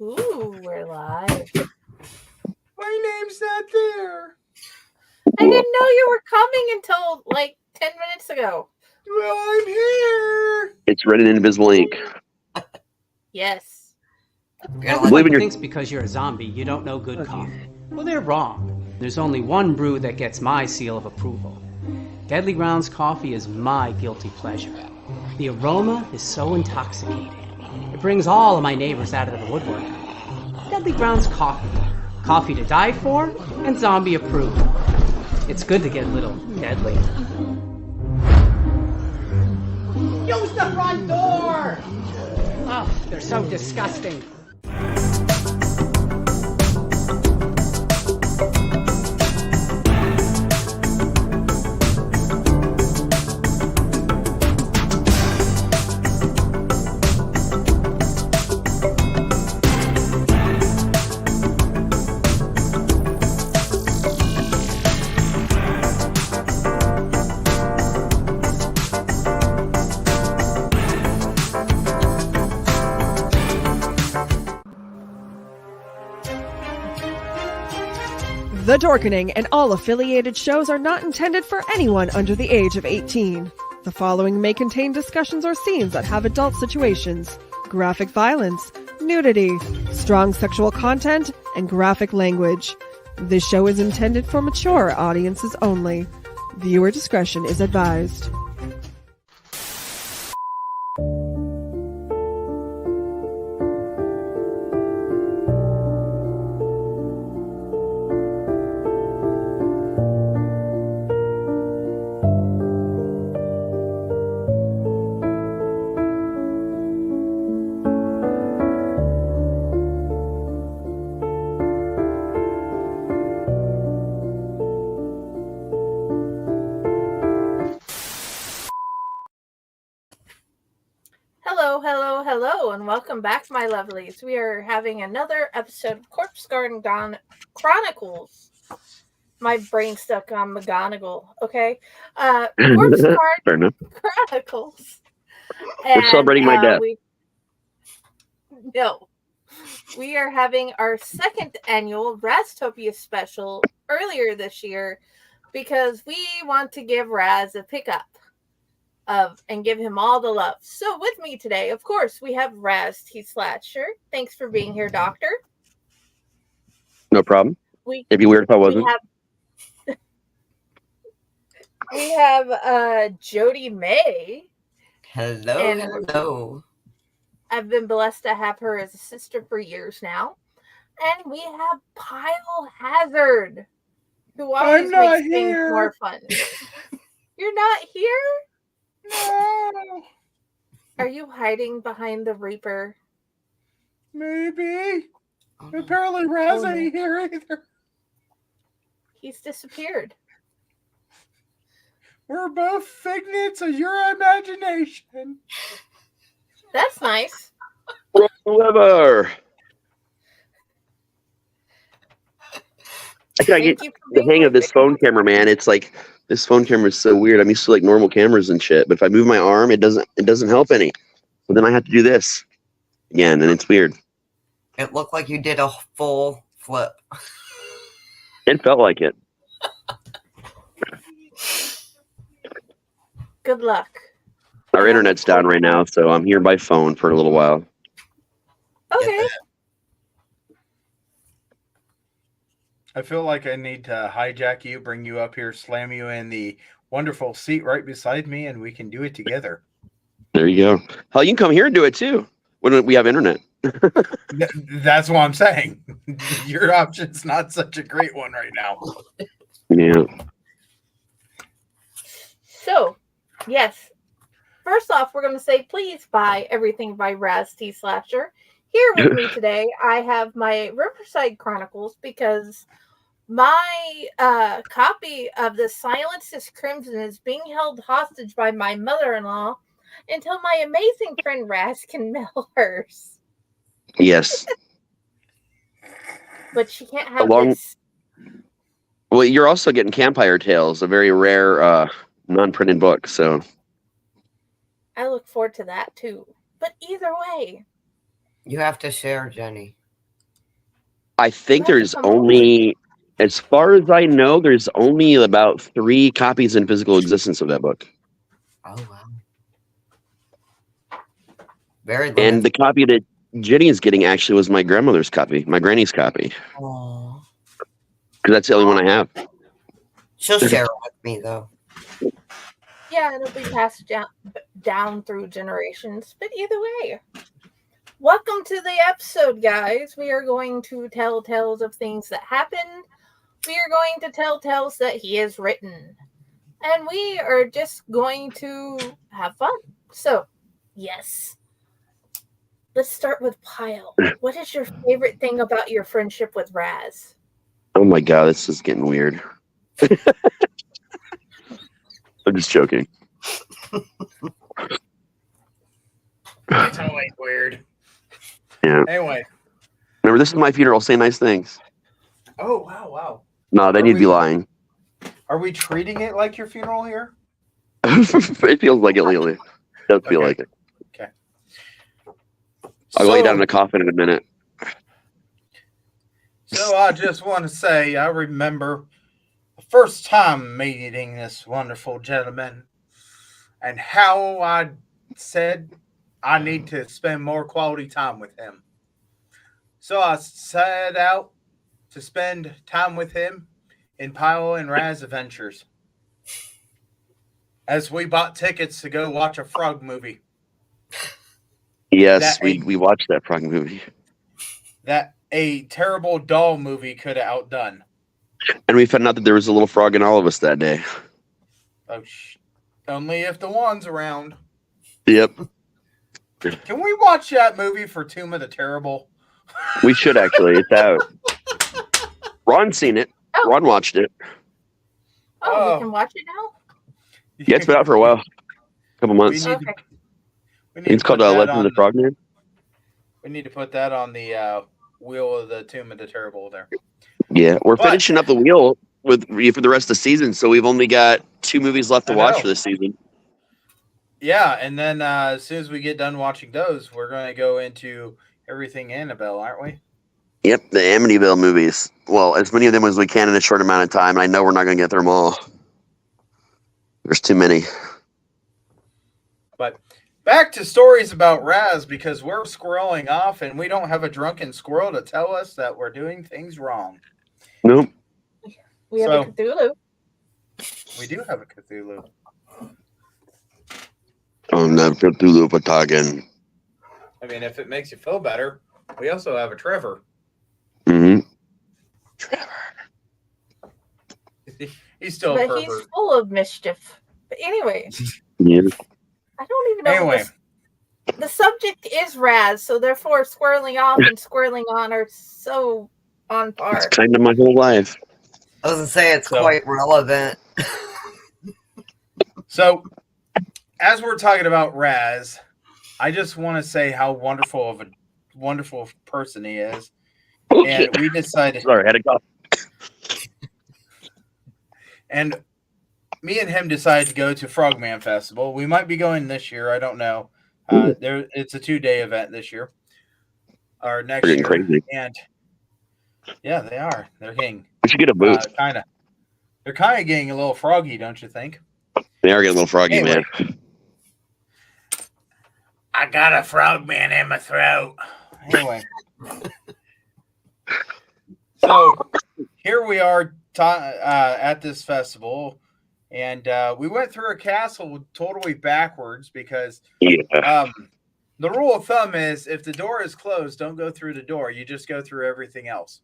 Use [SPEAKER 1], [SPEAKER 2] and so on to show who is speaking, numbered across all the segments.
[SPEAKER 1] Ooh, we're live.
[SPEAKER 2] My name's not there.
[SPEAKER 1] I didn't know you were coming until like 10 minutes ago.
[SPEAKER 2] Well, I'm here.
[SPEAKER 3] It's red and invisible ink.
[SPEAKER 1] Yes.
[SPEAKER 4] Everyone thinks because you're a zombie, you don't know good coffee. Well, they're wrong. There's only one brew that gets my seal of approval. Deadly Grounds coffee is my guilty pleasure. The aroma is so intoxicating. It brings all of my neighbors out of the woodwork. Deadly Grounds coffee. Coffee to die for and zombie approved. It's good to get a little deadly. Use the front door! Oh, they're so disgusting.
[SPEAKER 5] The Dorkening and all affiliated shows are not intended for anyone under the age of 18. The following may contain discussions or scenes that have adult situations, graphic violence, nudity, strong sexual content, and graphic language. This show is intended for mature audiences only. Viewer discretion is advised.
[SPEAKER 1] Hello, and welcome back, my lovelies. We are having another episode of Corpse Garden Chronicles. My brain stuck on McGonagall, okay? Corpse Garden Chronicles.
[SPEAKER 3] We're celebrating my death.
[SPEAKER 1] We are having our second annual Raztopia special earlier this year because we want to give Raz a pickup and give him all the love. So with me today, of course, we have Raz T Slasher. Thanks for being here, Doctor.
[SPEAKER 3] No problem. It'd be weird if I wasn't.
[SPEAKER 1] We have Jodi May.
[SPEAKER 6] Hello.
[SPEAKER 1] I've been blessed to have her as a sister for years now. And we have Pile Hazard, who always makes things more fun. You're not here?
[SPEAKER 2] No.
[SPEAKER 1] Are you hiding behind the Reaper?
[SPEAKER 2] Maybe. Apparently Raz ain't here either.
[SPEAKER 1] He's disappeared.
[SPEAKER 2] We're both figments of your imagination.
[SPEAKER 1] That's nice.
[SPEAKER 3] Whoever. I gotta get the hang of this phone camera, man. It's like this phone camera is so weird. I'm used to like normal cameras and shit, but if I move my arm, it doesn't help any. So then I have to do this again, and it's weird.
[SPEAKER 6] It looked like you did a full flip.
[SPEAKER 3] It felt like it.
[SPEAKER 1] Good luck.
[SPEAKER 3] Our internet's down right now, so I'm here by phone for a little while.
[SPEAKER 1] Okay.
[SPEAKER 2] I feel like I need to hijack you, bring you up here, slam you in the wonderful seat right beside me, and we can do it together.
[SPEAKER 3] There you go. Hell, you can come here and do it too when we have internet.
[SPEAKER 2] That's what I'm saying. Your option's not such a great one right now.
[SPEAKER 3] Yeah.
[SPEAKER 1] So, yes. First off, we're going to say please buy everything by Raz T Slasher. Here with me today, I have my Riverside Chronicles because my copy of The Silence is Crimson is being held hostage by my mother-in-law until my amazing friend Raz can mail hers.
[SPEAKER 3] Yes.
[SPEAKER 1] But she can't have this.
[SPEAKER 3] Well, you're also getting Campfire Tales, a very rare non-printed book, so
[SPEAKER 1] I look forward to that too. But either way,
[SPEAKER 6] You have to share, Jenny.
[SPEAKER 3] I think
[SPEAKER 1] You have to
[SPEAKER 3] there's
[SPEAKER 1] come over.
[SPEAKER 3] only, as far as I know, there's only about 3 copies in physical existence of that book.
[SPEAKER 6] Oh, wow. Very
[SPEAKER 3] And
[SPEAKER 6] limited.
[SPEAKER 3] the copy that Jenny is getting actually was my grandmother's copy, my granny's copy.
[SPEAKER 6] Aw.
[SPEAKER 3] Because that's the only one I have.
[SPEAKER 6] She'll share it with me, though.
[SPEAKER 1] Yeah, it'll be passed down through generations. But either way, welcome to the episode, guys. We are going to tell tales of things that happened. We are going to tell tales that he has written. And we are just going to have fun. So, yes. Let's start with Pyle. What is your favorite thing about your friendship with Raz?
[SPEAKER 3] Oh my god, this is getting weird. I'm just joking.
[SPEAKER 2] It's always weird.
[SPEAKER 3] Yeah.
[SPEAKER 2] Anyway.
[SPEAKER 3] Remember, this is my funeral. Say nice things.
[SPEAKER 2] Oh, wow.
[SPEAKER 3] No, they need to be lying.
[SPEAKER 2] Are we treating it like your funeral here?
[SPEAKER 3] It feels like it lately. It does feel like it.
[SPEAKER 2] Okay.
[SPEAKER 3] I'll lay down in a coffin in a minute.
[SPEAKER 2] So I just want to say I remember the first time meeting this wonderful gentleman and how I said I need to spend more quality time with him. So I set out to spend time with him in Pyle and Raz Adventures as we bought tickets to go watch a frog movie.
[SPEAKER 3] Yes, we watched that frog movie.
[SPEAKER 2] That a terrible doll movie could have outdone.
[SPEAKER 3] And we found out that there was a little frog in all of us that day.
[SPEAKER 2] Oh, only if the one's around.
[SPEAKER 3] Yep.
[SPEAKER 2] Can we watch that movie for Tomb of the Terrible?
[SPEAKER 3] We should actually. It's out. Ron's seen it.
[SPEAKER 1] Oh.
[SPEAKER 3] Ron watched it.
[SPEAKER 1] Oh, we can watch it now?
[SPEAKER 3] Yeah, it's been out for a while. A couple months.
[SPEAKER 1] Okay.
[SPEAKER 3] It's called Legend of the Frogman.
[SPEAKER 2] We need to put that on the wheel of the Tomb of the Terrible there.
[SPEAKER 3] Yeah, we're finishing up the wheel for the rest of the season, so we've only got 2 movies left to watch for this season.
[SPEAKER 2] Yeah, and then as soon as we get done watching those, we're going to go into everything Annabelle, aren't we?
[SPEAKER 3] Yep, the Amityville movies. Well, as many of them as we can in a short amount of time. And I know we're not going to get through them all. There's too many.
[SPEAKER 2] But back to stories about Raz, because we're squirreling off and we don't have a drunken squirrel to tell us that we're doing things wrong.
[SPEAKER 3] Nope.
[SPEAKER 1] We have a Cthulhu.
[SPEAKER 2] We do have a Cthulhu.
[SPEAKER 3] I'm not Cthulhu Patagan.
[SPEAKER 2] I mean, if it makes you feel better, we also have a Trevor.
[SPEAKER 3] Mm-hmm.
[SPEAKER 2] Trevor. He's still a
[SPEAKER 1] But
[SPEAKER 2] pervert.
[SPEAKER 1] he's full of mischief. But anyway.
[SPEAKER 3] Yeah.
[SPEAKER 1] I don't even know.
[SPEAKER 2] Anyway.
[SPEAKER 1] The subject is Raz, so therefore squirreling off and squirreling on are so on par.
[SPEAKER 3] It's kind of my whole life.
[SPEAKER 6] I was going to say it's quite relevant.
[SPEAKER 2] So, as we're talking about Raz, I just want to say how wonderful person he is. And we decided.
[SPEAKER 3] Sorry, I had a cough.
[SPEAKER 2] And me and him decided to go to Frogman Festival. We might be going this year. I don't know. It's a 2-day event this year or next year.
[SPEAKER 3] Crazy.
[SPEAKER 2] And yeah, they are. They're getting.
[SPEAKER 3] We should get a booth.
[SPEAKER 2] They're kind of getting a little froggy, don't you think?
[SPEAKER 3] They are getting a little froggy, man.
[SPEAKER 2] I got a frogman in my throat. Anyway. So here we are at this festival, and we went through a castle totally backwards because the rule of thumb is if the door is closed, don't go through the door. You just go through everything else.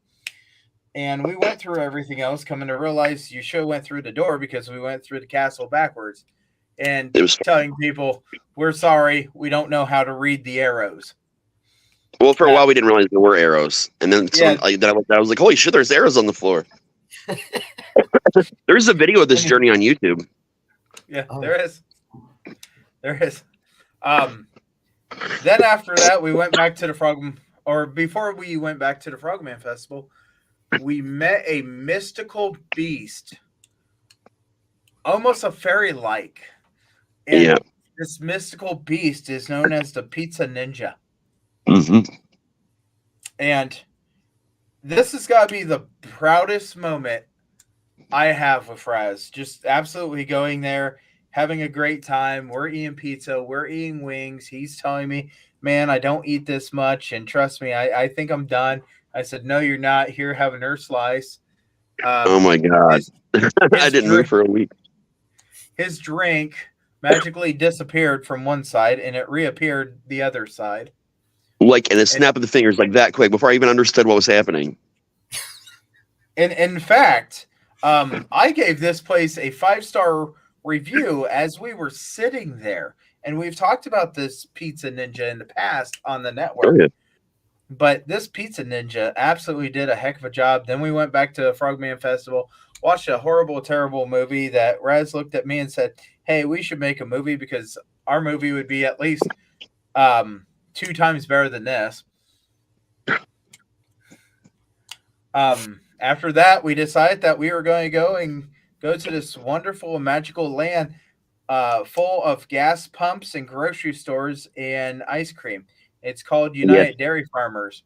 [SPEAKER 2] And we went through everything else, coming to realize you should have went through the door because we went through the castle backwards. And telling people, we're sorry, we don't know how to read the arrows.
[SPEAKER 3] Well, for a while we didn't realize there were arrows, and then I was like, "Holy shit, there's arrows on the floor." There's a video of this journey on YouTube.
[SPEAKER 2] Yeah, there is. There is. Then after that, we went back to the before we went back to the Frogman Festival, we met a mystical beast, almost a fairy-like. And this mystical beast is known as the Pizza Ninja.
[SPEAKER 3] Mm-hmm.
[SPEAKER 2] And this has got to be the proudest moment I have with Raz. Just absolutely going there, having a great time. We're eating pizza. We're eating wings. He's telling me, man, I don't eat this much. And trust me, I think I'm done. I said, no, you're not. Here, have another slice.
[SPEAKER 3] Oh, my God. I didn't move for a week.
[SPEAKER 2] His drink magically disappeared from one side, and it reappeared the other side.
[SPEAKER 3] Like in a snap of the fingers, like that quick, before I even understood what was happening.
[SPEAKER 2] And in fact, I gave this place a 5-star review as we were sitting there. And we've talked about this Pizza Ninja in the past on the network.
[SPEAKER 3] Oh, yeah.
[SPEAKER 2] But this Pizza Ninja absolutely did a heck of a job. Then we went back to Frogman Festival, watched a horrible, terrible movie that Raz looked at me and said, hey, we should make a movie because our movie would be at least 2 times better than this. After that, we decided that we were going to go to this wonderful magical land full of gas pumps and grocery stores and ice cream. It's called United Dairy Farmers.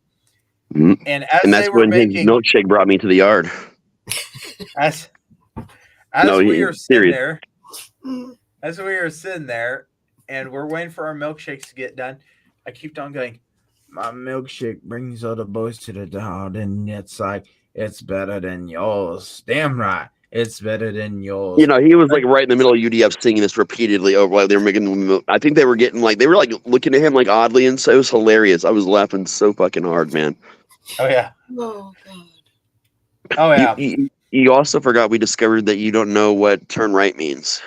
[SPEAKER 3] Mm-hmm.
[SPEAKER 2] And
[SPEAKER 3] that's when his milkshake brought me to the yard.
[SPEAKER 2] As we were sitting there, and we're waiting for our milkshakes to get done, I keep on going, my milkshake brings all the boys to the door, and it's like, it's better than yours. Damn right. It's better than yours.
[SPEAKER 3] You know, he was like right in the middle of UDF singing this repeatedly over while they were making. I think they were getting like, they were like looking at him like oddly, and so it was hilarious. I was laughing so fucking hard, man.
[SPEAKER 2] Oh, yeah.
[SPEAKER 6] Oh, God.
[SPEAKER 2] Oh, yeah.
[SPEAKER 3] You also forgot we discovered that you don't know what turn right means.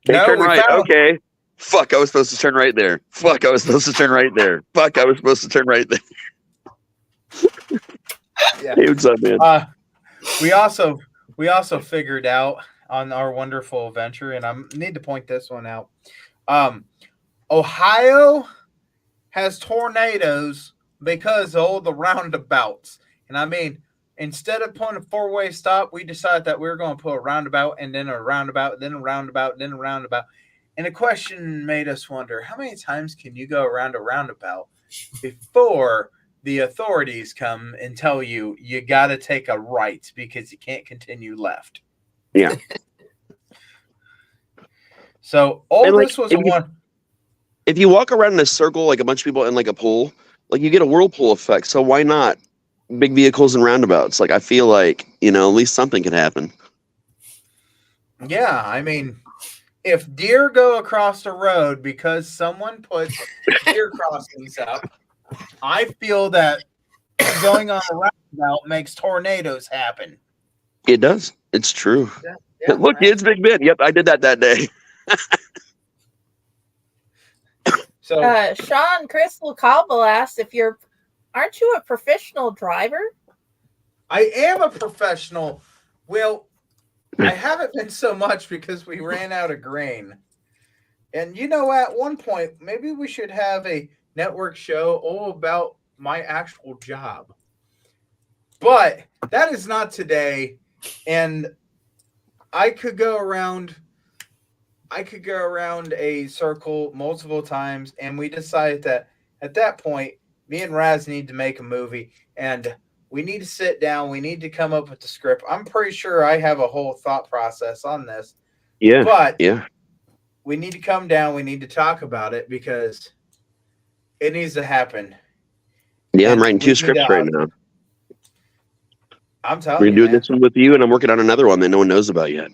[SPEAKER 2] No,
[SPEAKER 3] turn right. Okay. Fuck, I was supposed to turn right there. Fuck, I was supposed to turn right there. Fuck, I was supposed to turn right there.
[SPEAKER 2] Yeah.
[SPEAKER 3] Hey, what's up, man?
[SPEAKER 2] We also figured out on our wonderful venture, and I need to point this one out. Ohio has tornadoes because of all the roundabouts. And I mean, instead of putting a 4-way stop, we decided that we were going to put a roundabout and then a roundabout, then a roundabout, then a roundabout. And the question made us wonder, how many times can you go around a roundabout before the authorities come and tell you you got to take a right because you can't continue left?
[SPEAKER 3] Yeah.
[SPEAKER 2] So this was one.
[SPEAKER 3] If you walk around in a circle like a bunch of people in like a pool, like you get a whirlpool effect. So why not big vehicles and roundabouts? Like I feel like, at least something could happen.
[SPEAKER 2] Yeah, I mean, if deer go across the road because someone puts deer crossings up, I feel that going on a roundabout makes tornadoes happen.
[SPEAKER 3] It does. It's true.
[SPEAKER 2] Yeah,
[SPEAKER 3] look, kids, Big Ben. Yep, I did that day.
[SPEAKER 2] So,
[SPEAKER 1] Sean Crystal Cobble asked aren't you a professional driver?
[SPEAKER 2] I am a professional. Well, I haven't been so much because we ran out of grain. And at one point, maybe we should have a network show all about my actual job. But that is not today. And I could go around a circle multiple times, and we decided that at that point, me and Raz need to make a movie, and we need to sit down. We need to come up with the script. I'm pretty sure I have a whole thought process on this.
[SPEAKER 3] Yeah.
[SPEAKER 2] But
[SPEAKER 3] yeah,
[SPEAKER 2] we need to come down. We need to talk about it because it needs to happen.
[SPEAKER 3] Yeah,
[SPEAKER 2] And
[SPEAKER 3] I'm writing 2 scripts right now.
[SPEAKER 2] I'm telling
[SPEAKER 3] We're
[SPEAKER 2] you,
[SPEAKER 3] going to do
[SPEAKER 2] man.
[SPEAKER 3] this one with you, and I'm working on another one that no one knows about yet.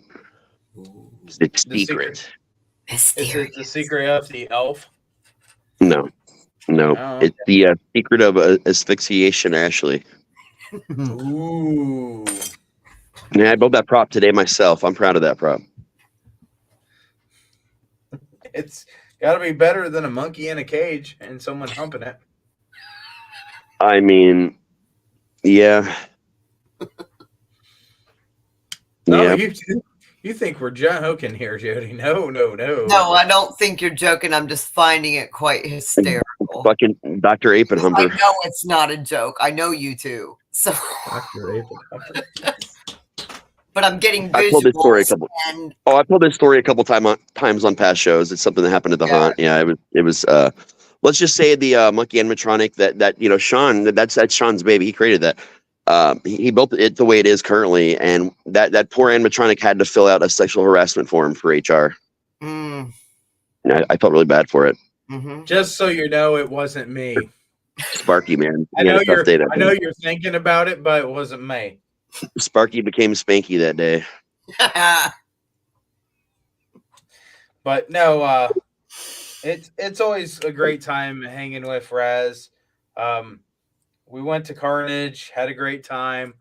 [SPEAKER 3] It's secret.
[SPEAKER 2] Is it the secret of the elf?
[SPEAKER 3] No.
[SPEAKER 2] Oh,
[SPEAKER 3] It's the secret of asphyxiation, Ashley.
[SPEAKER 2] Ooh.
[SPEAKER 3] Yeah, I built that prop today myself. I'm proud of that prop.
[SPEAKER 2] It's got to be better than a monkey in a cage and someone humping it.
[SPEAKER 3] I mean, yeah.
[SPEAKER 2] No,
[SPEAKER 3] yeah.
[SPEAKER 2] you think we're joking here, Jodi. No.
[SPEAKER 6] No, I don't think you're joking. I'm just finding it quite hysterical.
[SPEAKER 3] Fucking Dr. Apenhumper.
[SPEAKER 6] I know it's not a joke. I know you too. So,
[SPEAKER 2] Dr. Apenhumper.
[SPEAKER 6] but I'm getting
[SPEAKER 3] I told this story
[SPEAKER 6] visuals.
[SPEAKER 3] I told this story a couple times on past shows. It's something that happened at the hunt. Yeah, it was let's just say the monkey animatronic that Sean, that's Sean's baby. He created that. He built it the way it is currently, and that poor animatronic had to fill out a sexual harassment form for HR.
[SPEAKER 6] Mm.
[SPEAKER 3] I felt really bad for it.
[SPEAKER 6] Mm-hmm.
[SPEAKER 2] Just so you know, it wasn't me.
[SPEAKER 3] Sparky, man.
[SPEAKER 2] I know you're thinking about it, but it wasn't me.
[SPEAKER 3] Sparky became Spanky that day.
[SPEAKER 2] But no, it's always a great time hanging with Raz. We went to Carnage, had a great time.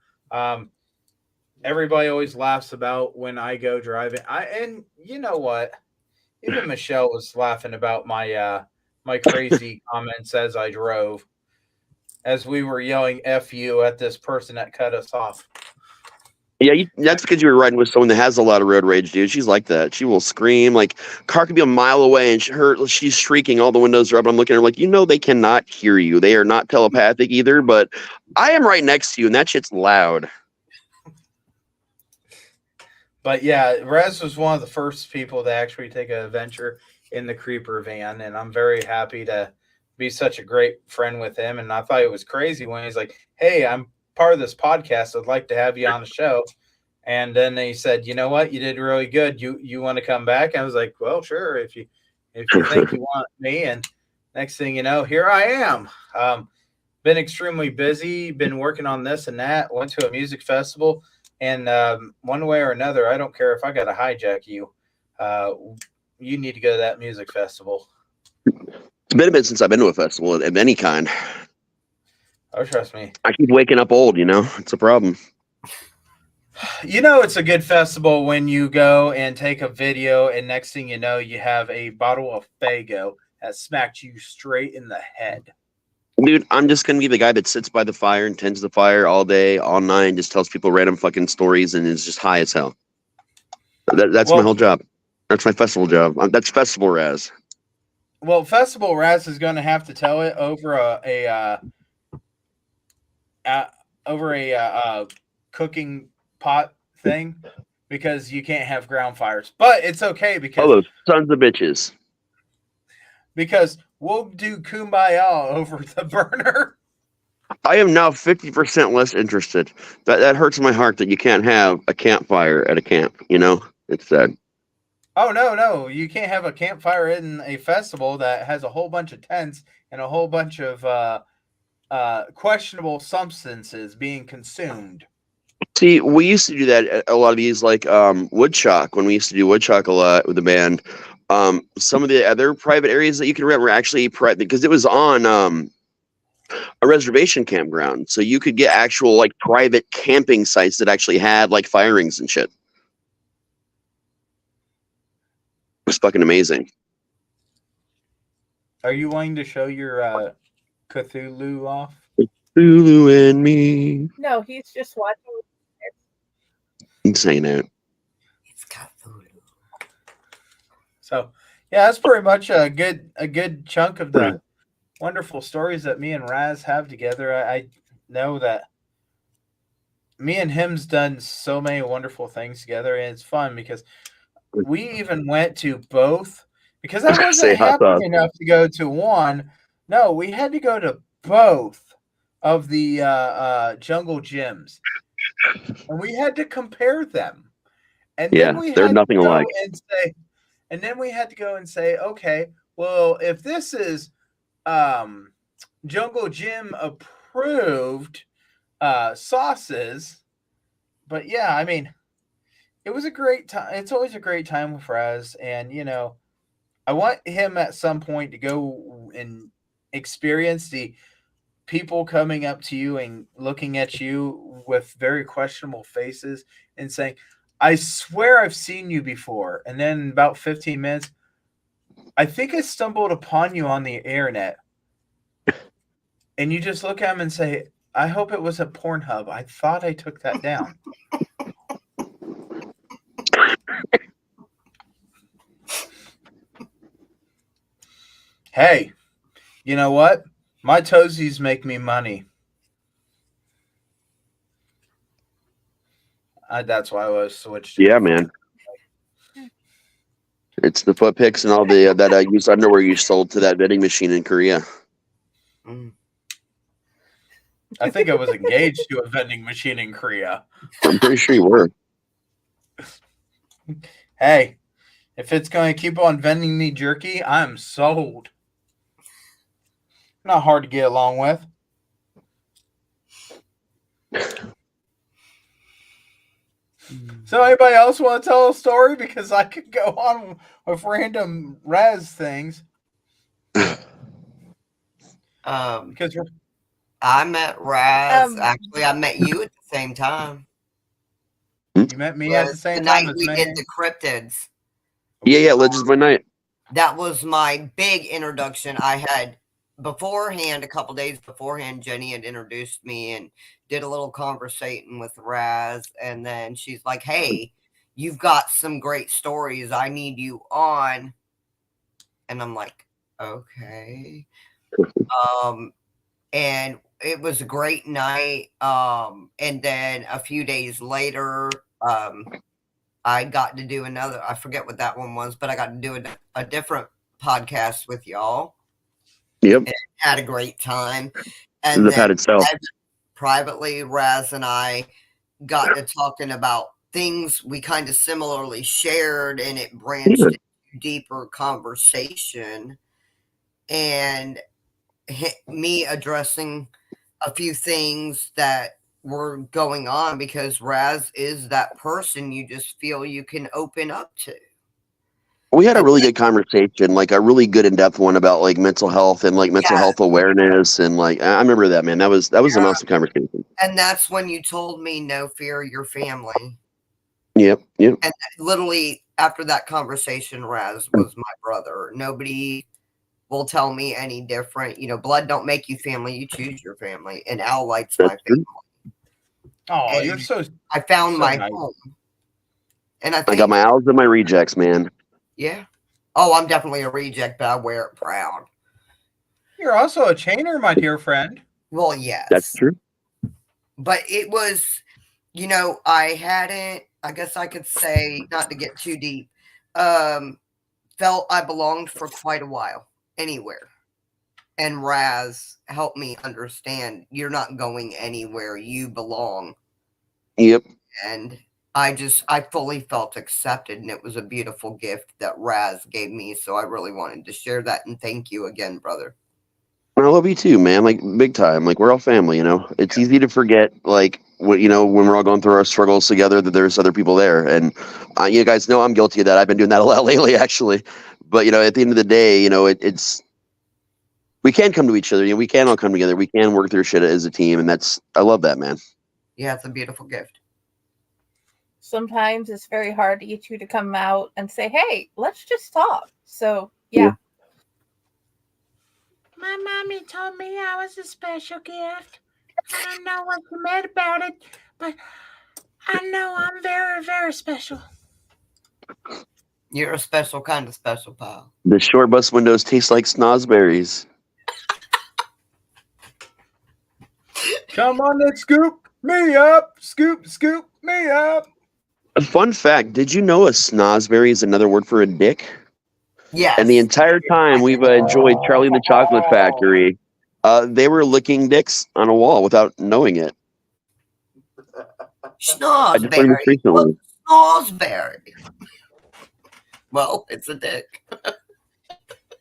[SPEAKER 2] Everybody always laughs about when I go driving. And you know what? Even Michelle was laughing about my my crazy comments as I drove, as we were yelling "F you" at this person that cut us off.
[SPEAKER 3] Yeah, that's because you were riding with someone that has a lot of road rage, dude. She's like that. She will scream. Like, car could be a mile away, and she's shrieking. All the windows are up. I'm looking at her like, they cannot hear you. They are not telepathic either, but I am right next to you, and that shit's loud.
[SPEAKER 2] But yeah, Rez was one of the first people to actually take an adventure in the creeper van, and I'm very happy to be such a great friend with him. And I thought it was crazy when he's like, "Hey, I'm part of this podcast. I'd like to have you on the show." And then he said, "You know what? You did really good. You want to come back?" And I was like, "Well, sure, if you think you want me." And next thing you know, here I am. Been extremely busy, been working on this and that, went to a music festival, and one way or another, I don't care if I got to hijack you. You need to go to that music festival.
[SPEAKER 3] It's been a bit since I've been to a festival of any kind.
[SPEAKER 2] Oh, trust me.
[SPEAKER 3] I keep waking up old, It's a problem.
[SPEAKER 2] It's a good festival when you go and take a video, and next thing you know, you have a bottle of Faygo that smacked you straight in the head.
[SPEAKER 3] Dude, I'm just going to be the guy that sits by the fire and tends the fire all day, all night, and just tells people random fucking stories and is just high as hell. That's my whole job. That's my festival job. That's Festival Raz.
[SPEAKER 2] Well, Festival Raz is going to have to tell it over a cooking pot thing, because you can't have ground fires. But it's okay because
[SPEAKER 3] those sons of bitches.
[SPEAKER 2] Because we'll do kumbaya over the burner.
[SPEAKER 3] I am now 50% less interested. That hurts my heart that you can't have a campfire at a camp. It's sad.
[SPEAKER 2] Oh no! You can't have a campfire in a festival that has a whole bunch of tents and a whole bunch of questionable substances being consumed.
[SPEAKER 3] See, we used to do that at a lot of these, like Woodchuck, when we used to do Woodchuck a lot with the band. Some of the other private areas that you can rent were actually private because it was on a reservation campground. So you could get actual like private camping sites that actually had like fire rings and shit. It was fucking amazing.
[SPEAKER 2] Are you wanting to show your Cthulhu off?
[SPEAKER 3] Cthulhu and me.
[SPEAKER 1] No, he's just watching.
[SPEAKER 3] I'm saying it.
[SPEAKER 6] It's Cthulhu.
[SPEAKER 2] So yeah, that's pretty much a good chunk of the wonderful stories that me and Raz have together. I know that me and him's done so many wonderful things together, and it's fun because we even went to both, because I wasn't happy enough to go to one. No, we had to go to both of the jungle gyms, and we had to compare them. And then we
[SPEAKER 3] they're nothing alike.
[SPEAKER 2] And then we had to go and say, okay, well, if this is Jungle Gym approved sauces, but yeah, I mean, it was a great time. It's always a great time with Raz, and I want him at some point to go and experience the people coming up to you and looking at you with very questionable faces and saying, "I swear I've seen you before." And then in about 15 minutes, "I think I stumbled upon you on the internet." And you just look at him and say, "I hope it was a Pornhub. I thought I took that down." Hey, you know what? My toesies make me money. That's why I was switched.
[SPEAKER 3] Yeah, man. It's the foot pics and all the that used underwear you sold to that vending machine in Korea.
[SPEAKER 2] I think I was engaged to a vending machine in Korea.
[SPEAKER 3] I'm pretty sure you were.
[SPEAKER 2] Hey, if it's going to keep on vending me jerky, I'm sold. Not hard to get along with. So anybody else want to tell a story? Because I could go on with random Raz things. Because
[SPEAKER 6] I met Raz. Actually, I met you at the same time.
[SPEAKER 2] You met me at the same time
[SPEAKER 6] as
[SPEAKER 2] we
[SPEAKER 6] did the cryptids.
[SPEAKER 3] Yeah, Legends by Night.
[SPEAKER 6] That was my big introduction. I had beforehand, a couple days beforehand, Jenny had introduced me and did a little conversating with Raz, and then she's like, "Hey, you've got some great stories. I need you on." And I'm like, "Okay." And it was a great night. And then a few days later, I got to do another, I forget what that one was, but I got to do a different podcast with y'all.
[SPEAKER 3] Yep.
[SPEAKER 6] And had a great time. And
[SPEAKER 3] the pad itself.
[SPEAKER 6] Privately, Raz and I got to talking about things we kind of similarly shared, and it branched into deeper conversation. And me addressing a few things that were going on, because Raz is that person you just feel you can open up to.
[SPEAKER 3] We had a really good conversation, like a really good in-depth one about like mental health and like mental health awareness, and like I remember that, man. That was an awesome conversation.
[SPEAKER 6] And that's when you told me, no fear your family.
[SPEAKER 3] Yep.
[SPEAKER 6] And literally after that conversation, Raz was my brother. Nobody will tell me any different. You know, blood don't make you family, you choose your family. And Al Light's my family.
[SPEAKER 2] Oh,
[SPEAKER 6] and
[SPEAKER 2] you're so.
[SPEAKER 6] I found
[SPEAKER 2] so
[SPEAKER 6] my
[SPEAKER 2] nice.
[SPEAKER 6] home. And I
[SPEAKER 3] got my owls and my rejects, man.
[SPEAKER 6] Yeah. Oh, I'm definitely a reject, but I wear it proud.
[SPEAKER 2] You're also a chainer, my dear friend.
[SPEAKER 6] Well, yes.
[SPEAKER 3] That's true.
[SPEAKER 6] But it was, you know, I hadn't, I guess I could say, not to get too deep, felt I belonged for quite a while anywhere. And Raz helped me understand you're not going anywhere. You belong.
[SPEAKER 3] Yep.
[SPEAKER 6] And I fully felt accepted, and it was a beautiful gift that Raz gave me. So I really wanted to share that, and thank you again, brother.
[SPEAKER 3] I love you too, man. Like big time. Like we're all family, you know. It's easy to forget, like what when we're all going through our struggles together, that there's other people there. And you guys know I'm guilty of that. I've been doing that a lot lately, actually. But at the end of the day, it's we can come to each other. We can all come together. We can work through shit as a team, and I love that, man.
[SPEAKER 6] Yeah, it's a beautiful gift.
[SPEAKER 1] Sometimes it's very hard to get you to come out and say, "Hey, let's just talk." So, yeah.
[SPEAKER 7] My mommy told me I was a special gift. I don't know what you meant about it, but I know I'm very, very special.
[SPEAKER 6] You're a special kind of special, pal.
[SPEAKER 3] The short bus windows taste like snozberries.
[SPEAKER 2] Come on, let's scoop me up. Scoop me up.
[SPEAKER 3] A fun fact, did you know a snozberry is another word for a dick?
[SPEAKER 6] Yes.
[SPEAKER 3] And the entire time we've enjoyed Charlie and the Chocolate Factory, they were licking dicks on a wall without knowing it. I just learned this recently.
[SPEAKER 6] Snozberry. Well, it's a dick.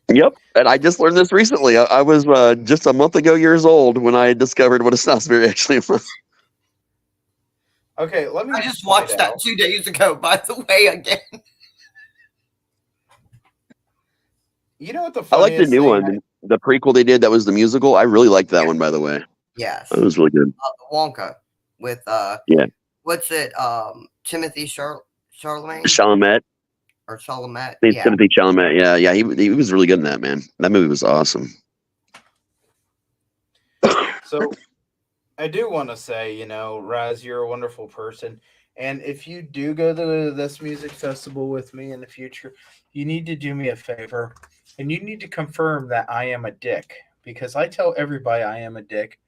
[SPEAKER 3] Yep, and I just learned this recently. I was just a month ago years old when I discovered what a snozberry actually was.
[SPEAKER 2] Okay, let me.
[SPEAKER 6] I just watched that 2 days ago, by the way, again.
[SPEAKER 2] You know what the
[SPEAKER 3] I like the new
[SPEAKER 2] thing
[SPEAKER 3] one, the prequel they did. That was the musical. I really liked that one, by the way.
[SPEAKER 6] Yes,
[SPEAKER 3] it was really good.
[SPEAKER 6] Wonka with what's it? Timothy Chalamet.
[SPEAKER 3] Chalamet.
[SPEAKER 6] Or Chalamet.
[SPEAKER 3] Yeah. Timothy Chalamet. Yeah. He was really good in that, man. That movie was awesome.
[SPEAKER 2] So, I do want to say, Raz, you're a wonderful person. And if you do go to this music festival with me in the future, you need to do me a favor. And you need to confirm that I am a dick. Because I tell everybody I am a dick.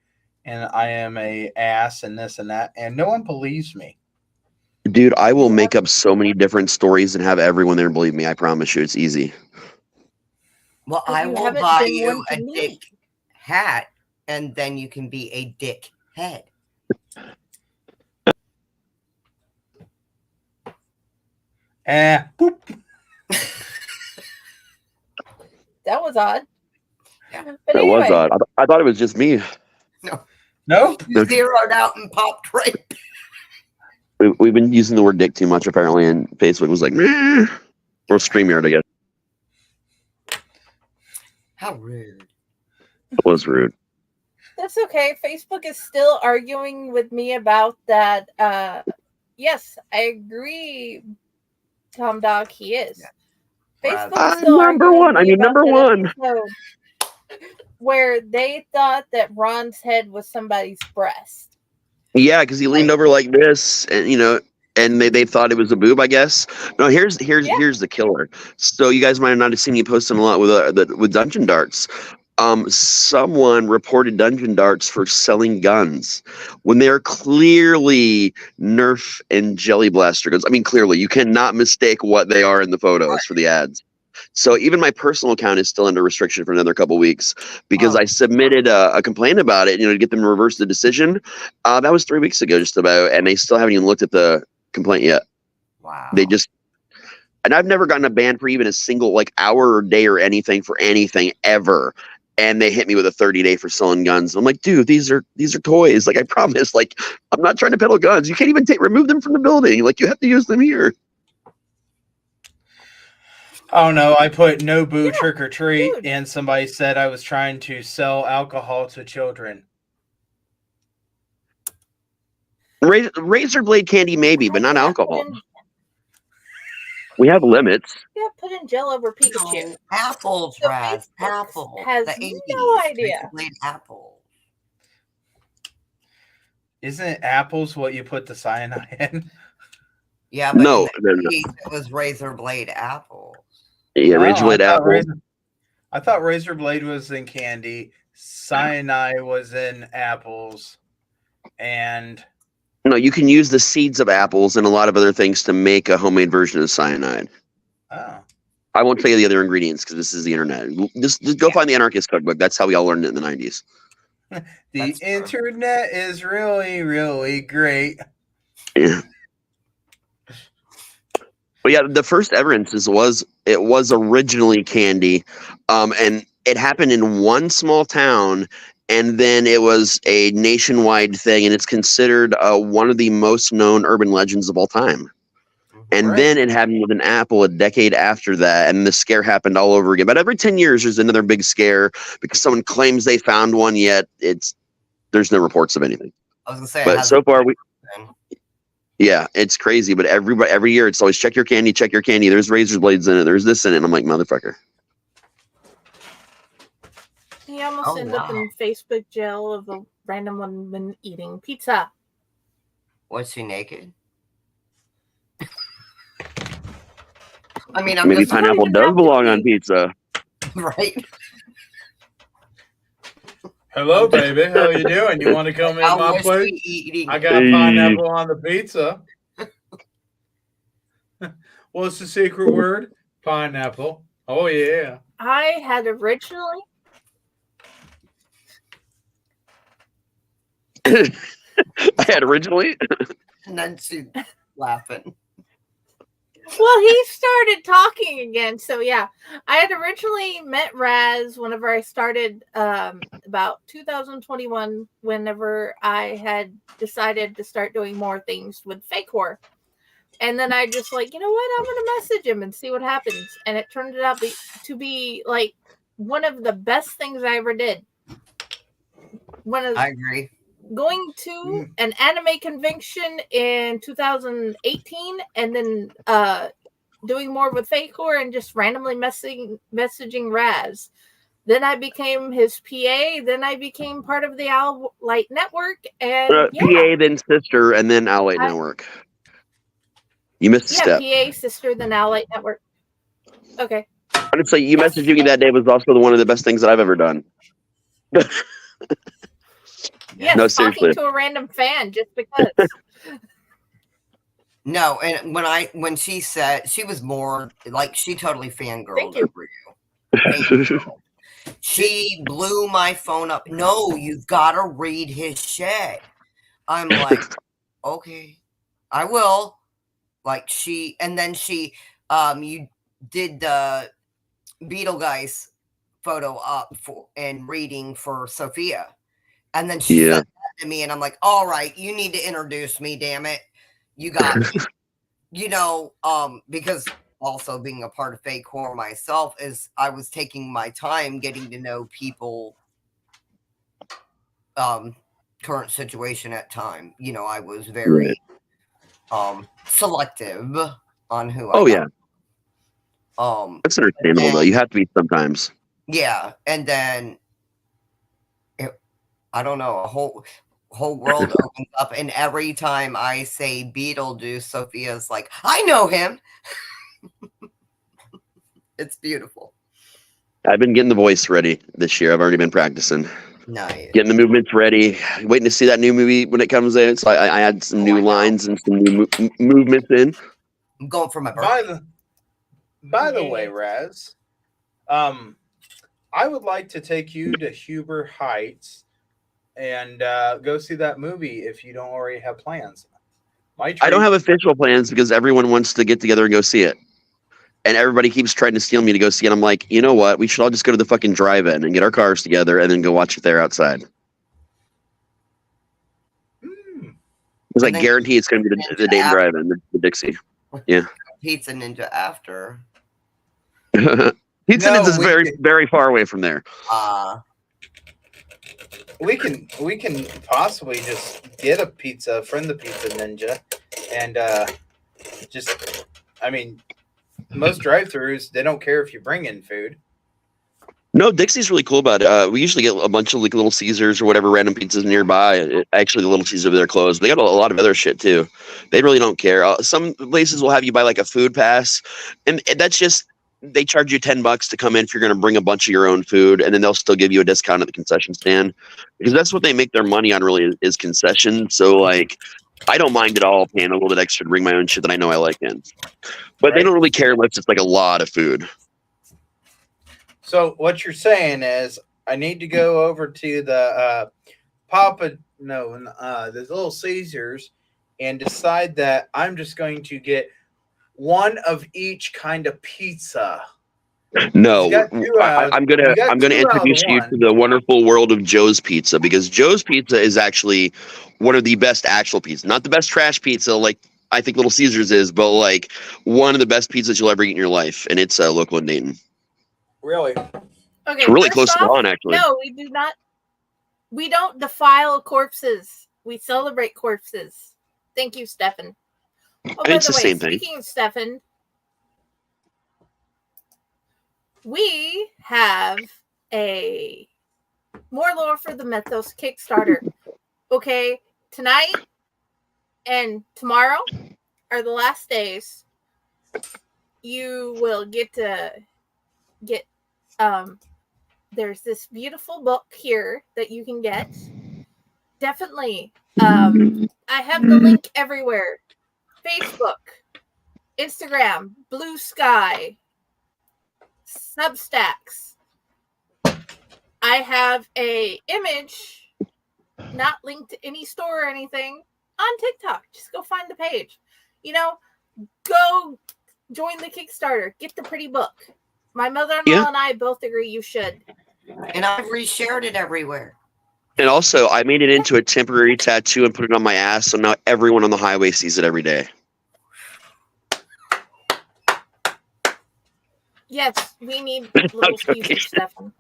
[SPEAKER 2] And I am a ass and this and that. And no one believes me.
[SPEAKER 3] Dude, I will make up so many different stories and have everyone there believe me. I promise you, it's easy.
[SPEAKER 6] Well,
[SPEAKER 1] But
[SPEAKER 6] I
[SPEAKER 1] you
[SPEAKER 6] will
[SPEAKER 1] haven't
[SPEAKER 6] buy
[SPEAKER 1] been
[SPEAKER 6] you
[SPEAKER 1] one to
[SPEAKER 6] a
[SPEAKER 1] me.
[SPEAKER 6] dick hat, and then you can be a dick head.
[SPEAKER 2] Boop.
[SPEAKER 1] That was odd.
[SPEAKER 6] Yeah.
[SPEAKER 1] But
[SPEAKER 3] That
[SPEAKER 1] anyway,
[SPEAKER 3] was odd. I thought it was just me.
[SPEAKER 2] No?
[SPEAKER 6] You zeroed out and popped right.
[SPEAKER 3] We've been using the word dick too much, apparently, and Facebook was like, meh. Or StreamYard, I guess.
[SPEAKER 6] How rude.
[SPEAKER 3] It was rude.
[SPEAKER 1] that's okay. Facebook is still arguing with me about that. Yes, I agree, Tom Dog, he is.
[SPEAKER 6] Yeah.
[SPEAKER 1] Facebook is still
[SPEAKER 3] number
[SPEAKER 1] arguing
[SPEAKER 3] one.
[SPEAKER 1] with me about
[SPEAKER 3] Number
[SPEAKER 1] that
[SPEAKER 3] one.
[SPEAKER 1] episode where they thought that Ron's head was somebody's breast.
[SPEAKER 3] Yeah, because he leaned over like this, and and they thought it was a boob, I guess. No, here's the killer. So you guys might have not seen me posting a lot with Dungeon Darts. Someone reported Dungeon Darts for selling guns when they are clearly Nerf and Jelly Blaster guns. I mean, clearly you cannot mistake what they are in the photos for the ads. So even my personal account is still under restriction for another couple weeks because I submitted a complaint about it, to get them to reverse the decision. That was 3 weeks ago, just about, and they still haven't even looked at the complaint yet.
[SPEAKER 6] Wow.
[SPEAKER 3] And I've never gotten a ban for even a single hour or day or anything for anything ever. And they hit me with a 30-day for selling guns. I'm like, dude, these are toys. I promise. I'm not trying to peddle guns. You can't even remove them from the building. You have to use them here.
[SPEAKER 2] Oh no, I put no boo trick or treat, and somebody said I was trying to sell alcohol to children.
[SPEAKER 3] Razor blade candy, maybe, but not alcohol. We have limits.
[SPEAKER 1] Yeah, put in gel over Pikachu.
[SPEAKER 6] No, apples,
[SPEAKER 1] So
[SPEAKER 6] Raz.
[SPEAKER 1] Facebook
[SPEAKER 6] Apples.
[SPEAKER 1] has
[SPEAKER 6] the 80s.
[SPEAKER 1] no idea.
[SPEAKER 6] Razor blade apples.
[SPEAKER 2] Isn't apples what you put the cyanide in?
[SPEAKER 6] Yeah, but
[SPEAKER 3] No,
[SPEAKER 6] in the 80s, it was razor blade apples.
[SPEAKER 3] Yeah, razor blade apple.
[SPEAKER 2] I thought razor blade was in candy. Cyanide was in apples. And
[SPEAKER 3] no, you can use the seeds of apples and a lot of other things to make a homemade version of cyanide.
[SPEAKER 2] Oh.
[SPEAKER 3] I won't tell you the other ingredients because this is the internet. Just go find the Anarchist Cookbook. That's how we all learned it in the 90s.
[SPEAKER 2] The internet is really, really great.
[SPEAKER 3] Yeah. But yeah, the first evidence was originally candy, and it happened in one small town, and then it was a nationwide thing, and it's considered one of the most known urban legends of all time. And then it happened with an apple a decade after that, and the scare happened all over again. But every 10 years, there's another big scare because someone claims they found one, yet there's no reports of anything.
[SPEAKER 6] I was gonna say,
[SPEAKER 3] but so far yeah, it's crazy. But every year, it's always check your candy. There's razor blades in it. There's this in it. And I'm like, motherfucker.
[SPEAKER 1] He almost ended up in Facebook jail of a random woman eating pizza.
[SPEAKER 6] Was she naked? I mean,
[SPEAKER 3] Maybe pineapple does belong on pizza.
[SPEAKER 6] Right.
[SPEAKER 2] Hello, baby. How you doing? You want to come in my place? I got pineapple on the pizza. What's the secret word? Pineapple. Oh, yeah.
[SPEAKER 1] I had originally...
[SPEAKER 6] And then she's laughing.
[SPEAKER 1] Well, he started talking again. So, yeah, I had originally met Raz whenever I started about 2021, whenever I had decided to start doing more things with fake horror. And then I just you know what? I'm going to message him and see what happens. And it turned out to be one of the best things I ever did.
[SPEAKER 6] I agree.
[SPEAKER 1] Going to an anime convention in 2018 and then doing more with fake horror and just randomly messaging Raz. Then I became his PA. Then I became part of the Owl Light Network. And
[SPEAKER 3] PA, then sister, and then Owl Light Network. You missed a step.
[SPEAKER 1] PA, sister, then Owl Light Network. Okay.
[SPEAKER 3] Honestly, you messaging me that day was also one of the best things that I've ever done.
[SPEAKER 1] Yes,
[SPEAKER 3] no, seriously.
[SPEAKER 1] Talking to a random fan just because.
[SPEAKER 6] No, and when she said she was more like she totally fangirled
[SPEAKER 1] you.
[SPEAKER 6] over you. Thank you. She blew my phone up. No, you've got to read his shit. I'm like, okay, I will. Like and then you did the Betelgeuse photo up and reading for Sophia. And then she said that to me, and I'm like, all right, you need to introduce me, damn it. You got me. Because also being a part of fake horror myself is I was taking my time getting to know people current situation at time. I was very selective on who I got.
[SPEAKER 3] That's understandable though. You have to be sometimes.
[SPEAKER 6] Yeah, and then I don't know, a whole world opens up, and every time I say Beetlejuice, Sophia's like, I know him. It's beautiful.
[SPEAKER 3] I've been getting the voice ready this year. I've already been practicing.
[SPEAKER 6] Nice.
[SPEAKER 3] Getting the movements ready. Waiting to see that new movie when it comes in. So I had some new lines and some new movements in.
[SPEAKER 6] I'm going for my birthday.
[SPEAKER 2] By the way, Raz, I would like to take you to Huber Heights and go see that movie if you don't already have plans.
[SPEAKER 3] I don't have official plans because everyone wants to get together and go see it. And everybody keeps trying to steal me to go see it. I'm like, you know what? We should all just go to the fucking drive-in and get our cars together and then go watch it there outside. Because I guarantee it's going to be the Dayton drive-in, the Dixie. Yeah.
[SPEAKER 6] Pizza Ninja after.
[SPEAKER 3] Pizza Ninja is very, very far away from there.
[SPEAKER 2] We can possibly just get a pizza from the Pizza Ninja, and most drive-thrus, they don't care if you bring in food.
[SPEAKER 3] No, Dixie's really cool about it. We usually get a bunch of like Little Caesars or whatever random pizzas nearby. Actually, the Little Caesars over there closed. They got a lot of other shit too. They really don't care. Some places will have you buy like a food pass, and that's just they charge you $10 to come in if you're going to bring a bunch of your own food, and then they'll still give you a discount at the concession stand because that's what they make their money on. Really, is concession. So like, I don't mind at all paying a little bit extra to bring my own shit that I know I like in, but they don't really care unless it's like a lot of food.
[SPEAKER 2] So what you're saying is I need to go over to the the Little Caesars and decide that I'm just going to get one of each kind of pizza.
[SPEAKER 3] No, I'm gonna introduce you to the wonderful world of Joe's Pizza, because Joe's Pizza is actually one of the best actual pizza, not the best trash pizza like I think Little Caesars is, but like one of the best pizzas you'll ever eat in your life, and it's local in Dayton.
[SPEAKER 2] Really?
[SPEAKER 1] Okay,
[SPEAKER 3] it's really close to on, actually.
[SPEAKER 1] No, we do not. We don't defile corpses. We celebrate corpses. Thank you, Stefan. Oh, by
[SPEAKER 3] it's
[SPEAKER 1] the
[SPEAKER 3] the
[SPEAKER 1] way,
[SPEAKER 3] same thing.
[SPEAKER 1] Speaking of Stefan, we have a More Lore for the Mythos Kickstarter. Okay, tonight and tomorrow are the last days. You will get there's this beautiful book here that you can get. Definitely. I have the link everywhere. Facebook, Instagram, Blue Sky, Substacks. I have a image not linked to any store or anything on TikTok. Just go find the page. Go join the Kickstarter. Get the pretty book. My mother-in-law and I both agree you should.
[SPEAKER 6] And I've reshared it everywhere.
[SPEAKER 3] And also, I made it into a temporary tattoo and put it on my ass, so now everyone on the highway sees it every day.
[SPEAKER 1] Yes, we need little pieces, Stefan.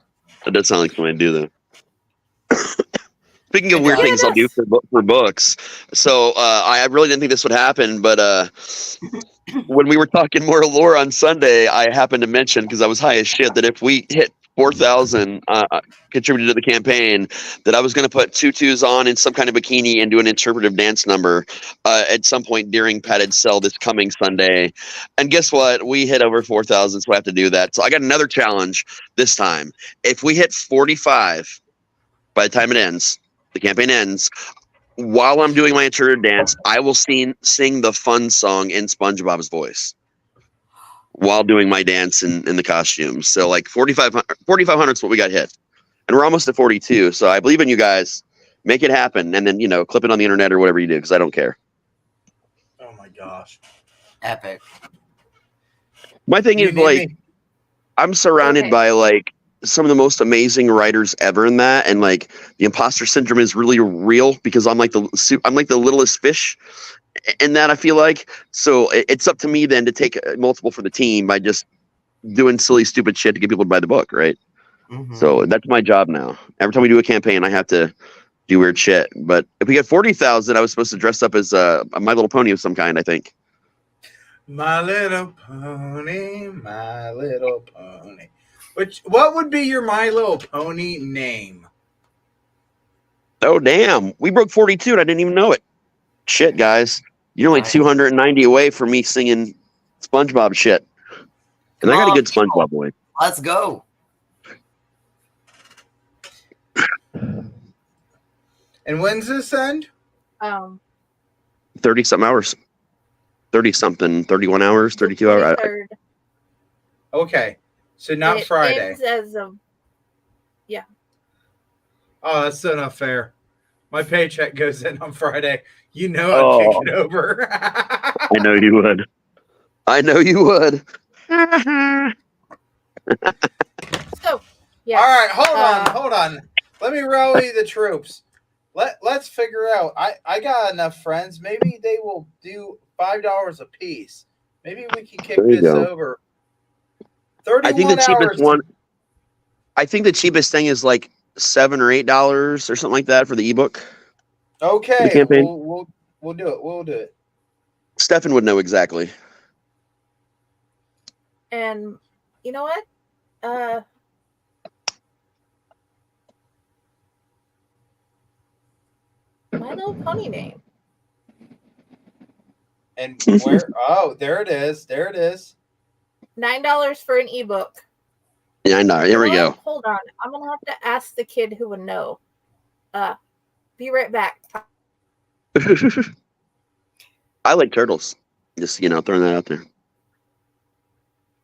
[SPEAKER 3] That does sound like something to do, though. Speaking of weird things I'll do for books, so I really didn't think this would happen, but when we were talking more lore on Sunday, I happened to mention, because I was high as shit, that if we hit 4,000 contributed to the campaign, that I was going to put tutus on in some kind of bikini and do an interpretive dance number at some point during Padded Cell this coming Sunday. And guess what? We hit over 4,000, so I have to do that. So I got another challenge this time. If we hit 45 by the time it ends, the campaign ends, while I'm doing my interpretive dance, I will sing the fun song in SpongeBob's voice while doing my dance in the costumes. So like 4,500 is what we got hit. And we're almost at 42. So I believe in you guys. Make it happen. And then, clip it on the internet or whatever you do, because I don't care.
[SPEAKER 2] Oh my gosh.
[SPEAKER 6] Epic.
[SPEAKER 3] My thing is, like, I'm surrounded by, like, some of the most amazing writers ever in that. And, like, the imposter syndrome is really real because I'm like the littlest fish in that, I feel like. So it's up to me then to take multiple for the team by just doing silly, stupid shit to get people to buy the book, right?
[SPEAKER 6] Mm-hmm.
[SPEAKER 3] So that's my job now. Every time we do a campaign, I have to do weird shit. But if we get 40,000, I was supposed to dress up as a My Little Pony of some kind, I think.
[SPEAKER 2] My Little Pony, My Little Pony. What would be your My Little Pony name?
[SPEAKER 3] Oh, damn. We broke 42 and I didn't even know it. Shit, guys. You're only 290 away from me singing SpongeBob shit. And I got a good SpongeBob boy.
[SPEAKER 6] Let's go.
[SPEAKER 2] And when's this end?
[SPEAKER 3] 30-something hours. 30-something, 31 hours, 32 hours.
[SPEAKER 2] Okay. So not Friday.
[SPEAKER 1] Ends as of, yeah.
[SPEAKER 2] Oh, that's so not fair. My paycheck goes in on Friday. I'd kick it over.
[SPEAKER 3] I know you would. I know you would.
[SPEAKER 1] So, yeah.
[SPEAKER 2] All right, hold on. Let me rally the troops. Let's figure out. I got enough friends. Maybe they will do $5 a piece. Maybe we can kick this over. 31
[SPEAKER 3] I think the cheapest
[SPEAKER 2] hours.
[SPEAKER 3] one. I think the cheapest thing is like $7 or $8 or something like that for the ebook.
[SPEAKER 2] Okay, we'll do it. We'll do it.
[SPEAKER 3] Stefan would know exactly.
[SPEAKER 1] And you know what? My Little Pony name.
[SPEAKER 2] And where? Oh, there it is. There it is.
[SPEAKER 1] $9 for an ebook.
[SPEAKER 3] Yeah, I know. Here we go.
[SPEAKER 1] Hold on. I'm gonna have to ask the kid who would know. Be right back.
[SPEAKER 3] I like turtles. Just throwing that out there.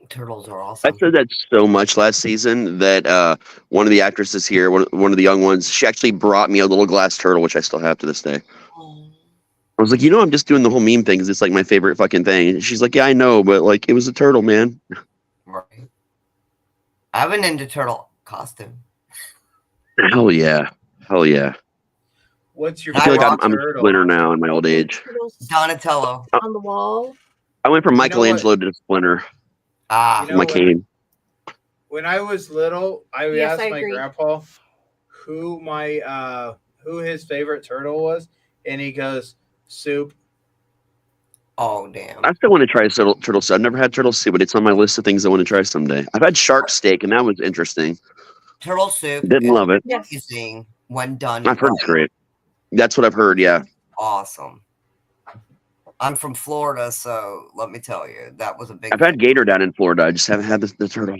[SPEAKER 6] Turtles are awesome.
[SPEAKER 3] I said that so much last season that one of the actresses here, one of the young ones, she actually brought me a little glass turtle, which I still have to this day. I was like, I'm just doing the whole meme thing because it's like my favorite fucking thing. And she's like, yeah, I know, but like it was a turtle, man.
[SPEAKER 6] Right. I have an Ninja Turtle costume.
[SPEAKER 3] Hell yeah. Hell yeah.
[SPEAKER 2] What's your
[SPEAKER 3] I feel like I'm
[SPEAKER 2] turtle?
[SPEAKER 3] a Splinter now in my old age.
[SPEAKER 6] Donatello.
[SPEAKER 1] On the wall.
[SPEAKER 3] I went from Michelangelo to Splinter. My cane.
[SPEAKER 2] When I was little, I asked my grandpa who his favorite turtle was, and he goes, soup.
[SPEAKER 6] Oh, damn.
[SPEAKER 3] I still want to try turtle soup. I've never had turtle soup, but it's on my list of things I want to try someday. I've had shark steak, and that was interesting.
[SPEAKER 6] Turtle soup.
[SPEAKER 3] Didn't love it.
[SPEAKER 6] Amazing when done.
[SPEAKER 3] I've heard it's great. That's what I've heard, yeah.
[SPEAKER 6] Awesome. I'm from Florida, so let me tell you, that was a big.
[SPEAKER 3] I've had gator down in Florida. I just haven't had the turtle.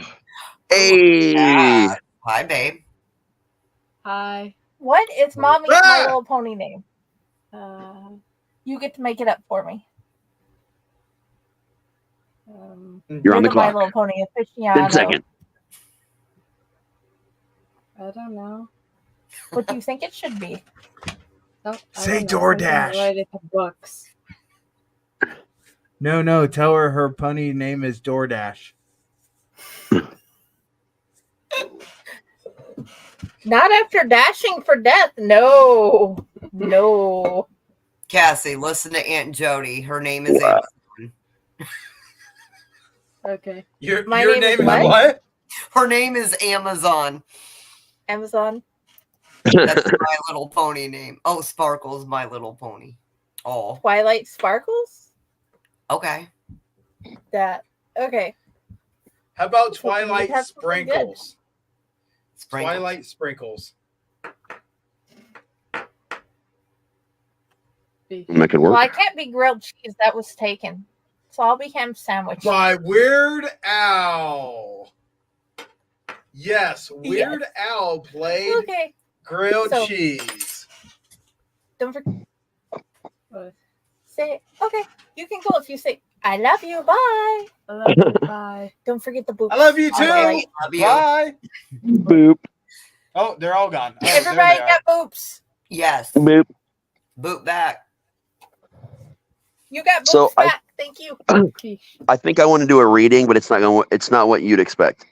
[SPEAKER 3] Hey.
[SPEAKER 6] Yeah. Hi, babe.
[SPEAKER 1] Hi. What is Mommy's My Little Pony name? You get to make it up for me.
[SPEAKER 3] You're on the clock.
[SPEAKER 1] My Little Pony aficionado.
[SPEAKER 3] 10 seconds.
[SPEAKER 1] I don't know. What do you think it should be?
[SPEAKER 2] Say DoorDash.
[SPEAKER 8] Write it in books.
[SPEAKER 2] No. Tell her pony name is DoorDash.
[SPEAKER 1] Not after dashing for death. No.
[SPEAKER 6] Cassie, listen to Aunt Jodi. Her name is Amazon.
[SPEAKER 8] Okay.
[SPEAKER 2] Your name is what?
[SPEAKER 6] Her name is Amazon.
[SPEAKER 1] Amazon.
[SPEAKER 6] That's My Little Pony name. Oh, Sparkle's My Little Pony. Oh.
[SPEAKER 1] Twilight Sparkles?
[SPEAKER 6] Okay.
[SPEAKER 1] Okay.
[SPEAKER 2] How about Twilight Sprinkles?
[SPEAKER 6] Twilight
[SPEAKER 2] Sprinkles.
[SPEAKER 3] That could work.
[SPEAKER 1] Well, I can't be grilled cheese. That was taken. So I'll be ham sandwich.
[SPEAKER 2] By Weird Al. Yes, Weird Al played grilled cheese.
[SPEAKER 1] Don't forget. Say, okay, you can go if you say, I love you, bye. I love you, bye. Don't forget the boop.
[SPEAKER 2] I love you too.
[SPEAKER 6] Love you.
[SPEAKER 2] Bye.
[SPEAKER 3] Boop.
[SPEAKER 2] Oh, they're all gone. Oh,
[SPEAKER 1] Everybody got boops.
[SPEAKER 6] Yes.
[SPEAKER 3] Boop.
[SPEAKER 6] Boot back.
[SPEAKER 1] You got boops
[SPEAKER 3] So
[SPEAKER 1] back. Thank you.
[SPEAKER 3] I think I want to do a reading, but it's not what you'd expect.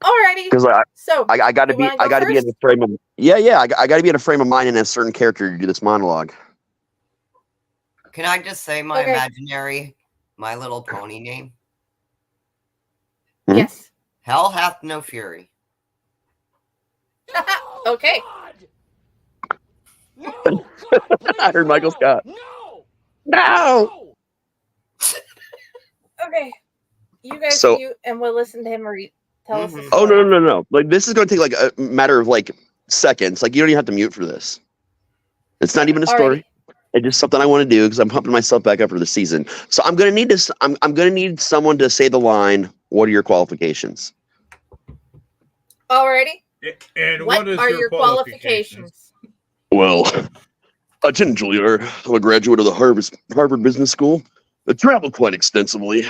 [SPEAKER 1] Alrighty.
[SPEAKER 3] Because
[SPEAKER 1] So
[SPEAKER 3] I got to be in a frame of I got to be in a frame of mind in a certain character to do this monologue.
[SPEAKER 6] Can I just say my imaginary My Little Pony name?
[SPEAKER 1] Yes.
[SPEAKER 6] Hell hath no fury.
[SPEAKER 1] Okay.
[SPEAKER 7] No.
[SPEAKER 3] I heard Michael Scott. No.
[SPEAKER 1] Okay. You guys
[SPEAKER 3] So-
[SPEAKER 1] mute and we'll listen to him tell us. The
[SPEAKER 3] Oh
[SPEAKER 1] story.
[SPEAKER 3] no! Like this is going to take like a matter of like seconds. Like you don't even have to mute for this. It's not even a story.
[SPEAKER 1] Alrighty.
[SPEAKER 3] It's just something I want to do because I'm pumping myself back up for the season. So I'm gonna need this. I'm gonna need someone to say the line. What are your qualifications?
[SPEAKER 1] Alrighty.
[SPEAKER 8] And
[SPEAKER 1] What are your qualifications?
[SPEAKER 3] Well, attendant Julia, I'm a graduate of the Harvard Business School. I traveled quite extensively.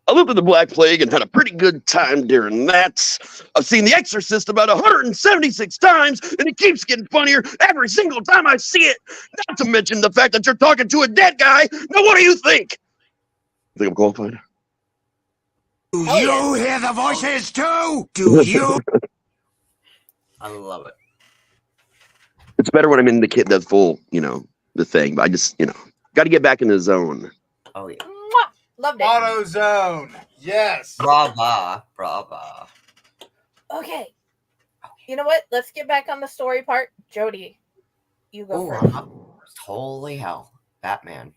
[SPEAKER 3] I lived in the Black Plague and had a pretty good time during that. I've seen The Exorcist about 176 times, and it keeps getting funnier every single time I see it. Not to mention the fact that you're talking to a dead guy. Now, what do you think? You think I'm qualified?
[SPEAKER 7] Do you hear the voices too? Do you?
[SPEAKER 6] I love it.
[SPEAKER 3] It's better when I'm in the full, the thing. But I just, got to get back in the zone.
[SPEAKER 6] Oh, yeah.
[SPEAKER 1] Mwah! Loved it.
[SPEAKER 2] AutoZone. Yes.
[SPEAKER 6] Brava.
[SPEAKER 1] Okay. You know what? Let's get back on the story part. Jodi, you go first.
[SPEAKER 6] Holy hell. Batman.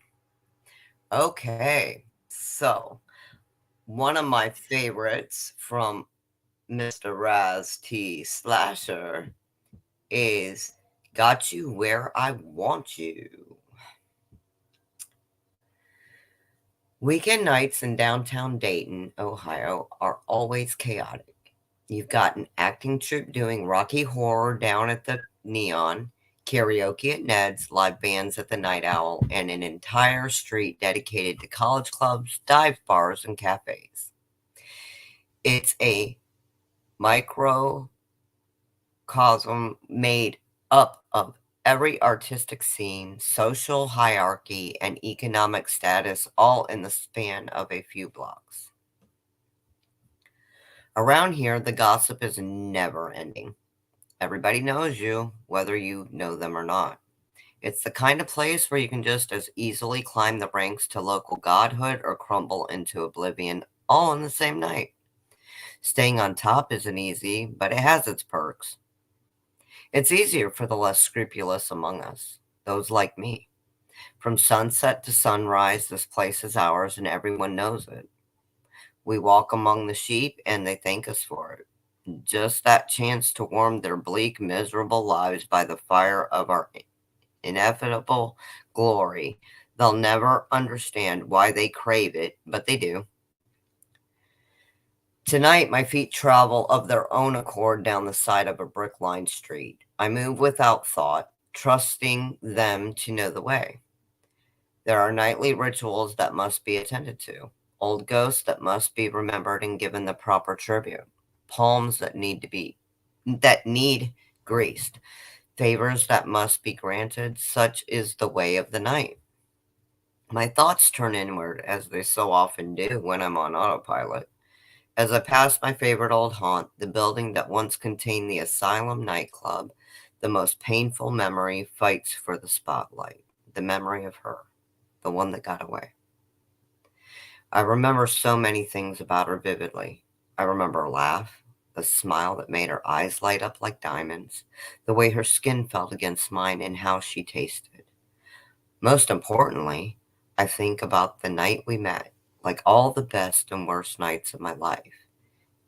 [SPEAKER 6] Okay. So, one of my favorites from Mr. Raz T Slasher is Got You Where I Want You. Weekend nights in downtown Dayton, Ohio are always chaotic. You've got an acting troupe doing Rocky Horror down at the Neon, karaoke at Ned's, live bands at the Night Owl, and an entire street dedicated to college clubs, dive bars, and cafes. It's a microcosm made up of every artistic scene, social hierarchy, and economic status, all in the span of a few blocks. Around here, the gossip is never ending. Everybody knows you, whether you know them or not. It's the kind of place where you can just as easily climb the ranks to local godhood or crumble into oblivion all in the same night. Staying on top isn't easy, but it has its perks. It's easier for the less scrupulous among us, those like me. From sunset to sunrise, this place is ours and everyone knows it. We walk among the sheep and they thank us for it. Just that chance to warm their bleak, miserable lives by the fire of our inevitable glory. They'll never understand why they crave it, but they do. Tonight, my feet travel of their own accord down the side of a brick-lined street. I move without thought, trusting them to know the way. There are nightly rituals that must be attended to, old ghosts that must be remembered and given the proper tribute, palms that need greased, favors that must be granted. Such is the way of the night. My thoughts turn inward, as they so often do when I'm on autopilot. As I pass my favorite old haunt, the building that once contained the Asylum nightclub, the most painful memory fights for the spotlight, the memory of her, the one that got away. I remember so many things about her vividly. I remember her laugh, the smile that made her eyes light up like diamonds, the way her skin felt against mine, and how she tasted. Most importantly, I think about the night we met. Like all the best and worst nights of my life,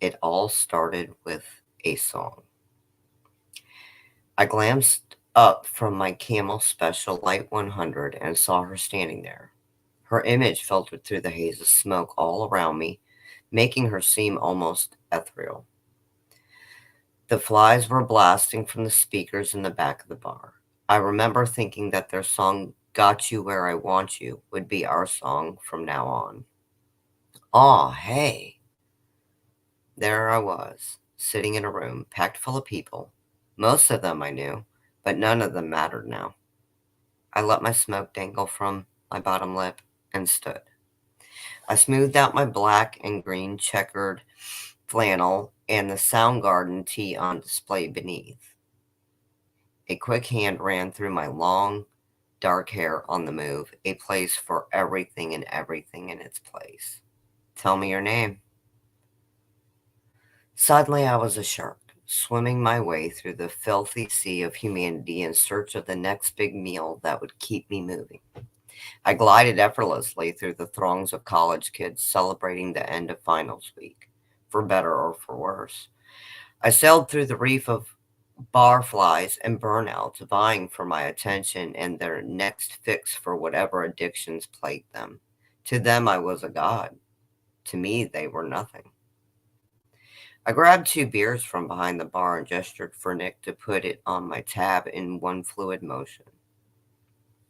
[SPEAKER 6] it all started with a song. I glanced up from my Camel Special Light 100 and saw her standing there. Her image filtered through the haze of smoke all around me, making her seem almost ethereal. The flies were blasting from the speakers in the back of the bar. I remember thinking that their song, Got You Where I Want You, would be our song from now on. Aw, hey. There I was, sitting in a room packed full of people. Most of them I knew, but none of them mattered now. I let my smoke dangle from my bottom lip and stood. I smoothed out my black and green checkered flannel and the Soundgarden tee on display beneath. A quick hand ran through my long, dark hair on the move, a place for everything and everything in its place. Tell me your name. Suddenly I was a shark, swimming my way through the filthy sea of humanity in search of the next big meal that would keep me moving. I glided effortlessly through the throngs of college kids celebrating the end of finals week, for better or for worse. I sailed through the reef of barflies and burnouts vying for my attention and their next fix for whatever addictions plagued them. To them I was a god. To me they were nothing. I grabbed 2 beers from behind the bar and gestured for Nick to put it on my tab in one fluid motion.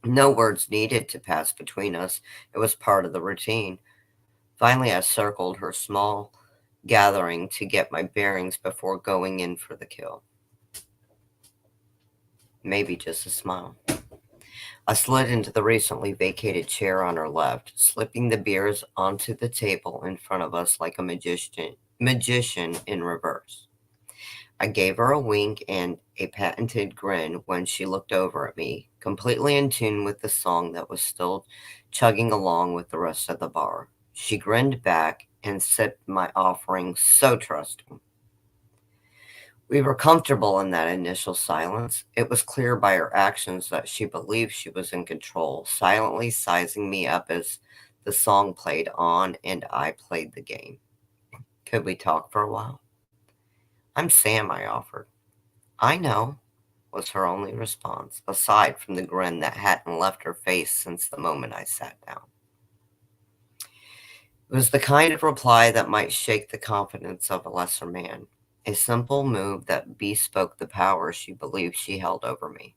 [SPEAKER 6] No words needed to pass between us. It was part of the routine. Finally, I circled her small gathering to get my bearings before going in for the kill. Maybe just a smile. I slid into the recently vacated chair on her left, slipping the beers onto the table in front of us like a magician in reverse. I gave her a wink and a patented grin when she looked over at me, completely in tune with the song that was still chugging along with the rest of the bar. She grinned back and sipped my offering, so trusting. We were comfortable in that initial silence. It was clear by her actions that she believed she was in control, silently sizing me up as the song played on and I played the game. Could we talk for a while? I'm Sam, I offered. I know, was her only response, aside from the grin that hadn't left her face since the moment I sat down. It was the kind of reply that might shake the confidence of a lesser man, a simple move that bespoke the power she believed she held over me.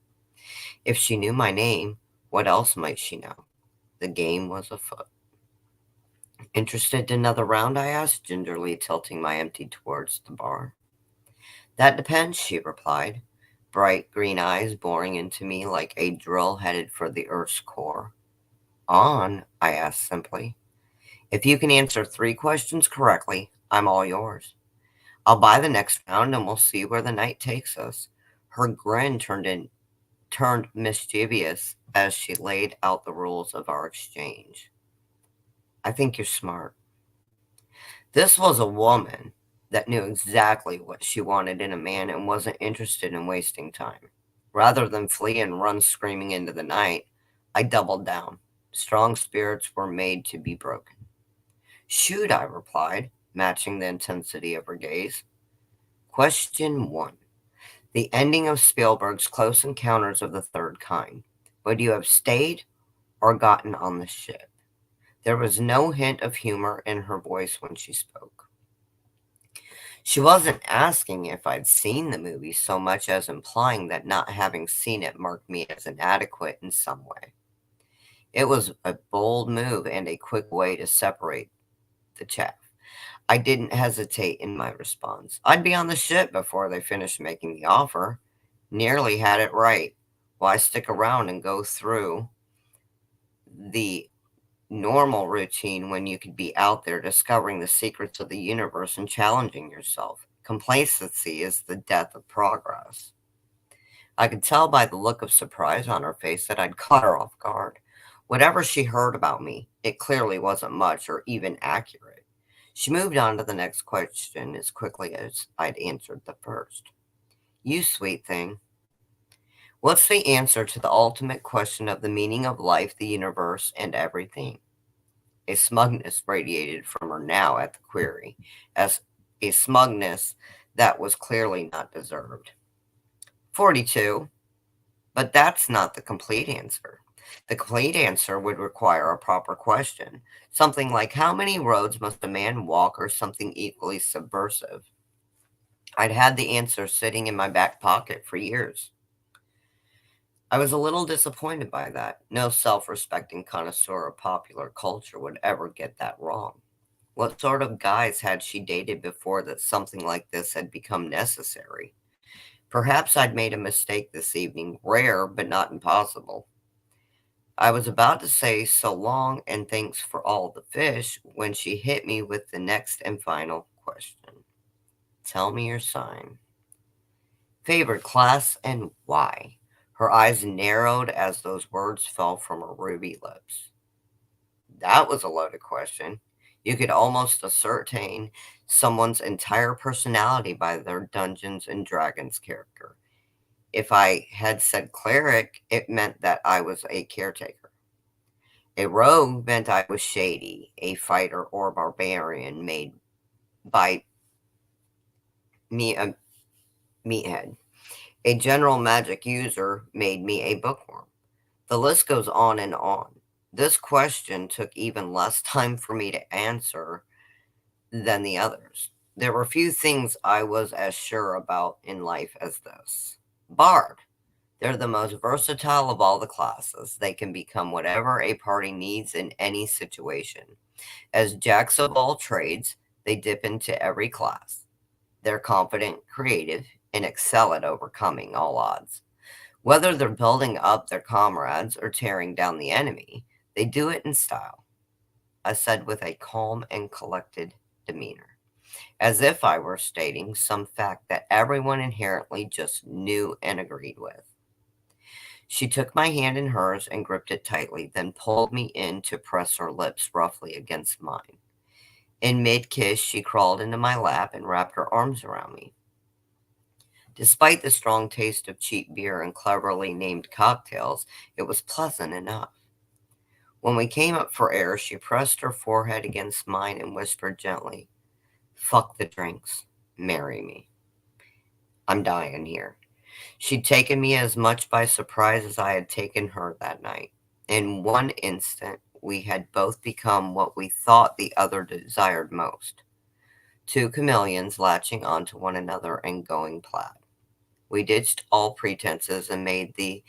[SPEAKER 6] If she knew my name, what else might she know? The game was afoot. Interested in another round? I asked, gingerly tilting my empty towards the bar. That depends, she replied, bright green eyes boring into me like a drill headed for the Earth's core. On? I asked simply. If you can answer 3 questions correctly, I'm all yours. I'll buy the next round and we'll see where the night takes us. Her grin turned mischievous as she laid out the rules of our exchange. I think you're smart. This was a woman that knew exactly what she wanted in a man and wasn't interested in wasting time. Rather than flee and run screaming into the night, I doubled down. Strong spirits were made to be broken. Shoot, I replied, matching the intensity of her gaze. Question 1. The ending of Spielberg's Close Encounters of the Third Kind. Would you have stayed or gotten on the ship? There was no hint of humor in her voice when she spoke. She wasn't asking if I'd seen the movie so much as implying that not having seen it marked me as inadequate in some way. It was a bold move and a quick way to separate the chaff. I didn't hesitate in my response. I'd be on the ship before they finished making the offer. Nearly had it right. Why stick around and go through the normal routine when you could be out there discovering the secrets of the universe and challenging yourself? Complacency is the death of progress. I could tell by the look of surprise on her face that I'd caught her off guard. Whatever she heard about me, it clearly wasn't much or even accurate. She moved on to the next question as quickly as I'd answered the first. You sweet thing. What's the answer to the ultimate question of the meaning of life, the universe, and everything? A smugness radiated from her now at the query, as a smugness that was clearly not deserved. 42. But that's not the complete answer. The complete answer would require a proper question, something like how many roads must a man walk or something equally subversive. I'd had the answer sitting in my back pocket for years. I was a little disappointed by that. No self-respecting connoisseur of popular culture would ever get that wrong. What sort of guys had she dated before that something like this had become necessary? Perhaps I'd made a mistake this evening, rare but not impossible. I was about to say so long and thanks for all the fish when she hit me with the next and final question. Tell me your sign. Favorite class and why? Her eyes narrowed as those words fell from her ruby lips. That was a loaded question. You could almost ascertain someone's entire personality by their Dungeons and Dragons character. If I had said cleric, it meant that I was a caretaker. A rogue meant I was shady, a fighter or barbarian made by me a meathead. A general magic user made me a bookworm. The list goes on and on. This question took even less time for me to answer than the others. There were few things I was as sure about in life as this. Bard. They're the most versatile of all the classes. They can become whatever a party needs in any situation. As jacks of all trades, they dip into every class. They're confident, creative, and excel at overcoming all odds. Whether they're building up their comrades or tearing down the enemy, they do it in style. I said with a calm and collected demeanor, as if I were stating some fact that everyone inherently just knew and agreed with. She took my hand in hers and gripped it tightly, then pulled me in to press her lips roughly against mine. In mid-kiss, she crawled into my lap and wrapped her arms around me. Despite the strong taste of cheap beer and cleverly named cocktails, it was pleasant enough. When we came up for air, she pressed her forehead against mine and whispered gently, "Fuck the drinks. Marry me. I'm dying here." She'd taken me as much by surprise as I had taken her that night. In one instant, we had both become what we thought the other desired most. Two chameleons latching onto one another and going plaid. We ditched all pretenses and made the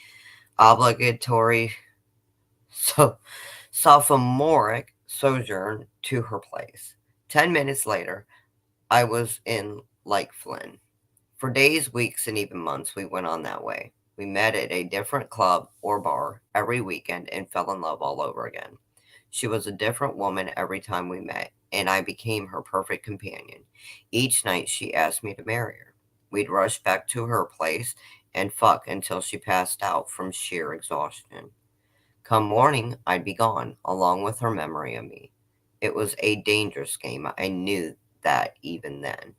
[SPEAKER 6] obligatory sophomoric sojourn to her place. 10 minutes later, I was in Lake Flynn. For days, weeks, and even months, we went on that way. We met at a different club or bar every weekend and fell in love all over again. She was a different woman every time we met, and I became her perfect companion. Each night, she asked me to marry her. We'd rush back to her place and fuck until she passed out from sheer exhaustion. Come morning, I'd be gone, along with her memory of me. It was a dangerous game. I knew that even then.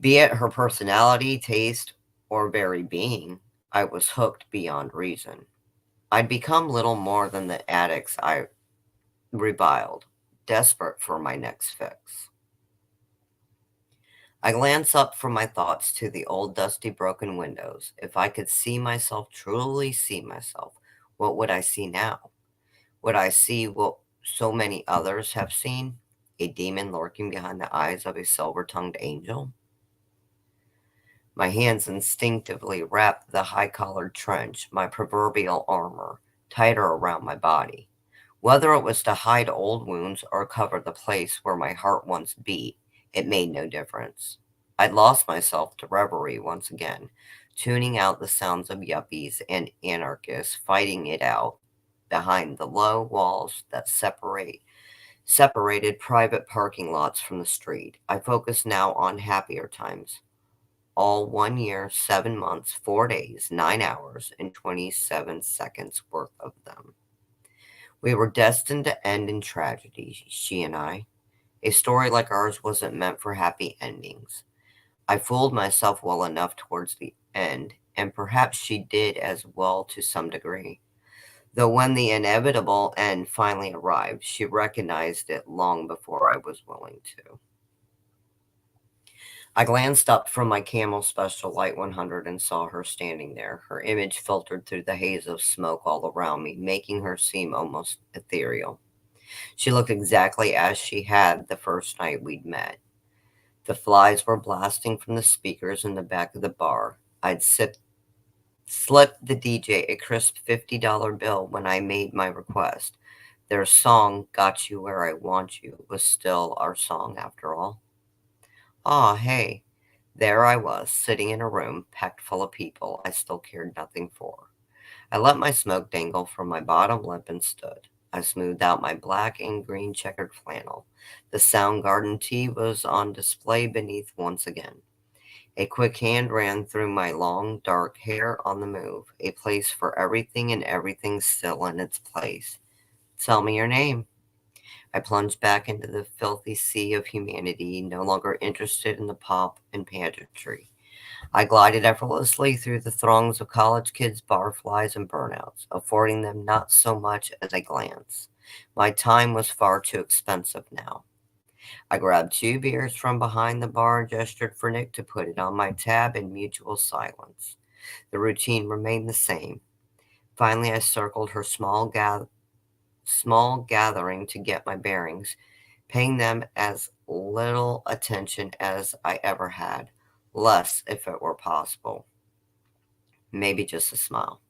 [SPEAKER 6] Be it her personality, taste, or very being, I was hooked beyond reason. I'd become little more than the addicts I reviled, desperate for my next fix. I glanced up from my thoughts to the old dusty broken windows. If I could see myself, truly see myself, what would I see now? Would I see what so many others have seen? A demon lurking behind the eyes of a silver-tongued angel? My hands instinctively wrapped the high-collared trench, my proverbial armor, tighter around my body. Whether it was to hide old wounds or cover the place where my heart once beat, it made no difference. I'd lost myself to reverie once again, tuning out the sounds of yuppies and anarchists fighting it out behind the low walls that separated private parking lots from the street. I focused now on happier times. All 1 year, 7 months, 4 days, 9 hours, and 27 seconds worth of them. We were destined to end in tragedy, she and I. A story like ours wasn't meant for happy endings. I fooled myself well enough towards the end, and perhaps she did as well to some degree. Though when the inevitable end finally arrived, she recognized it long before I was willing to. I glanced up from my Camel Special Light 100 and saw her standing there. Her image filtered through the haze of smoke all around me, making her seem almost ethereal. She looked exactly as she had the first night we'd met. The flies were blasting from the speakers in the back of the bar. I'd slipped the DJ a crisp $50 bill when I made my request. Their song, Got You Where I Want You, was still our song after all. Ah, hey, there I was, sitting in a room packed full of people I still cared nothing for. I let my smoke dangle from my bottom lip and stood. I smoothed out my black and green checkered flannel. The Soundgarden tee was on display beneath once again. A quick hand ran through my long, dark hair on the move, a place for everything and everything still in its place. Tell me your name. I plunged back into the filthy sea of humanity, no longer interested in the pomp and pageantry. I glided effortlessly through the throngs of college kids, barflies, and burnouts, affording them not so much as a glance. My time was far too expensive now. I grabbed 2 beers from behind the bar and gestured for Nick to put it on my tab in mutual silence. The routine remained the same. Finally, I circled her small gathering to get my bearings, paying them as little attention as I ever had, less if it were possible. Maybe just a smile.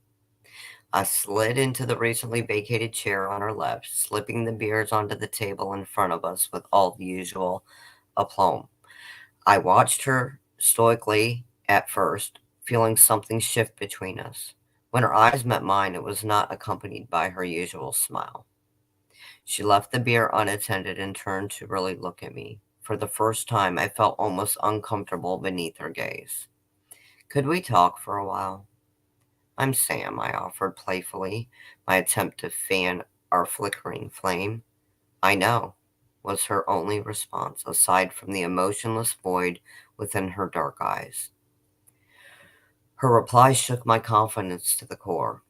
[SPEAKER 6] I slid into the recently vacated chair on her left, slipping the beers onto the table in front of us with all the usual aplomb. I watched her stoically at first, feeling something shift between us. When her eyes met mine, it was not accompanied by her usual smile. She left the beer unattended and turned to really look at me. For the first time, I felt almost uncomfortable beneath her gaze. Could we talk for a while? I'm Sam, I offered playfully, my attempt to fan our flickering flame. I know, was her only response, aside from the emotionless void within her dark eyes. Her reply shook my confidence to the core.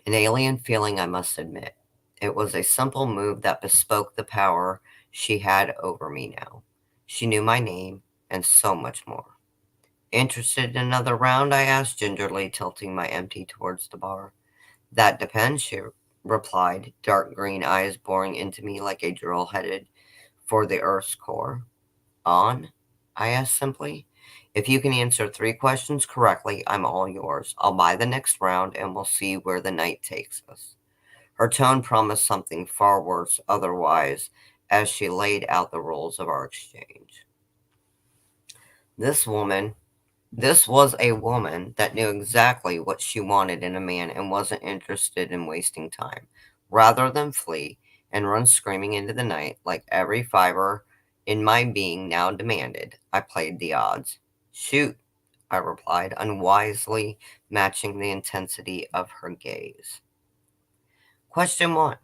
[SPEAKER 6] An alien feeling, I must admit. It was a simple move that bespoke the power she had over me now. She knew my name and so much more. Interested in another round? I asked, gingerly tilting my empty towards the bar. That depends, she replied, dark green eyes boring into me like a drill headed for the Earth's core. On? I asked simply. If you can answer 3 questions correctly, I'm all yours. I'll buy the next round and we'll see where the night takes us. Her tone promised something far worse otherwise as she laid out the rules of our exchange. This was a woman that knew exactly what she wanted in a man and wasn't interested in wasting time. Rather than flee and run screaming into the night like every fiber in my being now demanded, I played the odds. Shoot, I replied, unwisely matching the intensity of her gaze. Question 1.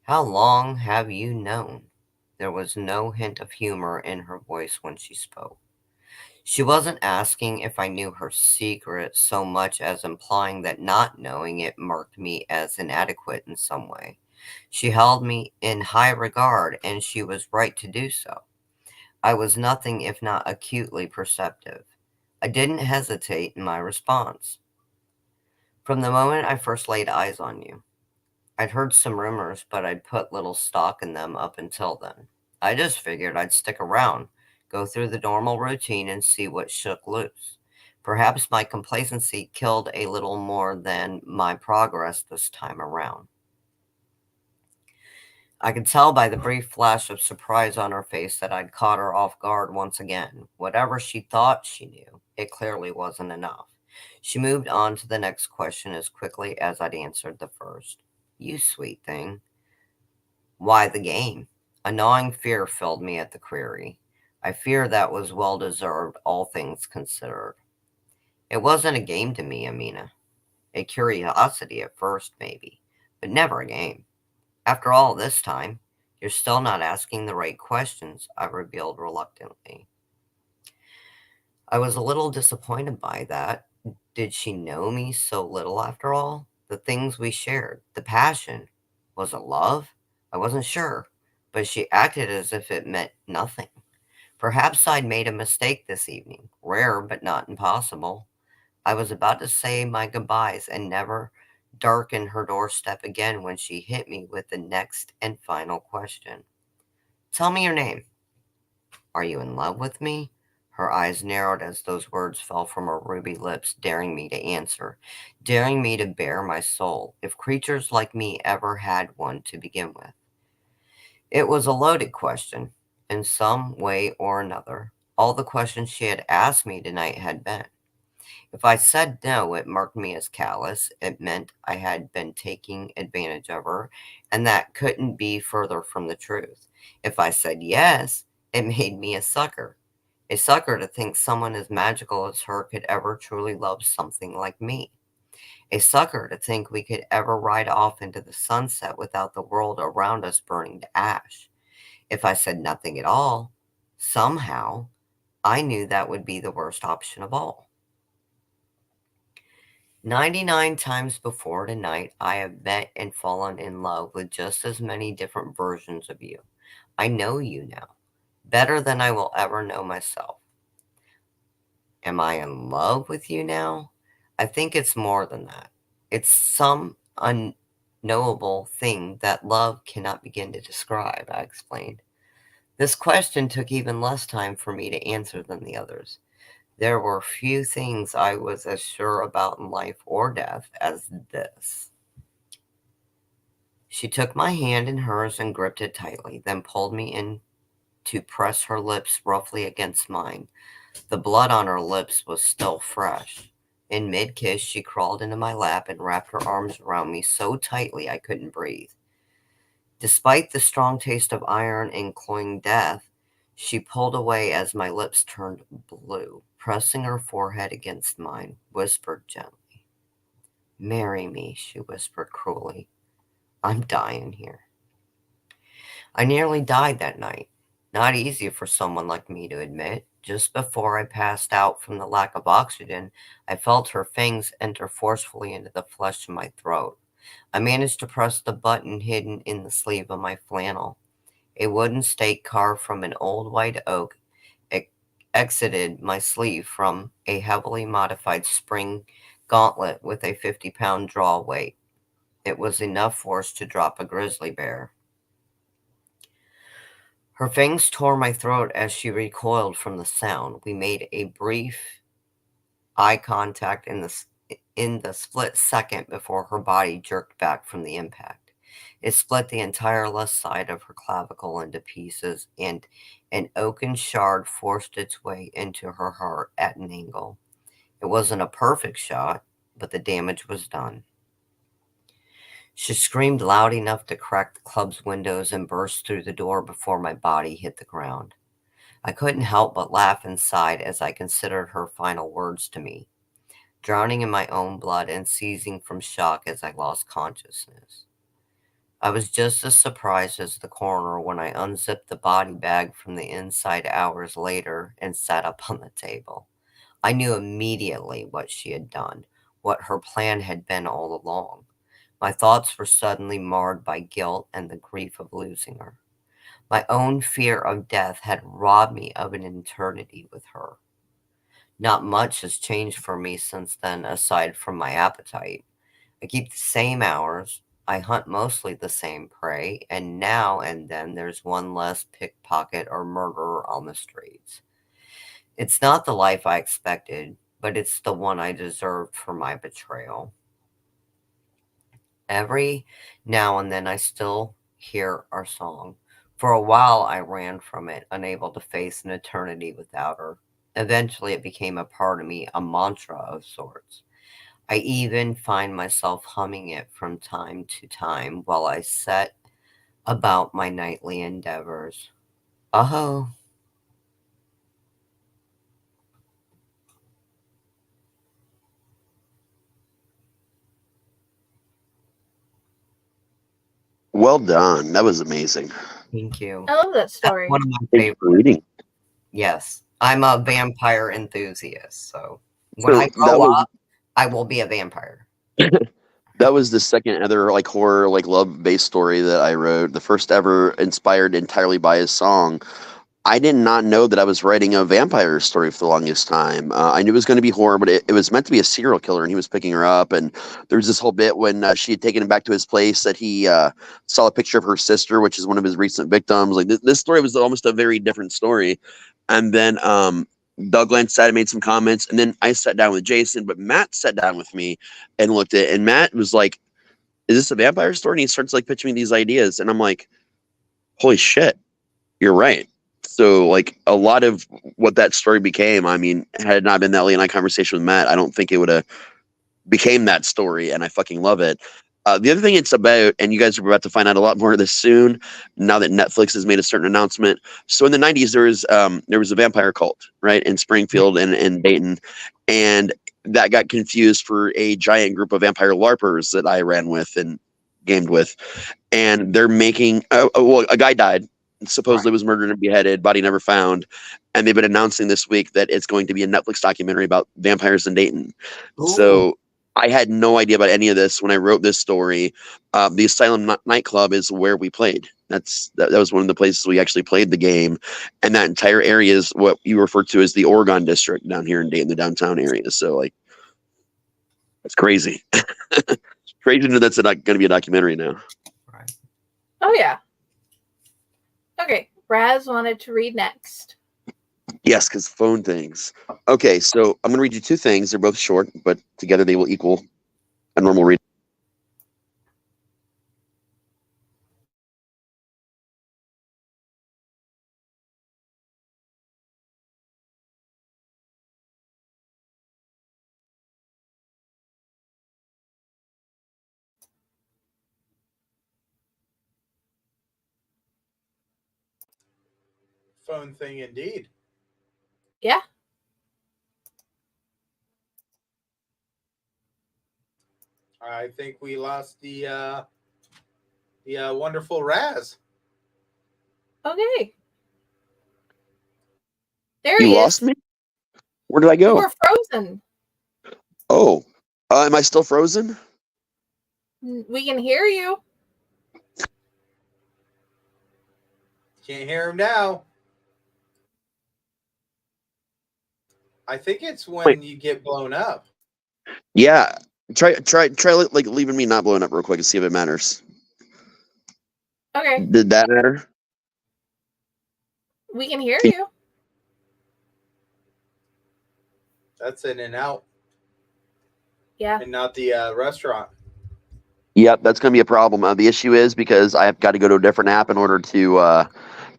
[SPEAKER 6] How long have you known? There was no hint of humor in her voice when she spoke. She wasn't asking if I knew her secret so much as implying that not knowing it marked me as inadequate in some way. She held me in high regard, and she was right to do so. I was nothing if not acutely perceptive. I didn't hesitate in my response. From the moment I first laid eyes on you, I'd heard some rumors, but I'd put little stock in them up until then. I just figured I'd stick around, go through the normal routine and see what shook loose. Perhaps my complacency killed a little more than my progress this time around. I could tell by the brief flash of surprise on her face that I'd caught her off guard once again. Whatever she thought she knew, it clearly wasn't enough. She moved on to the next question as quickly as I'd answered the first. You sweet thing. Why the game? A gnawing fear filled me at the query. I fear that was well deserved, all things considered. It wasn't a game to me, Amina. A curiosity at first, maybe, but never a game. After all this time, you're still not asking the right questions, I revealed reluctantly. I was a little disappointed by that. Did she know me so little after all? The things we shared, the passion. Was it love? I wasn't sure, but she acted as if it meant nothing. Perhaps I'd made a mistake this evening, rare but not impossible. I was about to say my goodbyes and never darken her doorstep again when she hit me with the next and final question. Tell me your name. Are you in love with me? Her eyes narrowed as those words fell from her ruby lips, daring me to answer, daring me to bare my soul, if creatures like me ever had one to begin with. It was a loaded question, in some way or another. All the questions she had asked me tonight had been. If I said no, it marked me as callous. It meant I had been taking advantage of her, and that couldn't be further from the truth. If I said yes, it made me a sucker. A sucker to think someone as magical as her could ever truly love something like me. A sucker to think we could ever ride off into the sunset without the world around us burning to ash. If I said nothing at all, somehow, I knew that would be the worst option of all. 99 times before tonight, I have met and fallen in love with just as many different versions of you. I know you now, better than I will ever know myself. Am I in love with you now? I think it's more than that. It's some unknowable thing that love cannot begin to describe, I explained. This question took even less time for me to answer than the others. There were few things I was as sure about in life or death as this. She took my hand in hers and gripped it tightly, then pulled me in to press her lips roughly against mine. The blood on her lips was still fresh. In mid-kiss, she crawled into my lap and wrapped her arms around me so tightly I couldn't breathe. Despite the strong taste of iron and cloying death, she pulled away as my lips turned blue, pressing her forehead against mine, whispered gently. "Marry me," she whispered cruelly. "I'm dying here." I nearly died that night. Not easy for someone like me to admit. Just before I passed out from the lack of oxygen, I felt her fangs enter forcefully into the flesh of my throat. I managed to press the button hidden in the sleeve of my flannel. A wooden stake carved from an old white oak exited my sleeve from a heavily modified spring gauntlet with a 50-pound draw weight. It was enough force to drop a grizzly bear. Her fangs tore my throat as she recoiled from the sound. We made a brief eye contact in the split second before her body jerked back from the impact. It split the entire left side of her clavicle into pieces, and an oaken shard forced its way into her heart at an angle. It wasn't a perfect shot, but the damage was done. She screamed loud enough to crack the club's windows and burst through the door before my body hit the ground. I couldn't help but laugh inside as I considered her final words to me, drowning in my own blood and seizing from shock as I lost consciousness. I was just as surprised as the coroner when I unzipped the body bag from the inside hours later and sat up on the table. I knew immediately what she had done, what her plan had been all along. My thoughts were suddenly marred by guilt and the grief of losing her. My own fear of death had robbed me of an eternity with her. Not much has changed for me since then, aside from my appetite. I keep the same hours, I hunt mostly the same prey, and now and then there's one less pickpocket or murderer on the streets. It's not the life I expected, but it's the one I deserved for my betrayal. Every now and then I still hear our song. For a while I ran from it, unable to face an eternity without her. Eventually it became a part of me, a mantra of sorts. I even find myself humming it from time to time while I set about my nightly endeavors. Oh.
[SPEAKER 3] Well done. That was amazing.
[SPEAKER 6] Thank you.
[SPEAKER 1] I love that story.
[SPEAKER 6] One of my
[SPEAKER 3] Thank you
[SPEAKER 6] favorites.
[SPEAKER 3] for reading.
[SPEAKER 6] Yes. I'm a vampire enthusiast, so when I
[SPEAKER 3] that
[SPEAKER 6] grow
[SPEAKER 3] was
[SPEAKER 6] up, I will be a vampire.
[SPEAKER 3] that was the second other like horror like love based story that I wrote. The first ever inspired entirely by his song. I did not know that I was writing a vampire story for the longest time. I knew it was going to be horror, but it was meant to be a serial killer, and he was picking her up. And there was this whole bit when she had taken him back to his place that he saw a picture of her sister, which is one of his recent victims. Like this story was almost a very different story. And then Doug glanced at it, made some comments, and then I sat down with Jason, but Matt sat down with me and looked at it, and Matt was like, "Is this a vampire story?" And he starts like pitching me these ideas, and I'm like, "Holy shit, you're right." So, like, a lot of what that story became, I mean, had it not been that late night conversation with Matt, I don't think it would have became that story, and I fucking love it. The other thing it's about, and you guys are about to find out a lot more of this soon, now that Netflix has made a certain announcement. So in the 90s, there was a vampire cult, right, in Springfield and Dayton, and that got confused for a giant group of vampire LARPers that I ran with and gamed with. And they're making, well, a guy died, supposedly was murdered and beheaded, body never found. And they've been announcing this week that it's going to be a Netflix documentary about vampires in Dayton.
[SPEAKER 6] Ooh.
[SPEAKER 3] So I had no idea about any of this when I wrote this story. The Asylum nightclub is where we played. That was one of the places we actually played the game. And that entire area is what you refer to as the Oregon District down here in Dayton, the downtown area. So, like, it's crazy. Crazy that that's going to be a documentary now.
[SPEAKER 6] Right.
[SPEAKER 1] Oh, yeah. Okay, Raz wanted to read next.
[SPEAKER 3] Yes, because phone things. Okay, so I'm going to read you two things. They're both short, but together they will equal a normal read.
[SPEAKER 2] Phone thing indeed.
[SPEAKER 1] Yeah.
[SPEAKER 2] I think we lost the wonderful Raz.
[SPEAKER 1] Okay. There
[SPEAKER 3] You
[SPEAKER 1] he
[SPEAKER 3] lost
[SPEAKER 1] is.
[SPEAKER 3] me? Where did I
[SPEAKER 1] You
[SPEAKER 3] go?
[SPEAKER 1] were frozen.
[SPEAKER 3] Oh, am I still frozen?
[SPEAKER 1] We can hear you.
[SPEAKER 2] Can't hear him now. I think it's when you get blown up.
[SPEAKER 3] Yeah. Try like leaving me not blowing up real quick and see if it matters.
[SPEAKER 1] Okay.
[SPEAKER 3] Did that matter?
[SPEAKER 1] We can hear you.
[SPEAKER 2] That's in and out.
[SPEAKER 1] Yeah.
[SPEAKER 2] And not the restaurant.
[SPEAKER 3] Yep, that's going to be a problem. The issue is because I've got to go to a different app in order to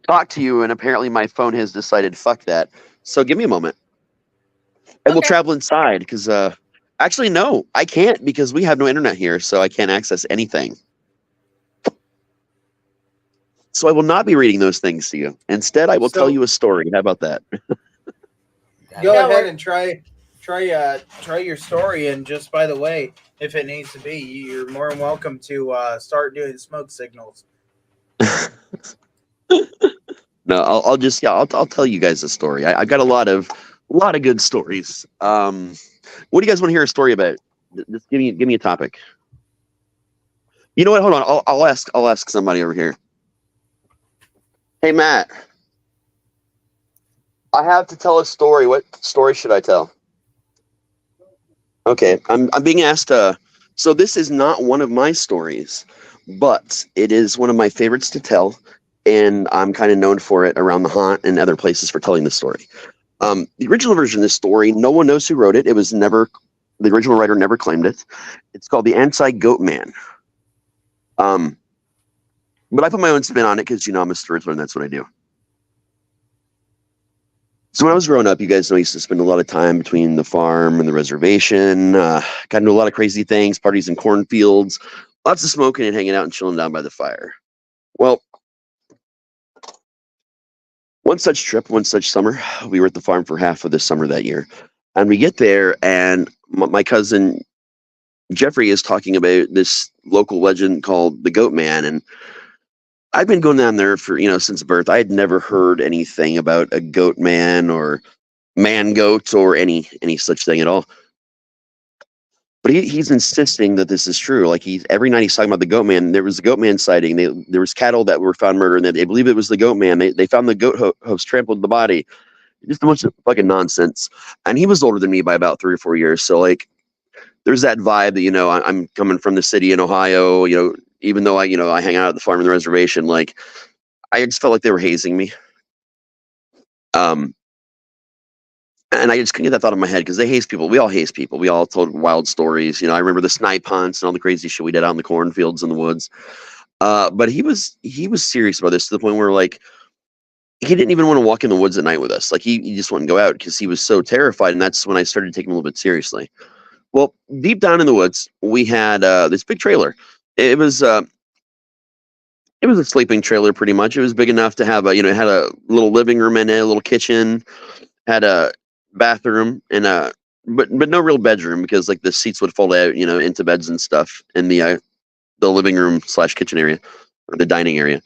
[SPEAKER 3] talk to you, and apparently my phone has decided fuck that. So give me a moment. And we'll travel inside because actually, no, I can't because we have no internet here, so I can't access anything. So I will not be reading those things to you. Instead, I will tell you a story. How about that?
[SPEAKER 2] Go ahead and try your story. And just by the way, if it needs to be, you're more than welcome to start doing smoke signals.
[SPEAKER 3] No, I'll tell you guys a story. I've got a lot of good stories. What do you guys want to hear a story about? Just give me a topic. You know what? Hold on. I'll ask somebody over here. Hey, Matt. I have to tell a story. What story should I tell? Okay, I'm being asked. So this is not one of my stories, but it is one of my favorites to tell, and I'm kind of known for it around the haunt and other places for telling the story. The original version of this story, no one knows who wrote it. It was never, the original writer never claimed it. It's called The Anti-Goat Man. But I put my own spin on it because, you know, I'm a storyteller and that's what I do. So when I was growing up, you guys know I used to spend a lot of time between the farm and the reservation. Got into a lot of crazy things, parties in cornfields, lots of smoking and hanging out and chilling down by the fire. Well, one such trip, one such summer, we were at the farm for half of the summer that year. And we get there and my cousin Jeffrey is talking about this local legend called the Goat Man. And I've been going down there for, you know, since birth. I had never heard anything about a goat man or man goat or any such thing at all. But he's insisting that this is true. Like every night he's talking about the goat man. There was a goat man sighting. There was cattle that were found murdered, and they believe it was the goat man. They found the goat hoofs trampled the body. Just a bunch of fucking nonsense. And he was older than me by about 3 or 4 years. So like, there's that vibe that I'm coming from the city in Ohio. Even though I hang out at the farm and the reservation. Like, I just felt like they were hazing me. And I just couldn't get that thought in my head because they haze people. We all haze people. We all told wild stories. I remember the snipe hunts and all the crazy shit we did out in the cornfields and the woods. But he was serious about this to the point where like he didn't even want to walk in the woods at night with us. Like he just wouldn't go out because he was so terrified. And that's when I started taking him a little bit seriously. Well, deep down in the woods, we had this big trailer. It was a sleeping trailer pretty much. It was big enough to have it had a little living room in it, a little kitchen, had a bathroom and but no real bedroom because like the seats would fold out into beds and stuff in the living room / kitchen area or the dining area.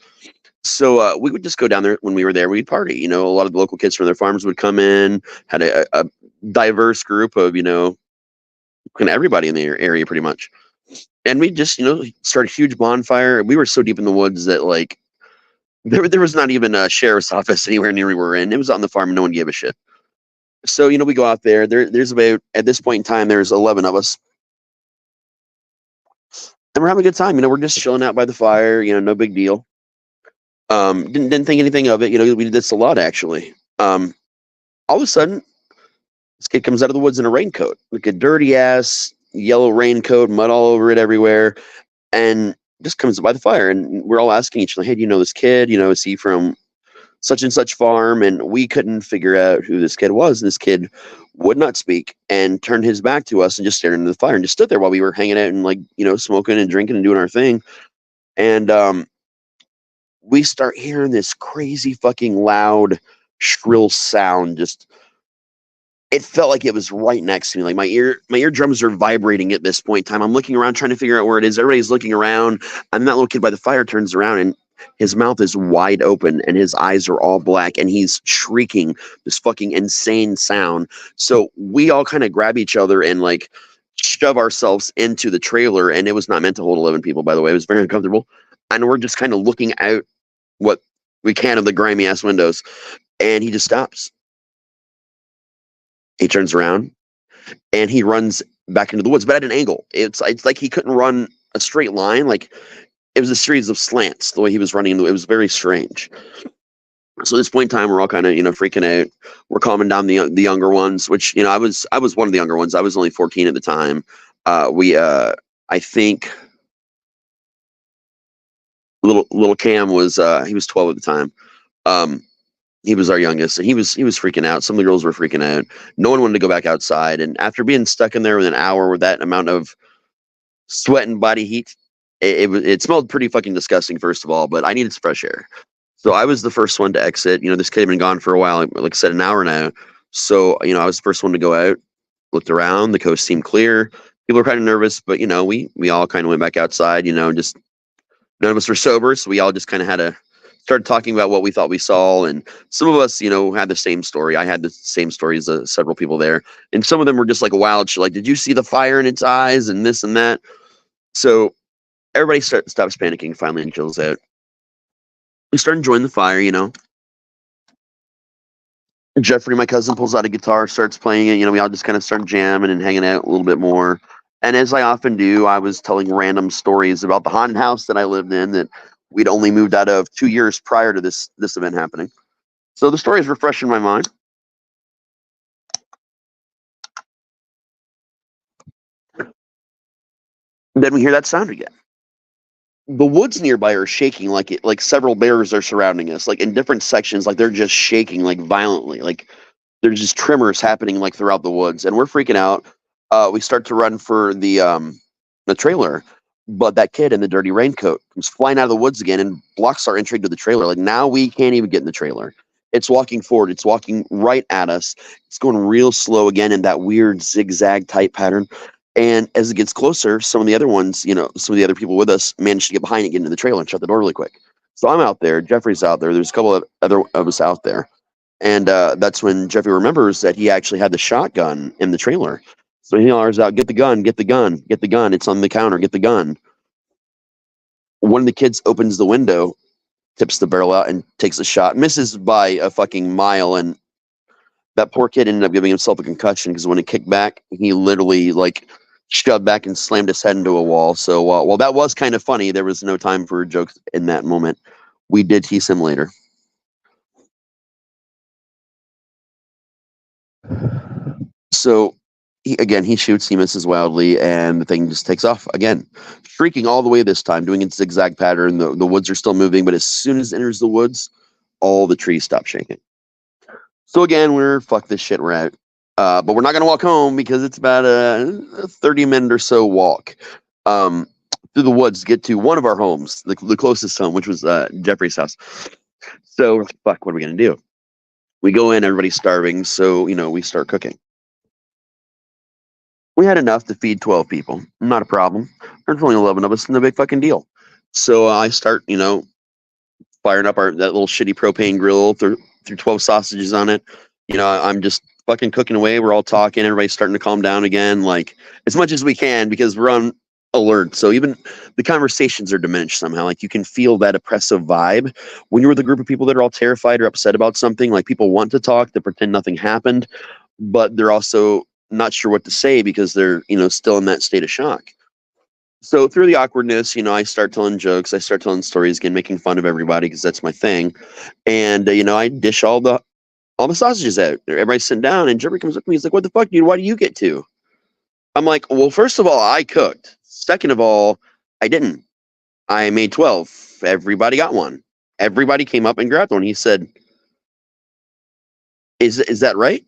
[SPEAKER 3] So we would just go down there when we were there. We'd party. A lot of the local kids from their farms would come in. Had a diverse group of kind of everybody in the area pretty much. And we just start a huge bonfire. We were so deep in the woods that like there was not even a sheriff's office anywhere near we were in. It was on the farm and no one gave a shit. So, we go out there. There's about, at this point in time, there's 11 of us. And we're having a good time. We're just chilling out by the fire, no big deal. Didn't think anything of it. We did this a lot, actually. All of a sudden, this kid comes out of the woods in a raincoat. Like a dirty-ass yellow raincoat, mud all over it everywhere. And just comes by the fire. And we're all asking each other, hey, do you know this kid? Is he from such and such farm? And we couldn't figure out who this kid was. And this kid would not speak and turned his back to us and just stared into the fire and just stood there while we were hanging out and like, smoking and drinking and doing our thing. And we start hearing this crazy fucking loud, shrill sound. Just, it felt like it was right next to me. Like my eardrums are vibrating at this point in time. I'm looking around trying to figure out where it is. Everybody's looking around. And that little kid by the fire turns around and his mouth is wide open and his eyes are all black and he's shrieking this fucking insane sound. So we all kind of grab each other and like shove ourselves into the trailer. And it was not meant to hold 11 people, by the way. It was very uncomfortable. And we're just kind of looking out what we can of the grimy ass windows. And he just stops. He turns around and he runs back into the woods, but at an angle. It's like he couldn't run a straight line. Like, it was a series of slants, the way he was running. It was very strange. So at this point in time, we're all kind of, freaking out. We're calming down the younger ones, which, I was one of the younger ones. I was only 14 at the time. I think little Cam was, he was 12 at the time. He was our youngest and he was freaking out. Some of the girls were freaking out. No one wanted to go back outside. And after being stuck in there with an hour with that amount of sweat and body heat, it smelled pretty fucking disgusting, first of all, but I needed some fresh air. So I was the first one to exit. This kid had been gone for a while, like I said, an hour now. So, I was the first one to go out, looked around, the coast seemed clear. People were kind of nervous, but, we all kind of went back outside, just none of us were sober. So we all just kind of had to start talking about what we thought we saw. And some of us, had the same story. I had the same story as several people there. And some of them were just like wild shit. Like, did you see the fire in its eyes and this and that? So everybody stops panicking finally and chills out. We start enjoying the fire, Jeffrey, my cousin, pulls out a guitar, starts playing it. We all just kind of start jamming and hanging out a little bit more. And as I often do, I was telling random stories about the haunted house that I lived in that we'd only moved out of 2 years prior to this event happening. So the story is refreshing my mind. Then we hear that sound again. The woods nearby are shaking like several bears are surrounding us, like in different sections, like they're just shaking like violently, like there's just tremors happening like throughout the woods, and we're freaking out. We start to run for the trailer, but that kid in the dirty raincoat comes flying out of the woods again and blocks our entry to the trailer. Like now we can't even get in the trailer. It's walking forward. It's walking right at us. It's going real slow again in that weird zigzag type pattern. And as it gets closer, some of the other ones, some of the other people with us managed to get behind it, get into the trailer and shut the door really quick. So I'm out there. Jeffrey's out there. There's a couple of other of us out there. And that's when Jeffrey remembers that he actually had the shotgun in the trailer. So he hollers out, get the gun, get the gun, get the gun. It's on the counter, get the gun. One of the kids opens the window, tips the barrel out, and takes a shot. Misses by a fucking mile, and that poor kid ended up giving himself a concussion because when it kicked back, he literally like shoved back and slammed his head into a wall. So while that was kind of funny, there was no time for jokes in that moment. We did tease him later. So he shoots, he misses wildly, and the thing just takes off again, shrieking all the way this time, doing its zigzag pattern. The woods are still moving, but as soon as it enters the woods, all the trees stop shaking. So again, we're fuck this shit, we're out. But we're not going to walk home because it's about a 30-minute or so walk through the woods to get to one of our homes, the closest home, which was Jeffrey's house. So fuck, what are we going to do? We go in, everybody's starving, so, we start cooking. We had enough to feed 12 people. Not a problem. There's only 11 of us, no big fucking deal. So I start, firing up that little shitty propane grill through 12 sausages on it. I'm just fucking cooking away. We're all talking. Everybody's starting to calm down again, like as much as we can because we're on alert. So even the conversations are diminished somehow. Like you can feel that oppressive vibe when you're with a group of people that are all terrified or upset about something. Like people want to talk, they pretend nothing happened, but they're also not sure what to say because they're, still in that state of shock. So through the awkwardness, I start telling jokes, I start telling stories again, making fun of everybody because that's my thing. And, I dish all the sausages out. Everybody's sitting down and Jeffrey comes up to me. He's like, what the fuck, dude? Why do you get to? I'm like, well, first of all, I cooked. Second of all, I didn't. I made 12. Everybody got one. Everybody came up and grabbed one. He said, is that right?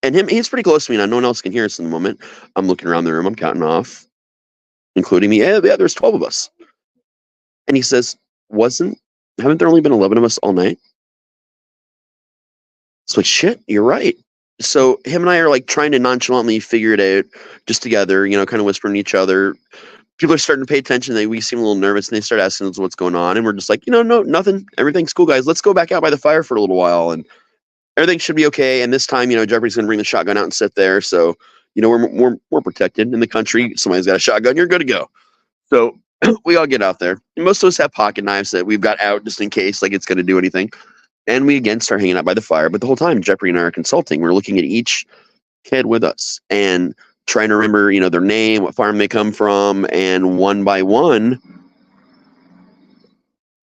[SPEAKER 3] And he's pretty close to me now. No one else can hear us in the moment. I'm looking around the room. I'm counting off, including me. Yeah, there's 12 of us. And he says, haven't there only been 11 of us all night? It's like, shit, you're right. So him and I are like trying to nonchalantly figure it out just together, kind of whispering to each other. People are starting to pay attention. We seem a little nervous and they start asking us what's going on. And we're just like, no, nothing. Everything's cool, guys. Let's go back out by the fire for a little while. And everything should be okay. And this time, Jeffrey's going to bring the shotgun out and sit there. So, we're more protected in the country. Somebody's got a shotgun. You're good to go. So we all get out there. And most of us have pocket knives that we've got out just in case, like it's going to do anything. And we again start hanging out by the fire. But the whole time, Jeffrey and I are consulting. We're looking at each kid with us and trying to remember, their name, what farm they come from. And one by one,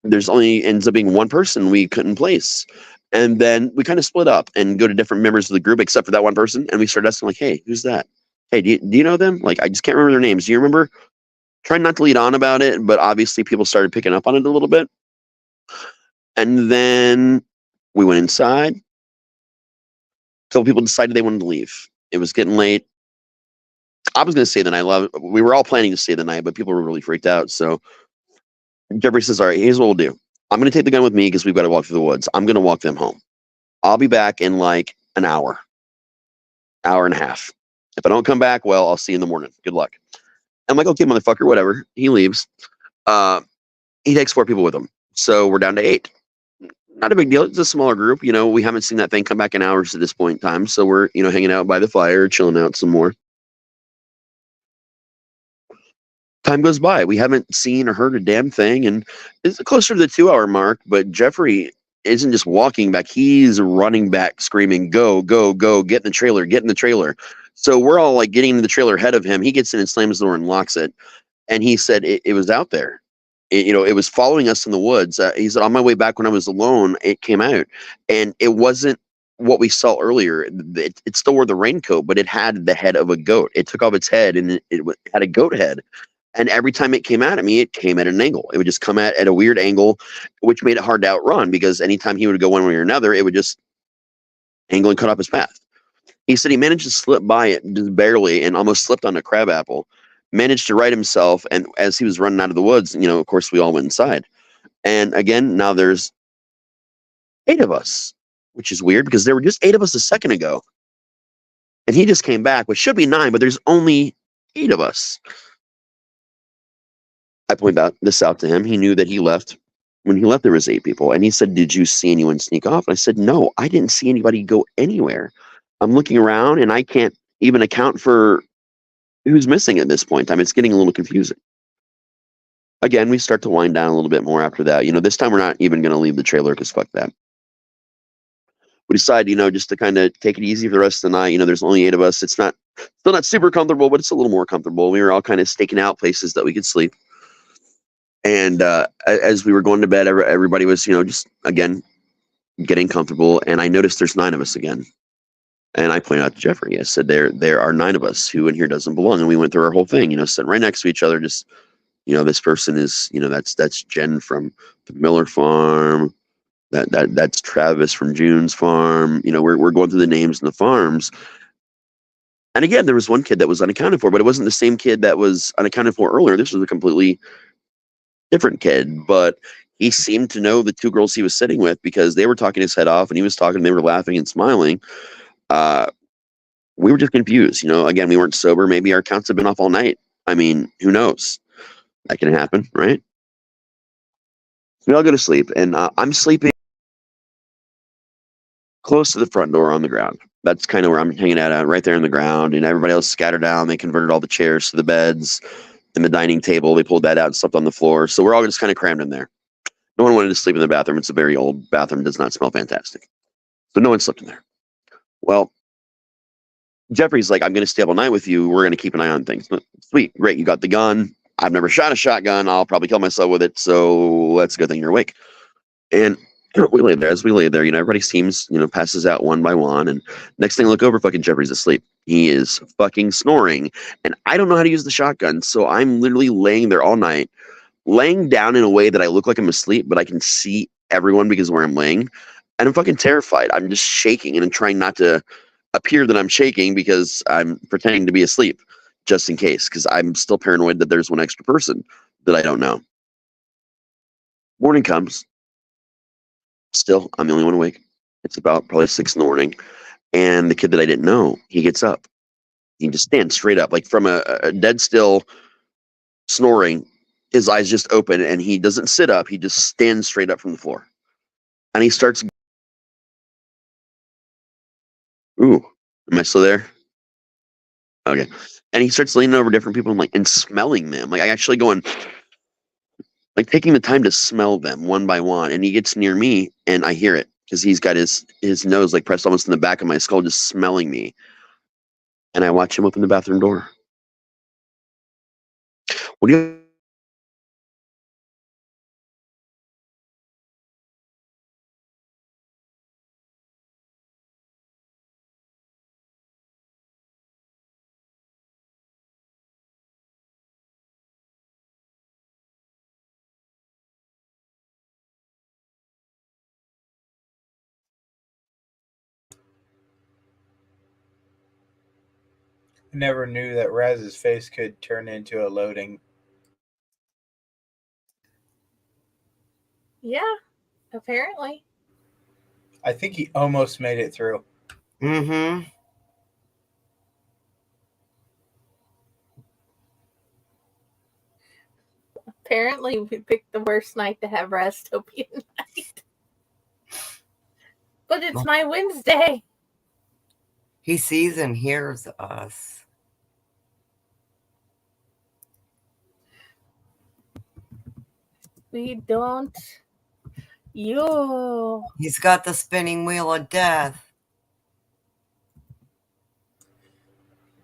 [SPEAKER 3] there's only ends up being one person we couldn't place. And then we kind of split up and go to different members of the group, except for that one person. And we started asking like, hey, who's that? Hey, do you know them? Like, I just can't remember their names. Do you remember? Trying not to lead on about it, but obviously people started picking up on it a little bit. And then we went inside. So people decided they wanted to leave. It was getting late. I was going to stay the night. We were all planning to stay the night, but people were really freaked out. So Jeffrey says, all right, here's what we'll do. I'm going to take the gun with me because we've got to walk through the woods. I'm going to walk them home. I'll be back in like an hour and a half. If I don't come back, well, I'll see you in the morning. Good luck. I'm like, okay, motherfucker, whatever. He leaves. He takes 4 people with him. So we're down to 8. Not a big deal. It's a smaller group. We haven't seen that thing come back in hours at this point in time. So we're, hanging out by the fire, chilling out some more. Time goes by. We haven't seen or heard a damn thing. And it's closer to the 2-hour mark, but Jeffrey isn't just walking back. He's running back, screaming, go, go, go, get in the trailer, get in the trailer. So we're all like getting in the trailer ahead of him. He gets in and slams the door and locks it. And he said it was out there. It was following us in the woods. He said, on my way back when I was alone, it came out. And it wasn't what we saw earlier. It still wore the raincoat, but it had the head of a goat. It took off its head and it had a goat head. And every time it came at me, it came at an angle. It would just come at a weird angle, which made it hard to outrun because anytime he would go one way or another, it would just angle and cut off his path. He said he managed to slip by it just barely and almost slipped on a crabapple, managed to right himself. And as he was running out of the woods, of course, we all went inside. And again, now there's 8 of us, which is weird because there were just 8 of us a second ago. And he just came back, which should be 9, but there's only 8 of us. I pointed this out to him. He knew that he left. When he left, there was 8 people. And he said, did you see anyone sneak off? And I said, no, I didn't see anybody go anywhere. I'm looking around and I can't even account for who's missing at this point in time. It's getting a little confusing. Again, we start to wind down a little bit more after that. This time we're not even going to leave the trailer because fuck that. We decide, just to kind of take it easy for the rest of the night. There's only 8 of us. It's still not super comfortable, but it's a little more comfortable. We were all kind of staking out places that we could sleep. And as we were going to bed, everybody was, just, again, getting comfortable. And I noticed there's 9 of us again. And I pointed out to Jeffrey, I said, there are 9 of us who in here doesn't belong. And we went through our whole thing, sitting right next to each other. Just, this person is, that's Jen from the Miller farm. That's Travis from June's farm. We're going through the names and the farms. And again, there was one kid that was unaccounted for, but it wasn't the same kid that was unaccounted for earlier. This was a completely different kid, but he seemed to know the 2 girls he was sitting with because they were talking his head off and he was talking, and they were laughing and smiling. We were just confused. Again, we weren't sober. Maybe our counts have been off all night. I mean, who knows? That can happen, right? We all go to sleep, and I'm sleeping close to the front door on the ground. That's kind of where I'm hanging out, right there on the ground, and everybody else scattered down. They converted all the chairs to the beds and the dining table. They pulled that out and slept on the floor. So we're all just kind of crammed in there. No one wanted to sleep in the bathroom. It's a very old bathroom. It does not smell fantastic. So no one slept in there. Well, Jeffrey's like, I'm going to stay up all night with you. We're going to keep an eye on things. Sweet. Great. You got the gun. I've never shot a shotgun. I'll probably kill myself with it. So that's a good thing you're awake. And we lay there. As we lay there, everybody seems, passes out one by one. And next thing I look over, fucking Jeffrey's asleep. He is fucking snoring. And I don't know how to use the shotgun. So I'm literally laying there all night, laying down in a way that I look like I'm asleep, but I can see everyone because of where I'm laying. And I'm fucking terrified. I'm just shaking, and I'm trying not to appear that I'm shaking because I'm pretending to be asleep just in case, because I'm still paranoid that there's one extra person that I don't know. Morning comes. Still, I'm the only one awake. It's about probably 6 in the morning. And the kid that I didn't know, he gets up. He just stands straight up, like from a dead still snoring. His eyes just open, and he doesn't sit up. He just stands straight up from the floor. And he starts. Ooh, am I still there? Okay. And he starts leaning over different people and smelling them. Like, I actually going, like, taking the time to smell them one by one. And he gets near me, and I hear it because he's got his nose like pressed almost in the back of my skull, just smelling me. And I watch him open the bathroom door. What do you?
[SPEAKER 2] Never knew that Raz's face could turn into a loading.
[SPEAKER 1] Yeah, apparently.
[SPEAKER 2] I think he almost made it through.
[SPEAKER 6] Mm-hmm.
[SPEAKER 1] Apparently, we picked the worst night to have Raztopia night. But it's my Wednesday.
[SPEAKER 6] He sees and hears us.
[SPEAKER 1] We don't. You.
[SPEAKER 6] He's got the spinning wheel of death.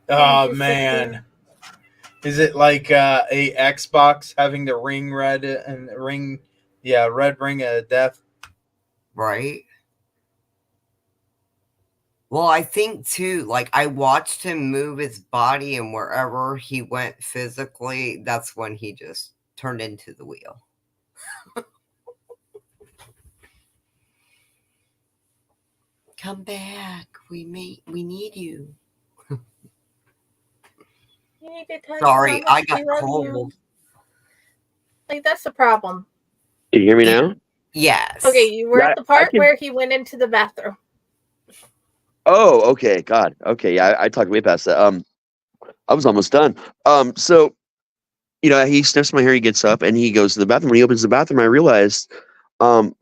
[SPEAKER 2] Oh, man. Is it like a Xbox having the ring red and ring, red ring of death?
[SPEAKER 6] Right. Well, I think too, like, I watched him move his body, and wherever he went physically, that's when he just turned into the wheel. Come back. We need you.
[SPEAKER 1] You need to tell
[SPEAKER 6] Sorry,
[SPEAKER 1] you how
[SPEAKER 6] I
[SPEAKER 1] much
[SPEAKER 6] got
[SPEAKER 1] we love
[SPEAKER 6] cold.
[SPEAKER 1] you. Like, that's the problem.
[SPEAKER 3] Can you hear me now?
[SPEAKER 6] Yes.
[SPEAKER 1] Okay, you were at the part where he went into the bathroom.
[SPEAKER 3] Oh, okay. God. Okay. Yeah, I talked way past that. I was almost done. So, he sniffs my hair, he gets up, and he goes to the bathroom. When he opens the bathroom, I realized the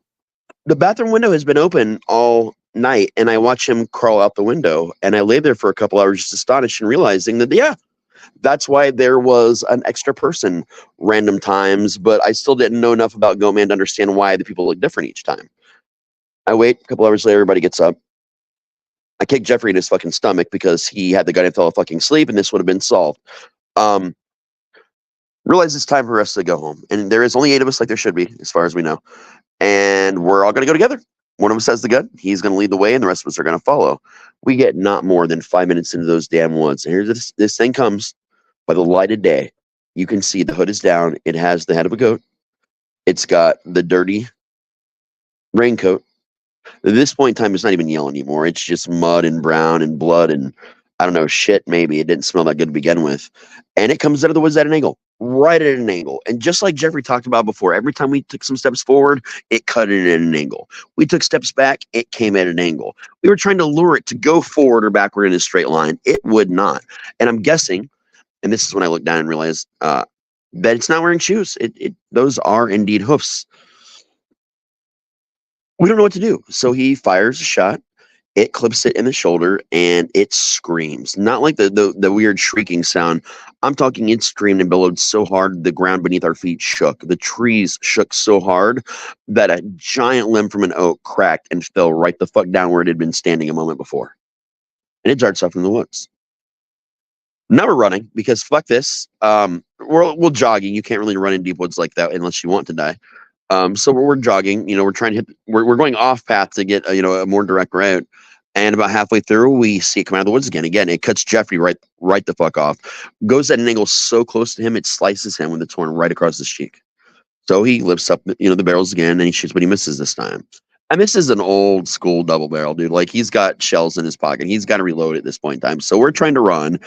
[SPEAKER 3] bathroom window has been open all night, and I watch him crawl out the window, and I lay there for a couple hours just astonished and realizing that, That's why there was an extra person random times, but I still didn't know enough about Goatman to understand why the people look different each time. I wait, a couple hours later, everybody gets up. I kick Jeffrey in his fucking stomach because he had the gun and fell fucking asleep, and this would have been solved. Realize it's time for us to go home. And there is only 8 of us, like there should be, as far as we know. And we're all going to go together. One of us has the gun. He's going to lead the way, and the rest of us are going to follow. We get not more than 5 minutes into those damn woods. And here's this thing comes by the light of day. You can see the hood is down. It has the head of a goat. It's got the dirty raincoat. At this point in time, it's not even yellow anymore. It's just mud and brown and blood and, I don't know, shit maybe. It didn't smell that good to begin with. And it comes out of the woods at an angle. Right at an angle. And just like Jeffrey talked about before, every time we took some steps forward, it cut it at an angle. We took steps back, it came at an angle. We were trying to lure it to go forward or backward in a straight line. It would not. And I'm guessing, and this is when I looked down and realized that it's not wearing shoes. Those are indeed hoofs. We don't know what to do. So he fires a shot. It clips it in the shoulder, and it screams. Not like the weird shrieking sound. I'm talking it screamed and bellowed so hard the ground beneath our feet shook. The trees shook so hard that a giant limb from an oak cracked and fell right the fuck down where it had been standing a moment before. And it darts off in the woods. Now we're running because fuck this. We're jogging. You can't really run in deep woods like that unless you want to die. So we're jogging. We're trying to hit. We're going off path to get a more direct route. And about halfway through, we see it come out of the woods again. Again, it cuts Jeffrey right the fuck off. Goes at an angle so close to him, it slices him with its horn right across his cheek. So he lifts up, the barrels again, and he shoots, but he misses this time. And this is an old school double barrel, dude. Like, he's got shells in his pocket. He's got to reload at this point in time. So we're trying to run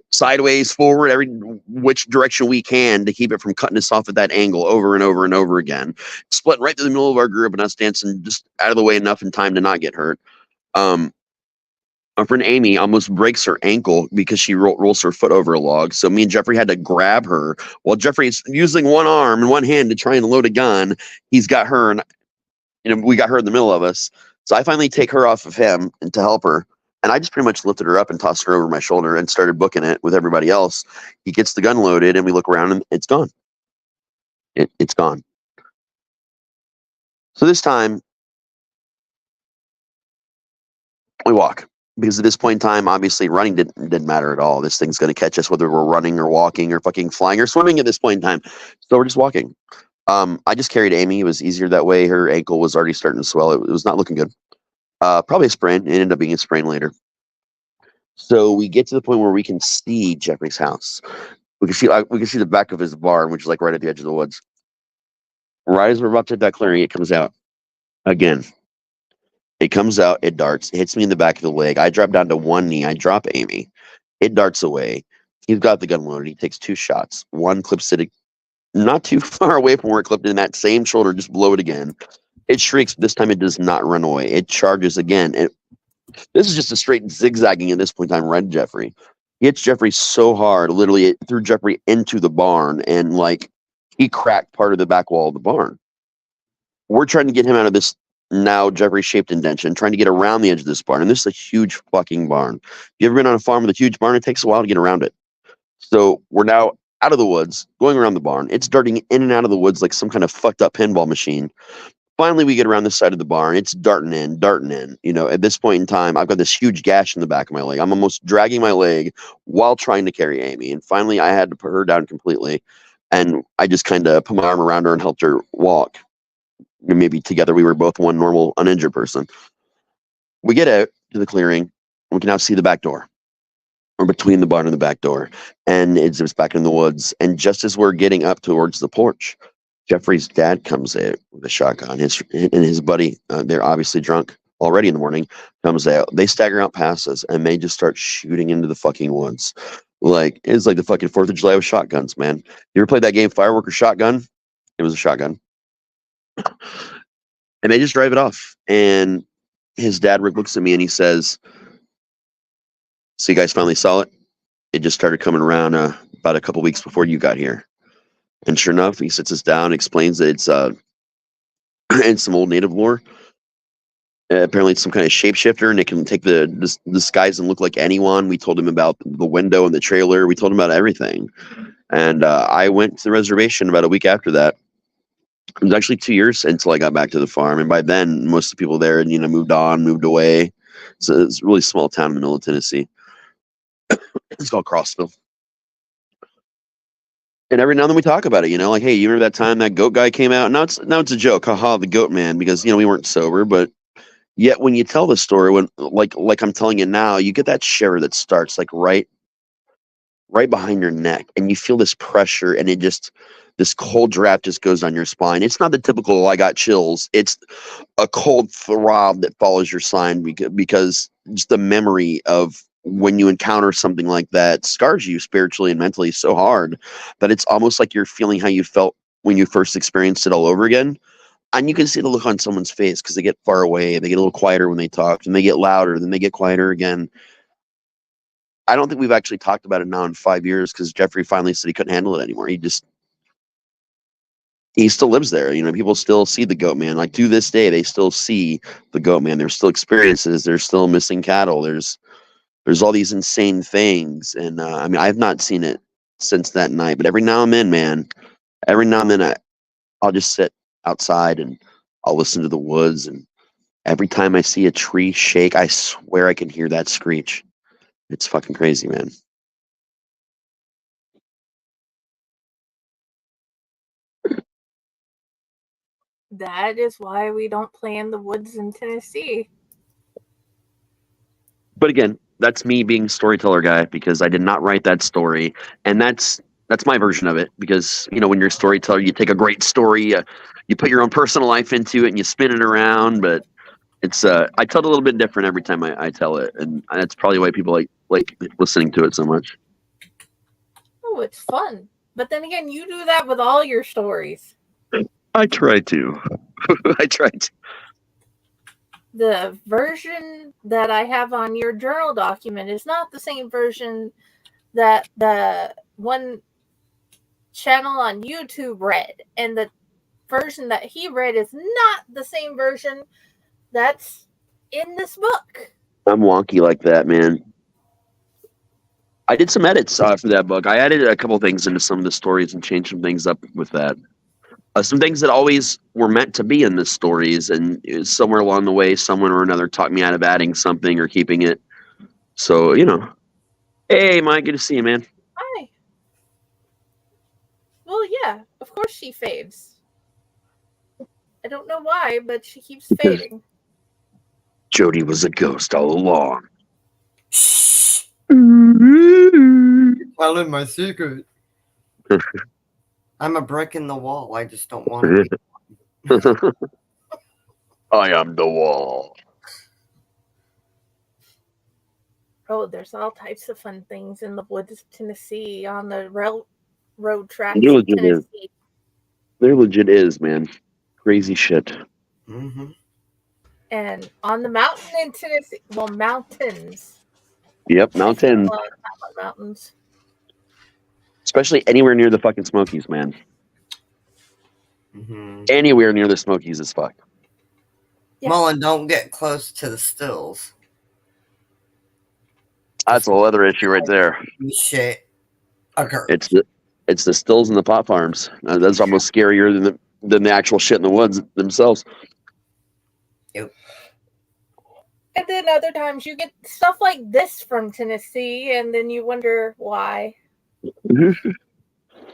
[SPEAKER 3] sideways, forward, every which direction we can to keep it from cutting us off at that angle over and over and over again. Splitting right through the middle of our group and us dancing just out of the way enough in time to not get hurt. Our friend Amy almost breaks her ankle because she rolls her foot over a log. So me and Jeffrey had to grab her while Jeffrey's using one arm and one hand to try and load a gun. He's got her, and we got her in the middle of us. So I finally take her off of him and to help her. And I just pretty much lifted her up and tossed her over my shoulder and started booking it with everybody else. He gets the gun loaded, and we look around, and it's gone. It's gone. So this time, we walk. Because at this point in time, obviously, running didn't matter at all. This thing's going to catch us whether we're running or walking or fucking flying or swimming at this point in time. So we're just walking. I just carried Amy. It was easier that way. Her ankle was already starting to swell. It was not looking good. Probably a sprain. It ended up being a sprain later. So we get to the point where we can see Jeffrey's house. We can see the back of his barn, which is like right at the edge of the woods. Right as we're about to hit that clearing, it comes out again. It comes out, it darts, it hits me in the back of the leg. I drop down to one knee. I drop Amy. It darts away. He's got the gun loaded. He takes 2 shots. One clips it not too far away from where it clipped in that same shoulder, just below it again. It shrieks. This time it does not run away. It charges again. This is just a straight zigzagging at this point in time, right, Jeffrey. He hits Jeffrey so hard, literally it threw Jeffrey into the barn, and he cracked part of the back wall of the barn. We're trying to get him out of this now Jeffrey-shaped indention, trying to get around the edge of this barn. And this is a huge fucking barn. If you ever been on a farm with a huge barn, it takes a while to get around it. So we're now out of the woods, going around the barn. It's darting in and out of the woods like some kind of fucked up pinball machine. Finally, we get around the side of the barn. It's darting in. At this point in time, I've got this huge gash in the back of my leg. I'm almost dragging my leg while trying to carry Amy. And finally, I had to put her down completely. And I just kind of put my arm around her and helped her walk. Maybe together we were both one normal, uninjured person. We get out to the clearing. We can now see the back door. We're between the barn and the back door. And it's back in the woods. And just as we're getting up towards the porch, Jeffrey's dad comes out with a shotgun. His buddy, they're obviously drunk already in the morning, comes out. They stagger out past us, and they just start shooting into the fucking woods. It's like the fucking 4th of July with shotguns, man. You ever played that game, Firework or Shotgun? It was a shotgun. And they just drive it off. And his dad, Rick, looks at me and he says, "So you guys finally saw it? It just started coming around about a couple weeks before you got here." And sure enough, he sits us down, explains that it's in some old native lore. Apparently, it's some kind of shapeshifter, and it can take the disguise and look like anyone. We told him about the window and the trailer. We told him about everything. And I went to the reservation about a week after that. It was actually 2 years until I got back to the farm, and by then, most of the people there, moved on, moved away. So it's a really small town in the middle of Tennessee. It's called Crossville. And every now and then we talk about it, like, hey, you remember that time that goat guy came out? Now it's a joke, haha, the goat man, because we weren't sober, but yet when you tell the story, when like I'm telling you now, you get that shiver that starts like right behind your neck, and you feel this pressure, and this cold draft just goes down your spine. It's not the typical I got chills. It's a cold throb that follows your spine because just the memory of when you encounter something like that scars you spiritually and mentally so hard that it's almost like you're feeling how you felt when you first experienced it all over again. And you can see the look on someone's face because they get far away, they get a little quieter when they talk, and they get louder, then they get quieter again. I don't think we've actually talked about it now in 5 years because Jeffrey finally said he couldn't handle it anymore. He still lives there. People still see the goat man. Like to this day, they still see the goat man. There's still experiences. There's still missing cattle. There's all these insane things. And I have not seen it since that night. But every now and then, man, I'll just sit outside and I'll listen to the woods. And every time I see a tree shake, I swear I can hear that screech. It's fucking crazy, man.
[SPEAKER 1] That is why we don't play in the woods in Tennessee.
[SPEAKER 3] But again, that's me being storyteller guy because I did not write that story, and that's my version of it. Because when you're a storyteller, you take a great story, you put your own personal life into it, and you spin it around. But it's I tell it a little bit different every time I tell it, and that's probably why people like listening to it so much.
[SPEAKER 1] Oh, it's fun. But then again, you do that with all your stories.
[SPEAKER 3] I try to.
[SPEAKER 1] The version that I have on your journal document is not the same version that the one channel on YouTube read. And the version that he read is not the same version that's in this book.
[SPEAKER 3] I'm wonky like that, man. I did some edits for that book. I added a couple things into some of the stories and changed some things up with that. Some things that always were meant to be in the stories, and somewhere along the way, someone or another talked me out of adding something or keeping it. So, Hey, Mike, good to see you, man.
[SPEAKER 1] Hi. Well, yeah, of course she fades. I don't know why, but she keeps fading.
[SPEAKER 3] Jodi was a ghost all along.
[SPEAKER 6] Shh. Telling my secret. I'm a brick in the wall. I just don't want to be.
[SPEAKER 3] I am the wall.
[SPEAKER 1] Oh, there's all types of fun things in the woods of Tennessee, on the railroad tracks of Tennessee.
[SPEAKER 3] There legit is, man. Crazy shit.
[SPEAKER 6] Mm-hmm.
[SPEAKER 1] And on the mountain in Tennessee, well, mountains.
[SPEAKER 3] Yep, mountains.
[SPEAKER 1] Mountains.
[SPEAKER 3] Especially anywhere near the fucking Smokies, man.
[SPEAKER 6] Mm-hmm.
[SPEAKER 3] Anywhere near the Smokies is fucked.
[SPEAKER 6] Yeah. Well, and don't get close to the stills.
[SPEAKER 3] That's a whole other issue right there.
[SPEAKER 6] Shit occurs.
[SPEAKER 3] It's the stills and the pot farms. That's almost scarier than the actual shit in the woods themselves.
[SPEAKER 6] Yep.
[SPEAKER 1] And then other times you get stuff like this from Tennessee, and then you wonder why.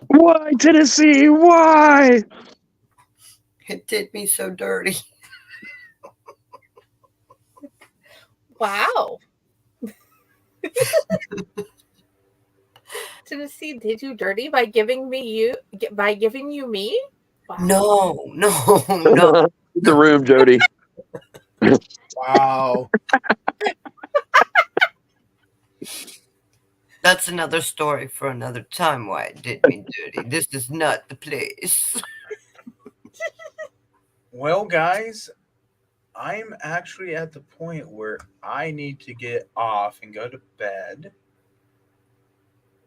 [SPEAKER 3] Why, Tennessee? Why?
[SPEAKER 6] It did me so dirty.
[SPEAKER 1] Wow. Tennessee did you dirty by giving you me?
[SPEAKER 6] Wow. No.
[SPEAKER 3] The room, Jodi.
[SPEAKER 2] Wow.
[SPEAKER 6] That's another story for another time why it did me dirty. This is not the place.
[SPEAKER 2] Well, guys, I'm actually at the point where I need to get off and go to bed.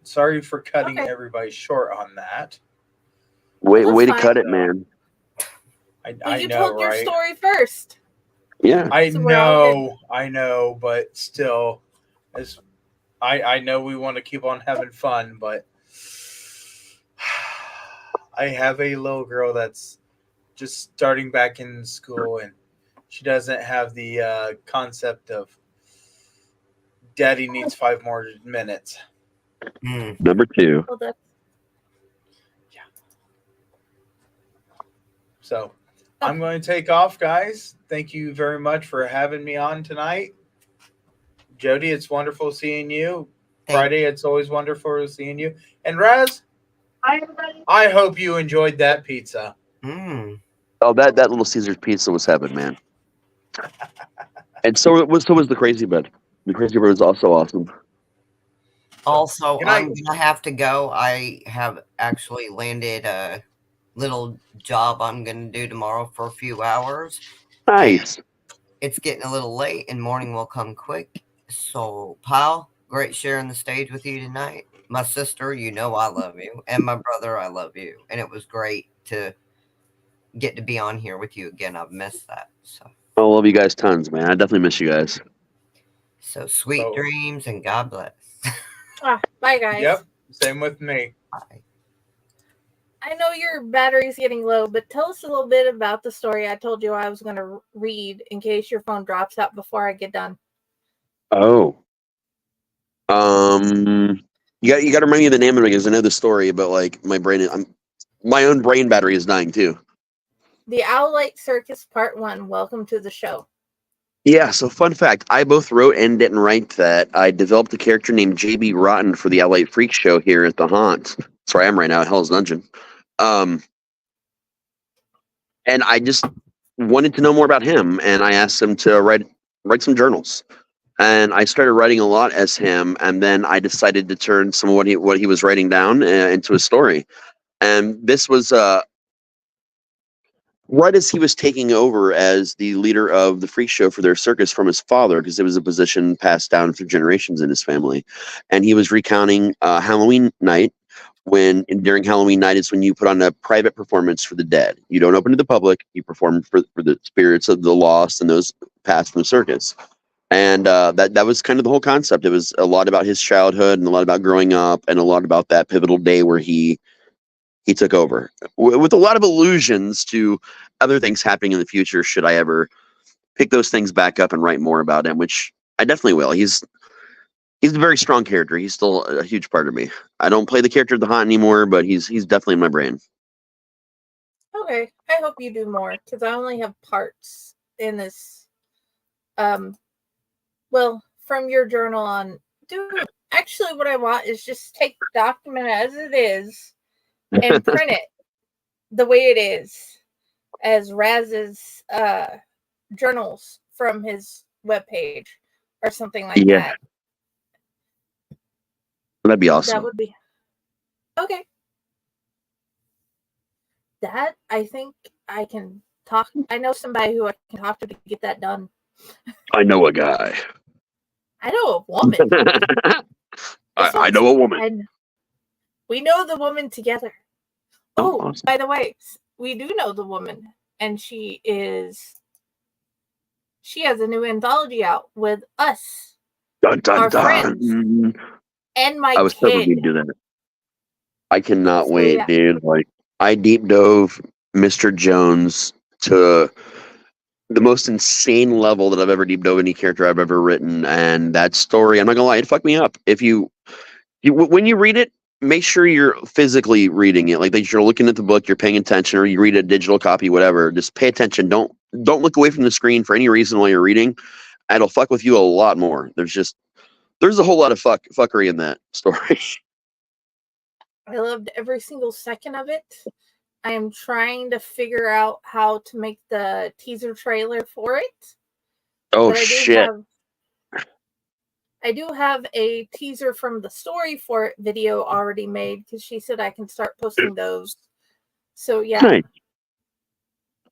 [SPEAKER 2] Sorry for cutting everybody short on that.
[SPEAKER 3] Way to cut it, man.
[SPEAKER 2] I
[SPEAKER 1] you
[SPEAKER 2] know,
[SPEAKER 1] told
[SPEAKER 2] right?
[SPEAKER 1] your story first.
[SPEAKER 3] Yeah.
[SPEAKER 2] I
[SPEAKER 1] So we're all
[SPEAKER 2] know, but still, as I know we want to keep on having fun, but I have a little girl that's just starting back in school, and she doesn't have the concept of daddy needs 5 more minutes.
[SPEAKER 3] Number 2.
[SPEAKER 1] Well, that's
[SPEAKER 2] So I'm going to take off, guys. Thank you very much for having me on tonight. Jodi, it's wonderful seeing you. Friday, it's always wonderful seeing you. And Raz, I hope you enjoyed that pizza.
[SPEAKER 3] Oh, that Little Caesar's pizza was heaven, man. And so was the Crazy Bed. The Crazy Bed was also awesome.
[SPEAKER 6] Also, I'm gonna have to go. I have actually landed a little job I'm gonna do tomorrow for a few hours.
[SPEAKER 3] Nice.
[SPEAKER 6] It's getting a little late, and morning will come quick. So, pal, great sharing the stage with you tonight. My sister, you know I love you, and my brother, I love you, and it was great to get to be on here with you again. I've missed that. So
[SPEAKER 3] I love you guys tons, man. I definitely miss you guys.
[SPEAKER 6] So sweet dreams and God bless.
[SPEAKER 1] Bye, guys.
[SPEAKER 2] Yep, same with me.
[SPEAKER 6] Bye.
[SPEAKER 1] I know your battery's getting low, but tell us a little bit about the story I told you I was going to read in case your phone drops out before I get done.
[SPEAKER 3] Oh. You got to remind me of the name of it because I know the story, but like my own brain battery is dying too.
[SPEAKER 1] The Owlite Circus Part 1. Welcome to the show.
[SPEAKER 3] Yeah, so fun fact, I both wrote and didn't write that. I developed a character named JB Rotten for the Owlite Freak Show here at the Haunt. That's where I am right now at Hell's Dungeon. And I just wanted to know more about him, and I asked him to write some journals. And I started writing a lot as him, and then I decided to turn some of what he was writing down into a story. And this was right as he was taking over as the leader of the freak show for their circus from his father, because it was a position passed down through generations in his family. And he was recounting Halloween night, during Halloween night is when you put on a private performance for the dead. You don't open to the public. You perform for the spirits of the lost and those passed from the circus. And that was kind of the whole concept. It was a lot about his childhood and a lot about growing up and a lot about that pivotal day where he took over, with a lot of allusions to other things happening in the future should I ever pick those things back up and write more about him, which I definitely will. He's a very strong character. He's still a huge part of me. I don't play the character of the Haunt anymore, but he's definitely in my brain.
[SPEAKER 1] Okay, I hope you do more, because I only have parts in this. Well, from your journal on, dude, actually what I want is just take the document as it is and print it the way it is, as Raz's journals from his webpage or something like that.
[SPEAKER 3] That'd be awesome.
[SPEAKER 1] That would be okay. That, I think I can talk. I know somebody who I can talk to get that done.
[SPEAKER 3] I know a guy.
[SPEAKER 1] I know a woman.
[SPEAKER 3] I know a woman.
[SPEAKER 1] We know the woman together. Oh,
[SPEAKER 3] awesome.
[SPEAKER 1] By the way, we do know the woman, and she has a new anthology out with us,
[SPEAKER 3] dun, dun,
[SPEAKER 1] our
[SPEAKER 3] dun.
[SPEAKER 1] friends, and my
[SPEAKER 3] I was
[SPEAKER 1] kid.
[SPEAKER 3] hoping you'd do that. I cannot
[SPEAKER 1] So,
[SPEAKER 3] wait,
[SPEAKER 1] yeah.
[SPEAKER 3] dude. Like, I deep dove Mr. Jones to the most insane level that I've ever deep dove any character I've ever written, and that story, I'm not gonna lie, it fucked me up. If you when you read it, make sure you're physically reading it, like that you're looking at the book, you're paying attention, or you read a digital copy, whatever. Just pay attention. Don't look away from the screen for any reason while you're reading. It'll fuck with you a lot more. There's a whole lot of fuckery in that story.
[SPEAKER 1] I loved every single second of it. I am trying to figure out how to make the teaser trailer for it.
[SPEAKER 3] Oh,
[SPEAKER 1] But
[SPEAKER 3] shit.
[SPEAKER 1] I do have a teaser from the story for it video already made, because she said I can start posting those. So yeah,
[SPEAKER 3] Nice.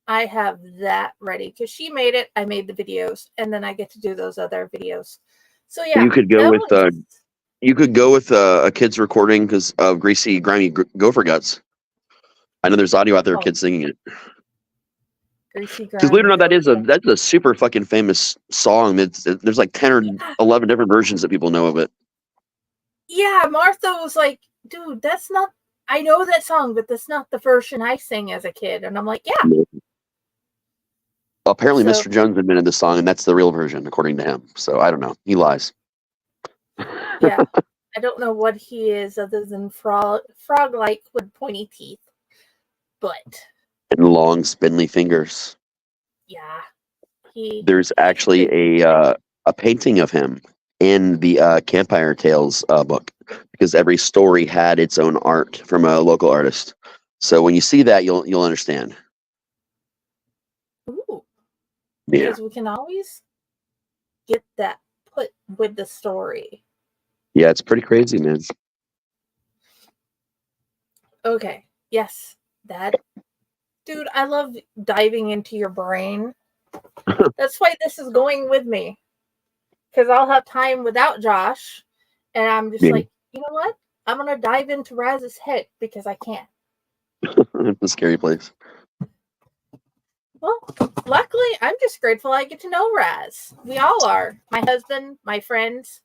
[SPEAKER 1] I have that ready because she made it. I made the videos, and then I get to do those other videos. So yeah,
[SPEAKER 3] You could go with a kid's recording because of Greasy, Grimy Gopher Guts. I know there's audio out there of kids singing it.
[SPEAKER 1] Greasy
[SPEAKER 3] Because believe it or not,
[SPEAKER 1] Ground.
[SPEAKER 3] that's a super fucking famous song. There's like 10 or 11 different versions that people know of it.
[SPEAKER 1] Yeah, Martha was like, dude, that's not, I know that song, but that's not the version I sang as a kid. And I'm like, yeah.
[SPEAKER 3] Apparently,
[SPEAKER 1] So-
[SPEAKER 3] Mr. Jones invented this song, and that's the real version, according to him. So I don't know. He lies.
[SPEAKER 1] Yeah. I don't know what he is other than frog-like with pointy teeth. But
[SPEAKER 3] And long, spindly fingers.
[SPEAKER 1] yeah,
[SPEAKER 3] There's actually a painting of him in the Campfire Tales book, because every story had its own art from a local artist. So when you see that, you'll understand.
[SPEAKER 1] Ooh.
[SPEAKER 3] Yeah.
[SPEAKER 1] Because we can always get that put with the story.
[SPEAKER 3] Yeah, it's pretty crazy, man.
[SPEAKER 1] Okay. Yes. That. Dude, I love diving into your brain. That's why this is going with me. Because I'll have time without Josh. And I'm just like, you know what? I'm going to dive into Raz's head because I can.
[SPEAKER 3] It's a scary place.
[SPEAKER 1] Well, luckily, I'm just grateful I get to know Raz. We all are. My husband, my friends.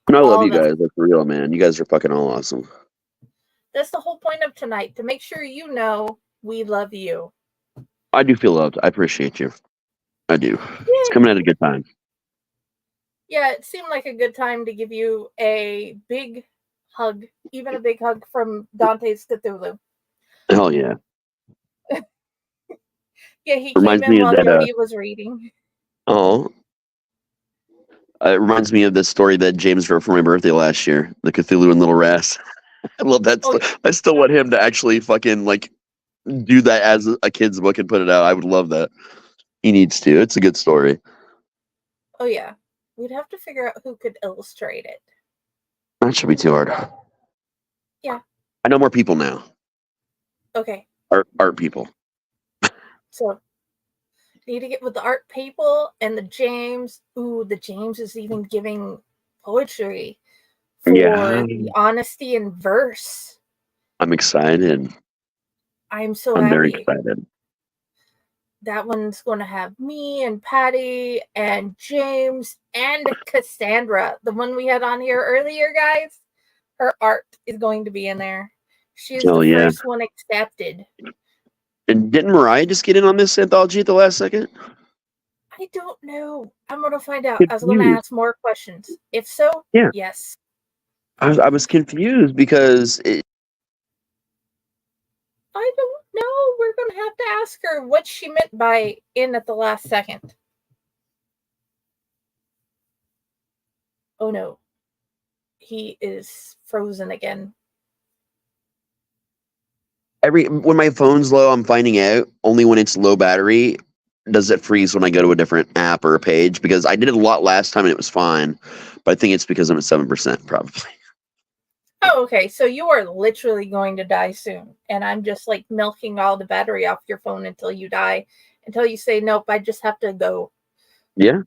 [SPEAKER 3] And I love you guys. That's real, man. You guys are fucking all awesome.
[SPEAKER 1] That's the whole point of tonight, to make sure you know we love you.
[SPEAKER 3] I do feel loved. I appreciate you. I do. Yeah. It's coming at a good time.
[SPEAKER 1] Yeah, it seemed like a good time to give you a big hug, even a big hug from Dante's Cthulhu.
[SPEAKER 3] Hell yeah.
[SPEAKER 1] Yeah, he came in while Jodi was reading.
[SPEAKER 3] Oh. It reminds me of the story that James wrote for my birthday last year, the Cthulhu and Little Raz. I love that. I still want him to actually fucking like do that as a kid's book and put it out. I would love that. He needs to. It's a good story.
[SPEAKER 1] Oh yeah, we'd have to figure out who could illustrate it.
[SPEAKER 3] That should be too hard.
[SPEAKER 1] Yeah.
[SPEAKER 3] I know more people now.
[SPEAKER 1] Okay.
[SPEAKER 3] Art people.
[SPEAKER 1] So need to get with the art people and the James. Ooh, the James is even giving poetry for the honesty in verse.
[SPEAKER 3] I'm excited.
[SPEAKER 1] I'm so
[SPEAKER 3] happy.
[SPEAKER 1] Very
[SPEAKER 3] excited.
[SPEAKER 1] That one's going to have me and Patty and James and Cassandra, the one we had on here earlier, guys. Her art is going to be in there. She's the first one accepted.
[SPEAKER 3] And didn't Mariah just get in on this anthology at the last second?
[SPEAKER 1] I don't know. I'm going to find out. I was going to ask more questions. If so, yes.
[SPEAKER 3] I was confused because
[SPEAKER 1] I don't know. We're going to have to ask her what she meant by in at the last second. Oh no. He is frozen again.
[SPEAKER 3] When my phone's low, I'm finding out only when it's low battery does it freeze when I go to a different app or a page, because I did it a lot last time and it was fine, but I think it's because I'm at 7% probably.
[SPEAKER 1] Oh, okay. So you are literally going to die soon, and I'm just like milking all the battery off your phone until you die, until you say, nope, I just have to go.
[SPEAKER 3] Yeah.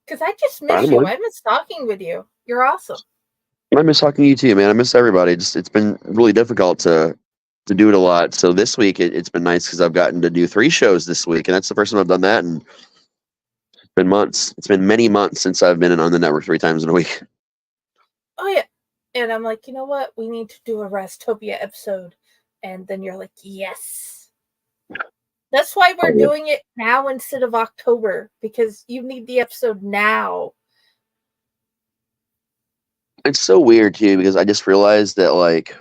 [SPEAKER 1] Because I just miss you. I miss talking with you. You're awesome.
[SPEAKER 3] I miss talking to you too, man. I miss everybody. It's been really difficult to do it a lot. So this week it's been nice because I've gotten to do 3 shows this week, and that's the first time I've done that, and it's been months. It's been many months since I've been on the network 3 times in a week.
[SPEAKER 1] Oh yeah. And I'm like, you know what? We need to do a Raztopia episode. And then you're like, yes. That's why we're doing it now instead of October, because you need the episode now.
[SPEAKER 3] It's so weird too, because I just realized that like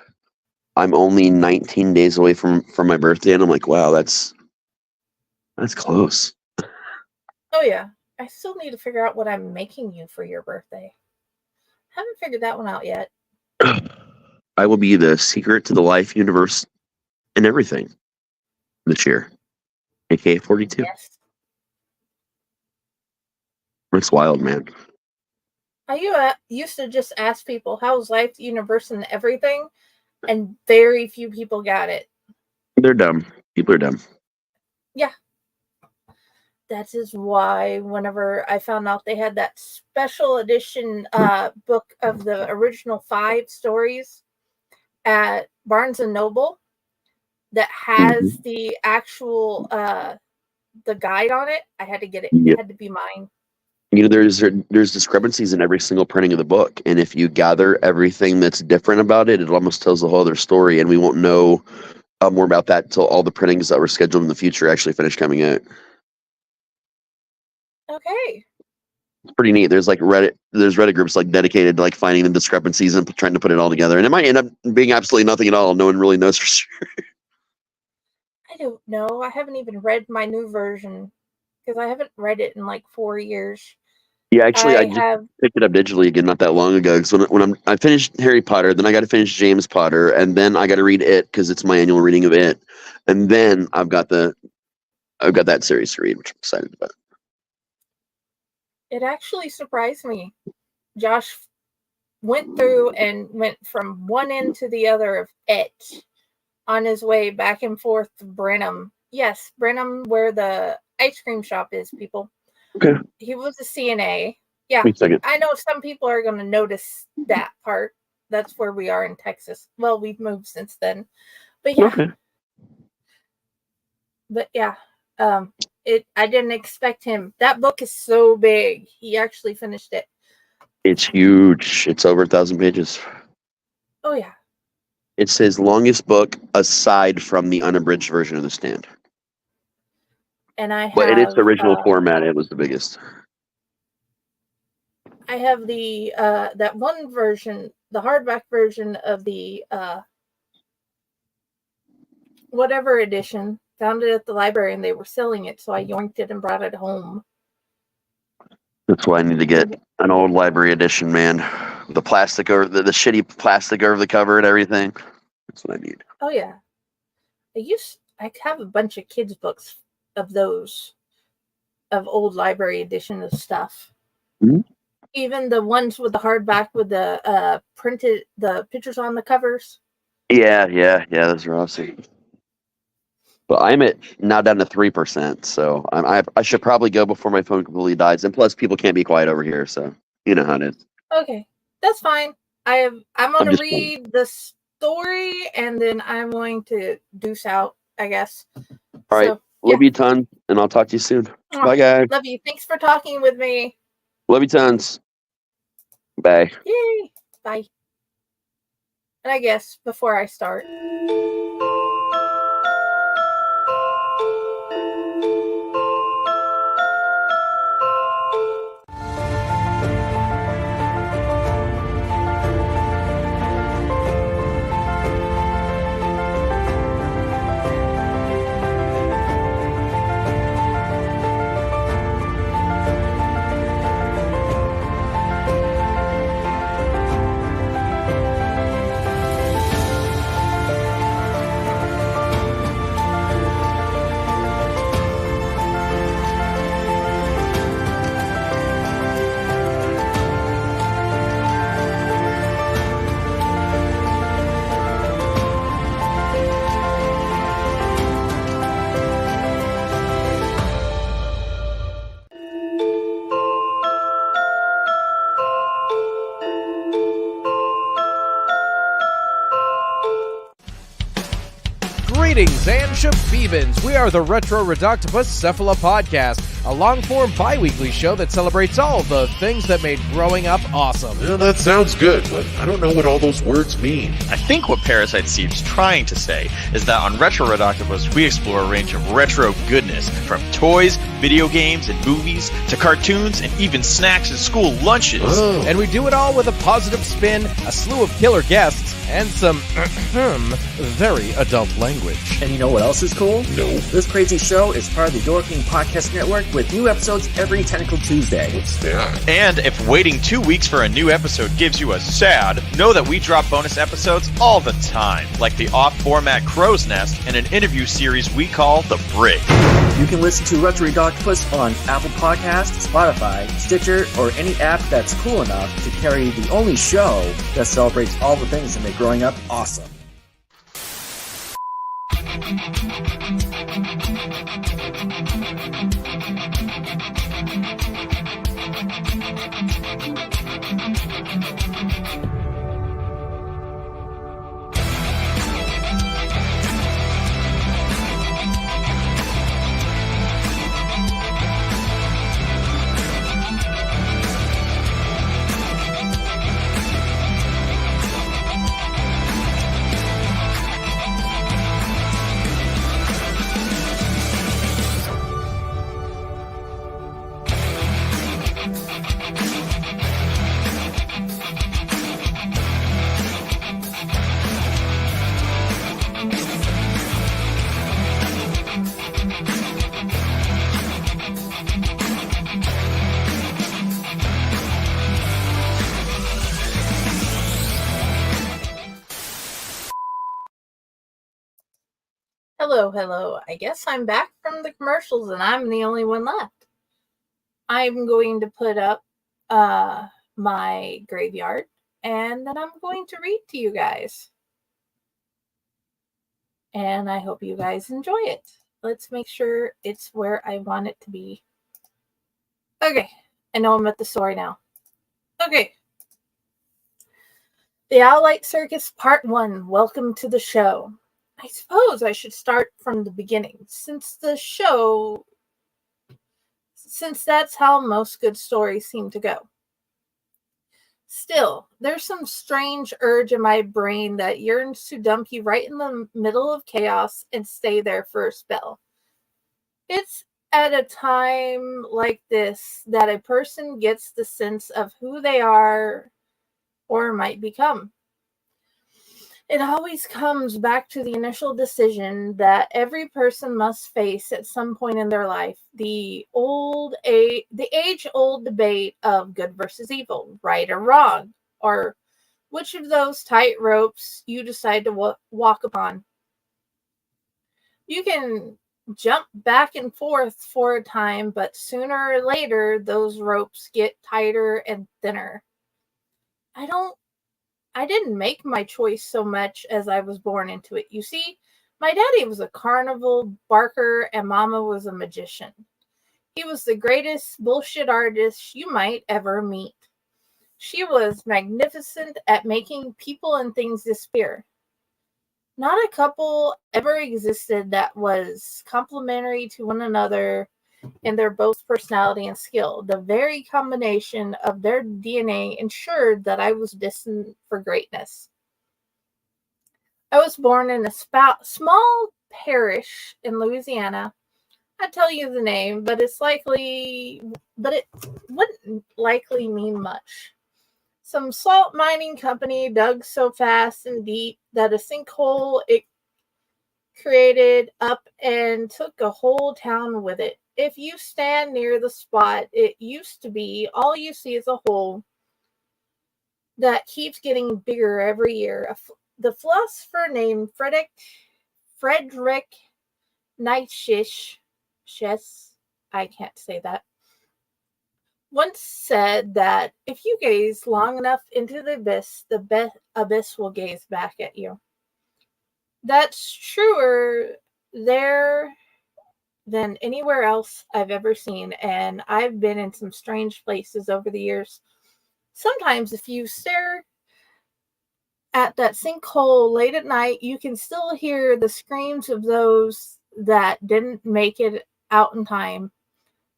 [SPEAKER 3] I'm only 19 days away from my birthday, and I'm like, wow, that's close.
[SPEAKER 1] Oh yeah. I still need to figure out what I'm making you for your birthday. Haven't figured that one out yet.
[SPEAKER 3] I will be the secret to the life, universe, and everything this year. AKA 42.
[SPEAKER 1] Yes.
[SPEAKER 3] It's wild, man.
[SPEAKER 1] I used to just ask people, how's life, the universe, and everything? And very few people got it.
[SPEAKER 3] They're dumb. People are dumb.
[SPEAKER 1] Yeah. That is why whenever I found out they had that special edition book of the original 5 stories at Barnes & Noble, that has the actual the guide on it. I had to get it.
[SPEAKER 3] Yep.
[SPEAKER 1] It had to be mine.
[SPEAKER 3] There's discrepancies in every single printing of the book, and if you gather everything that's different about it, it almost tells the whole other story, and we won't know more about that until all the printings that were scheduled in the future actually finish coming out.
[SPEAKER 1] Okay.
[SPEAKER 3] It's pretty neat. There's Reddit groups like dedicated to like finding the discrepancies and trying to put it all together, and it might end up being absolutely nothing at all. No one really knows for sure.
[SPEAKER 1] I don't know. I haven't even read my new version because I haven't read it in like 4 years.
[SPEAKER 3] Yeah, actually, I just picked it up digitally again not that long ago. Because I finished Harry Potter, then I got to finish James Potter, and then I got to read It because it's my annual reading of It, and then I've got that series to read, which I'm excited about.
[SPEAKER 1] It actually surprised me. Josh went through and went from one end to the other of It on his way back and forth to Brenham. Yes, Brenham, where the ice cream shop is, people.
[SPEAKER 3] Okay.
[SPEAKER 1] He was a CNA. Yeah,
[SPEAKER 3] Wait a second.
[SPEAKER 1] I know some people are going to notice that part. That's where we are in Texas. Well, we've moved since then. But yeah.
[SPEAKER 3] Okay.
[SPEAKER 1] But yeah. I didn't expect him. That book is so big. He actually finished it.
[SPEAKER 3] It's huge. It's over 1,000 pages.
[SPEAKER 1] Oh yeah.
[SPEAKER 3] It's his longest book aside from the unabridged version of The Stand.
[SPEAKER 1] And I have,
[SPEAKER 3] but in its original format, it was the biggest.
[SPEAKER 1] I have the that one version, the hardback version of the whatever edition. Found it at the library and they were selling it, so I yoinked it and brought it home.
[SPEAKER 3] That's why I need to get an old library edition, man. The plastic over the shitty plastic over the cover and everything. That's what I need.
[SPEAKER 1] Oh yeah. I have a bunch of kids' books of those, of old library edition of stuff.
[SPEAKER 3] Mm-hmm.
[SPEAKER 1] Even the ones with the hardback with the printed the pictures on the covers.
[SPEAKER 3] Yeah, those are awesome. But I'm now down to 3%, so I should probably go before my phone completely dies. And plus, people can't be quiet over here, so you know how it is.
[SPEAKER 1] Okay, that's fine. I'm going to read the story, and then I'm going to deuce out, I guess.
[SPEAKER 3] All right, love you tons, and I'll talk to you soon. Bye, guys.
[SPEAKER 1] Love you. Thanks for talking with me.
[SPEAKER 3] Love you tons. Bye.
[SPEAKER 1] Yay. Bye. And I guess before I start.
[SPEAKER 8] Greetings and shabibans. We are the Retro Raztopia Cephala Podcast, a long-form bi-weekly show that celebrates all the things that made growing up awesome.
[SPEAKER 9] Yeah, that sounds good, but I don't know what all those words mean.
[SPEAKER 10] I think what Parasite seems trying to say is that on Retro Raztopia, we explore a range of retro goodness, from toys, video games, and movies, to cartoons, and even snacks and school lunches.
[SPEAKER 9] Oh.
[SPEAKER 8] And we do it all with a positive spin, a slew of killer guests, and some very adult language.
[SPEAKER 11] And you know what else is cool?
[SPEAKER 9] No.
[SPEAKER 11] This crazy show is part of the Door King Podcast Network with new episodes every Tentacle Tuesday.
[SPEAKER 9] What's that?
[SPEAKER 10] And if waiting 2 weeks for a new episode gives you a sad, know that we drop bonus episodes all the time, like the off-format Crow's Nest and an interview series we call The Brig.
[SPEAKER 11] You can listen to Retro Raztopia on Apple Podcasts, Spotify, Stitcher, or any app that's cool enough to carry the only show that celebrates all the things that make growing up awesome.
[SPEAKER 1] Hello. I guess I'm back from the commercials and I'm the only one left. I'm going to put up my graveyard and then I'm going to read to you guys. And I hope you guys enjoy it. Let's make sure it's where I want it to be. Okay, I know I'm at the story now. Okay. The Owlite Circus Part 1. Welcome to the show. I suppose I should start from the beginning, since that's how most good stories seem to go. Still, there's some strange urge in my brain that yearns to dump you right in the middle of chaos and stay there for a spell. It's at a time like this that a person gets the sense of who they are or might become. It always comes back to the initial decision that every person must face at some point in their life, the age-old debate of good versus evil, right or wrong, or which of those tight ropes you decide to walk upon. You can jump back and forth for a time, but sooner or later, those ropes get tighter and thinner. I didn't make my choice so much as I was born into it. You see, my daddy was a carnival barker and mama was a magician. He was the greatest bullshit artist you might ever meet. She was magnificent at making people and things disappear. Not a couple ever existed that was complementary to one another in their both personality and skill. The very combination of their DNA ensured that I was destined for greatness. I was born in a small parish in Louisiana. I'd tell you the name, but it wouldn't likely mean much. Some salt mining company dug so fast and deep that a sinkhole it created up and took a whole town with it. If you stand near the spot it used to be, all you see is a hole that keeps getting bigger every year. The philosopher named Frederick Nietzsche, I can't say that, once said that if you gaze long enough into the abyss will gaze back at you. That's truer there than anywhere else I've ever seen, and I've been in some strange places over the years. Sometimes if you stare at that sinkhole late at night, you can still hear the screams of those that didn't make it out in time.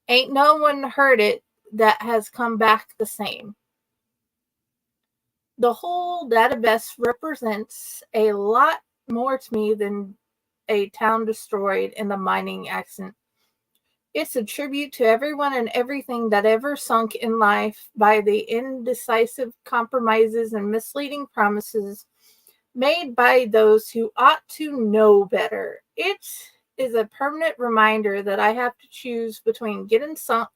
[SPEAKER 1] Ain't no one heard it that has come back the same. The whole database represents a lot more to me than a town destroyed in the mining accident. It's a tribute to everyone and everything that ever sunk in life by the indecisive compromises and misleading promises made by those who ought to know better. It is a permanent reminder that I have to choose between getting sunk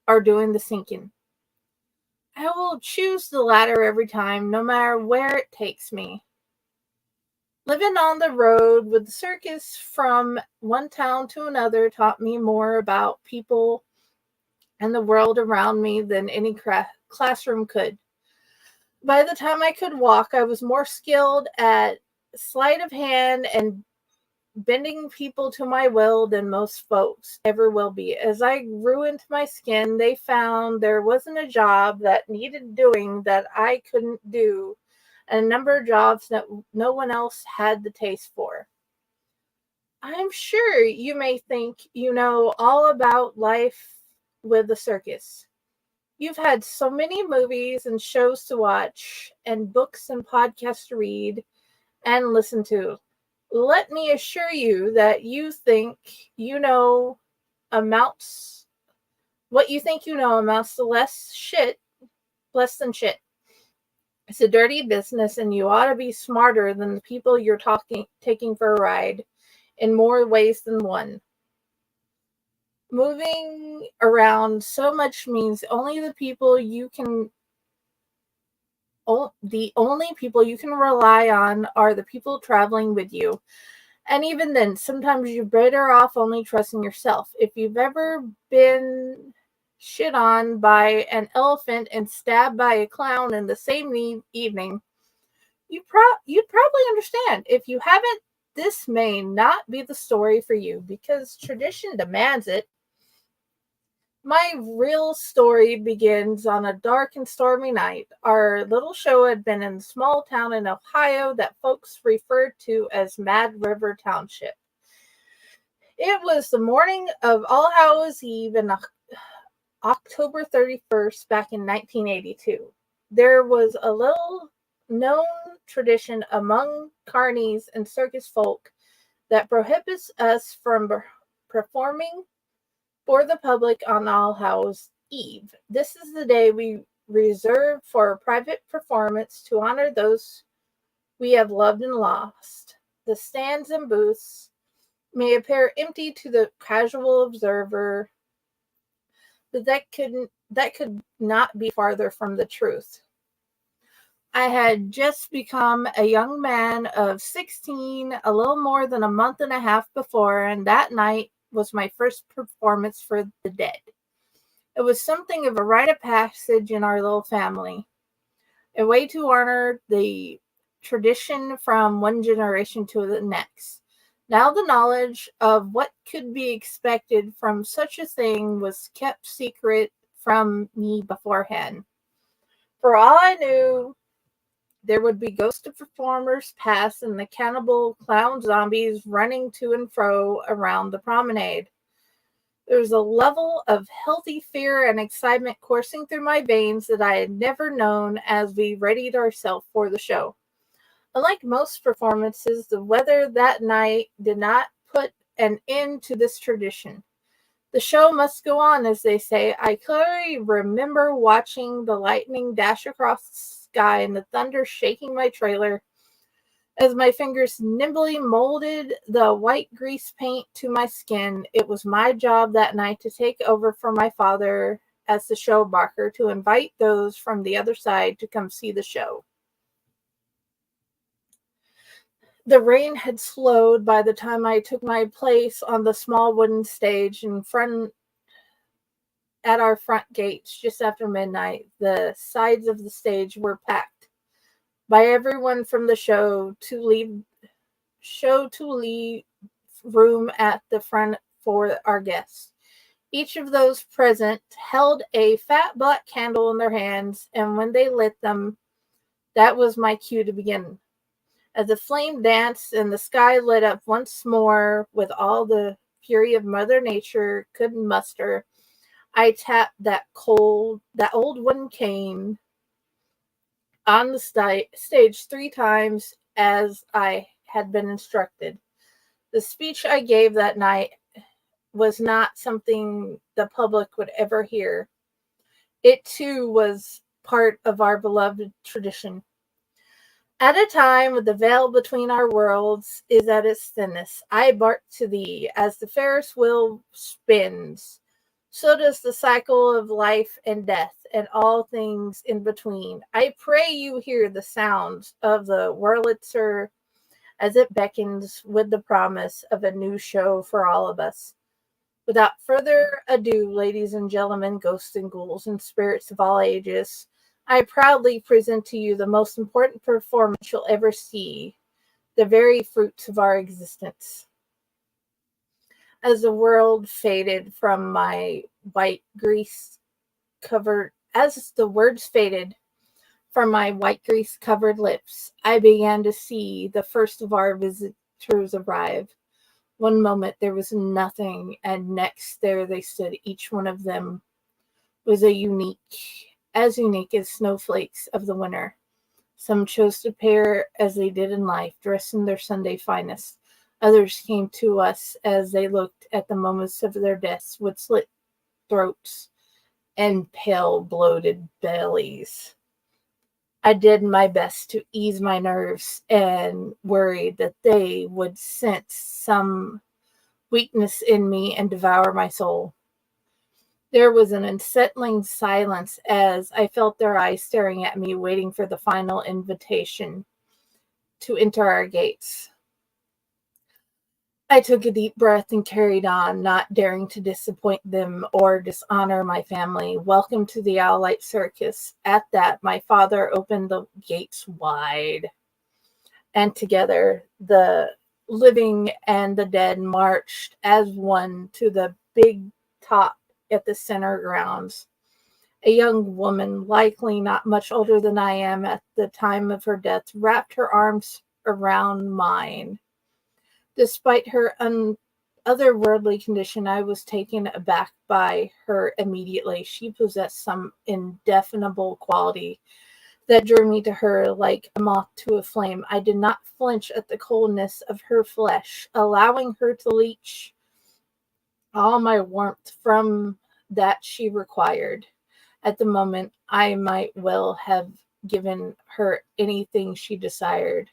[SPEAKER 1] or doing the sinking. I will choose the latter every time, no matter where it takes me. Living on the road with the circus from one town to another taught me more about people and the world around me than any classroom could. By the time I could walk, I was more skilled at sleight of hand and bending people to my will than most folks ever will be. As I grew into my skin, they found there wasn't a job that needed doing that I couldn't do, and a number of jobs that no one else had the taste for. I'm sure you may think you know all about life with the circus. You've had so many movies and shows to watch, and books and podcasts to read and listen to. Let me assure you that you think you know amounts to less than shit. It's a dirty business, and you ought to be smarter than the people you're taking for a ride in more ways than one. Moving around so much means the only people you can rely on are the people traveling with you. And even then, sometimes you're better off only trusting yourself. If you've ever been shit on by an elephant and stabbed by a clown in the same evening, you'd probably understand. If you haven't, this may not be the story for you because tradition demands it. My real story begins on a dark and stormy night. Our little show had been in a small town in Ohio that folks referred to as Mad River Township. It was the morning of All Hallows Eve in October 31st back in 1982. There was a little known tradition among carnies and circus folk that prohibits us from performing for the public on All Hallows Eve. This is the day we reserve for private performance to honor those we have loved and lost. The stands and booths may appear empty to the casual observer, but that could not be farther from the truth. I had just become a young man of 16, a little more than a month and a half before, and that night was my first performance for the dead. It was something of a rite of passage in our little family, a way to honor the tradition from one generation to the next. Now the knowledge of what could be expected from such a thing was kept secret from me beforehand. For all I knew, there would be ghosts of performers pass and the cannibal clown zombies running to and fro around the promenade. There was a level of healthy fear and excitement coursing through my veins that I had never known as we readied ourselves for the show. Unlike most performances, the weather that night did not put an end to this tradition. The show must go on, as they say. I clearly remember watching the lightning dash across the sky and the thunder shaking my trailer as my fingers nimbly molded the white grease paint to my skin. It was my job that night to take over for my father as the show barker, to invite those from the other side to come see the show. The rain had slowed by the time I took my place on the small wooden stage in front at our front gates just after midnight. The sides of the stage were packed by everyone from the show to leave room at the front for our guests. Each of those present held a fat black candle in their hands, and when they lit them, that was my cue to begin. As the flame danced and the sky lit up once more with all the fury of Mother Nature could muster, I tapped that old wooden cane on the stage 3 times as I had been instructed. The speech I gave that night was not something the public would ever hear. It too was part of our beloved tradition. At a time when the veil between our worlds is at its thinnest, I bark to thee. As the Ferris wheel spins, so does the cycle of life and death and all things in between. I pray you hear the sounds of the Wurlitzer as it beckons with the promise of a new show for all of us. Without further ado, ladies and gentlemen, ghosts and ghouls and spirits of all ages, I proudly present to you the most important performance you'll ever see, the very fruits of our existence. As the world faded from my white grease covered, as the words faded from my white grease covered lips, I began to see the first of our visitors arrive. One moment there was nothing, and next there they stood. Each one of them was as unique as snowflakes of the winter. Some chose to appear as they did in life, dressed in their Sunday finest. Others came to us as they looked at the moments of their deaths with slit throats and pale, bloated bellies. I did my best to ease my nerves and worried that they would sense some weakness in me and devour my soul. There was an unsettling silence as I felt their eyes staring at me, waiting for the final invitation to enter our gates. I took a deep breath and carried on, not daring to disappoint them or dishonor my family. Welcome to the Elliott Circus. At that, my father opened the gates wide, and together the living and the dead marched as one to the big top at the center grounds. A young woman, likely not much older than I am at the time of her death, wrapped her arms around mine. Despite her otherworldly condition, I was taken aback by her immediately. She possessed some indefinable quality that drew me to her like a moth to a flame. I did not flinch at the coldness of her flesh, allowing her to leech all my warmth from that she required. At the moment, I might well have given her anything she desired.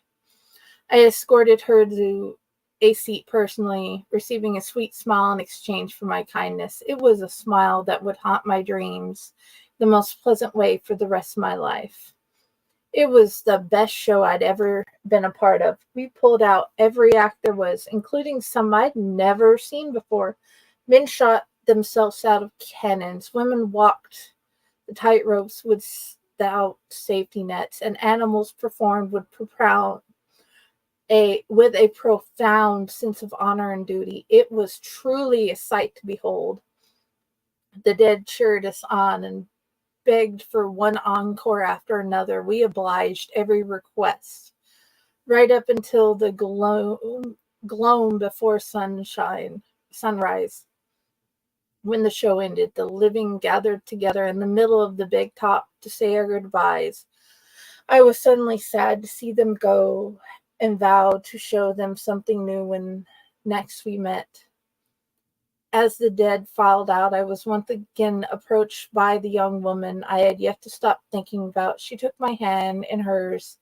[SPEAKER 1] I escorted her to a seat personally, receiving a sweet smile in exchange for my kindness. It was a smile that would haunt my dreams the most pleasant way for the rest of my life. It was the best show I'd ever been a part of. We pulled out every act there was, including some I'd never seen before. Men shot themselves out of cannons. Women walked the tightropes without safety nets, and animals performed with a profound sense of honor and duty. It was truly a sight to behold. The dead cheered us on and begged for one encore after another. We obliged every request, right up until the gloam before sunrise. When the show ended, the living gathered together in the middle of the big top to say our goodbyes. I was suddenly sad to see them go, and vowed to show them something new when next we met. As the dead filed out, I was once again approached by the young woman I had yet to stop thinking about. She took my hand in hers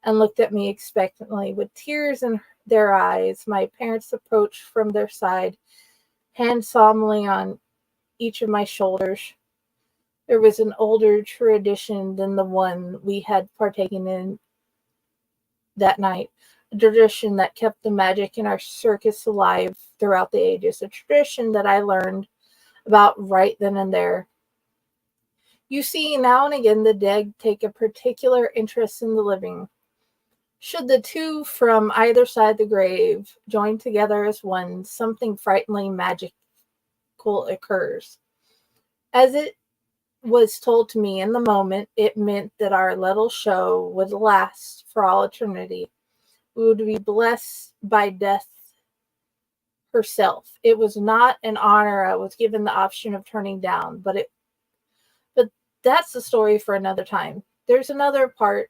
[SPEAKER 1] and looked at me expectantly. With tears in their eyes, my parents approached from their side, hands solemnly on each of my shoulders. There was an older tradition than the one we had partaken in that night, a tradition that kept the magic in our circus alive throughout the ages, a tradition that I learned about right then and there. You see, now and again, the dead take a particular interest in the living. Should the two from either side of the grave join together as one, something frighteningly magical occurs. As it was told to me in the moment, it meant that our little show would last for all eternity. We would be blessed by death herself. It was not an honor I was given the option of turning down, but that's the story for another time. There's another part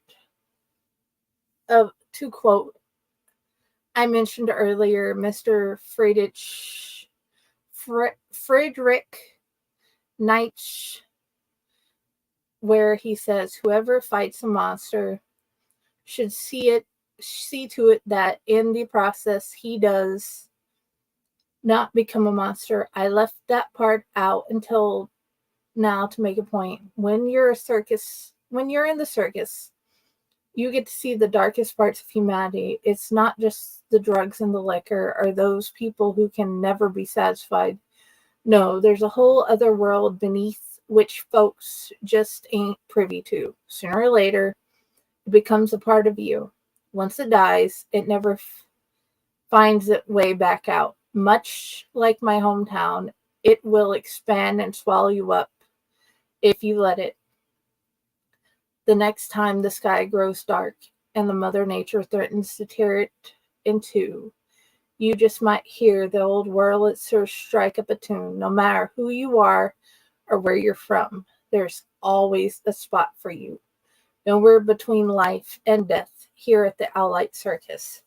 [SPEAKER 1] of, to quote, I mentioned earlier, Mr. Friedrich Nietzsche, where he says, whoever fights a monster should see to it that in the process he does not become a monster. I left that part out until now to make a point. When you're in the circus, you get to see the darkest parts of humanity. It's not just the drugs and the liquor or those people who can never be satisfied. No, there's a whole other world beneath which folks just ain't privy to. Sooner or later, it becomes a part of you. Once it dies, it never finds its way back out. Much like my hometown, it will expand and swallow you up if you let it. The next time the sky grows dark and the Mother Nature threatens to tear it in two, you just might hear the old Wurlitzer strike up a tune. No matter who you are or where you're from, there's always a spot for you. Nowhere between life and death here at the Elliott Circus.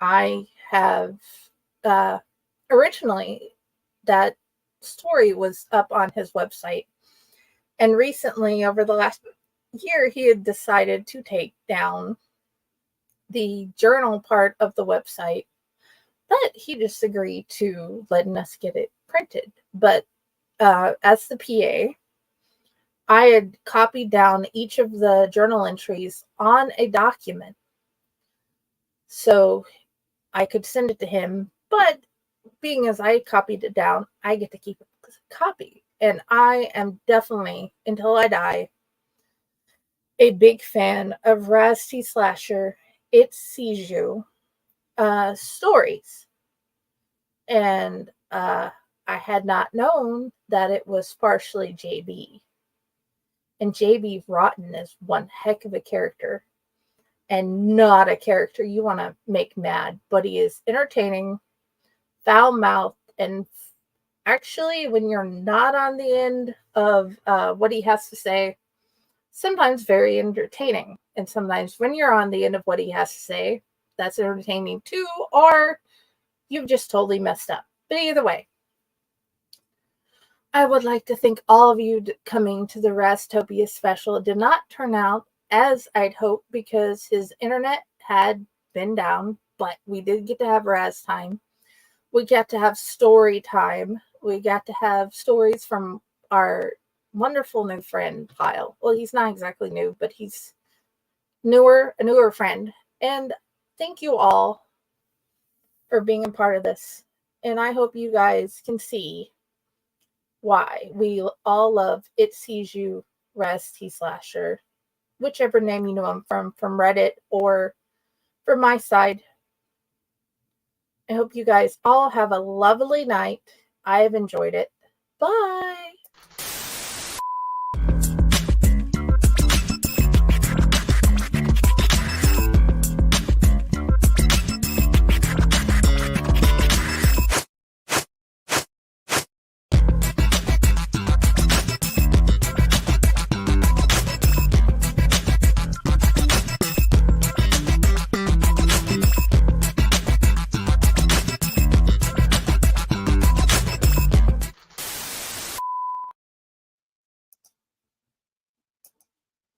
[SPEAKER 1] I have originally, that story was up on his website, and recently, over the last year, he had decided to take down the journal part of the website, but he just agreed to letting us get it printed. But as the PA, I had copied down each of the journal entries on a document so I could send it to him. But being as I copied it down, I get to keep a copy. And I am definitely, until I die, a big fan of Raz T Slasher, It Sees You stories. And I had not known that it was partially JB. And JB Rotten is one heck of a character. And not a character you want to make mad. But he is entertaining, foul-mouthed, and actually, when you're not on the end of what he has to say, sometimes very entertaining. And sometimes when you're on the end of what he has to say, that's entertaining too, or you've just totally messed up. But either way, I would like to thank all of you coming to the Raztopia special. It did not turn out as I'd hoped because his internet had been down, but we did get to have Raz time. We got to have story time. We got to have stories from our wonderful new friend, Kyle. Well, he's not exactly new, but he's a newer friend. And thank you all for being a part of this. And I hope you guys can see why we all love It Sees You, Raz T Slasher, whichever name you know him from Reddit or from my side. I hope you guys all have a lovely night. I have enjoyed it. Bye.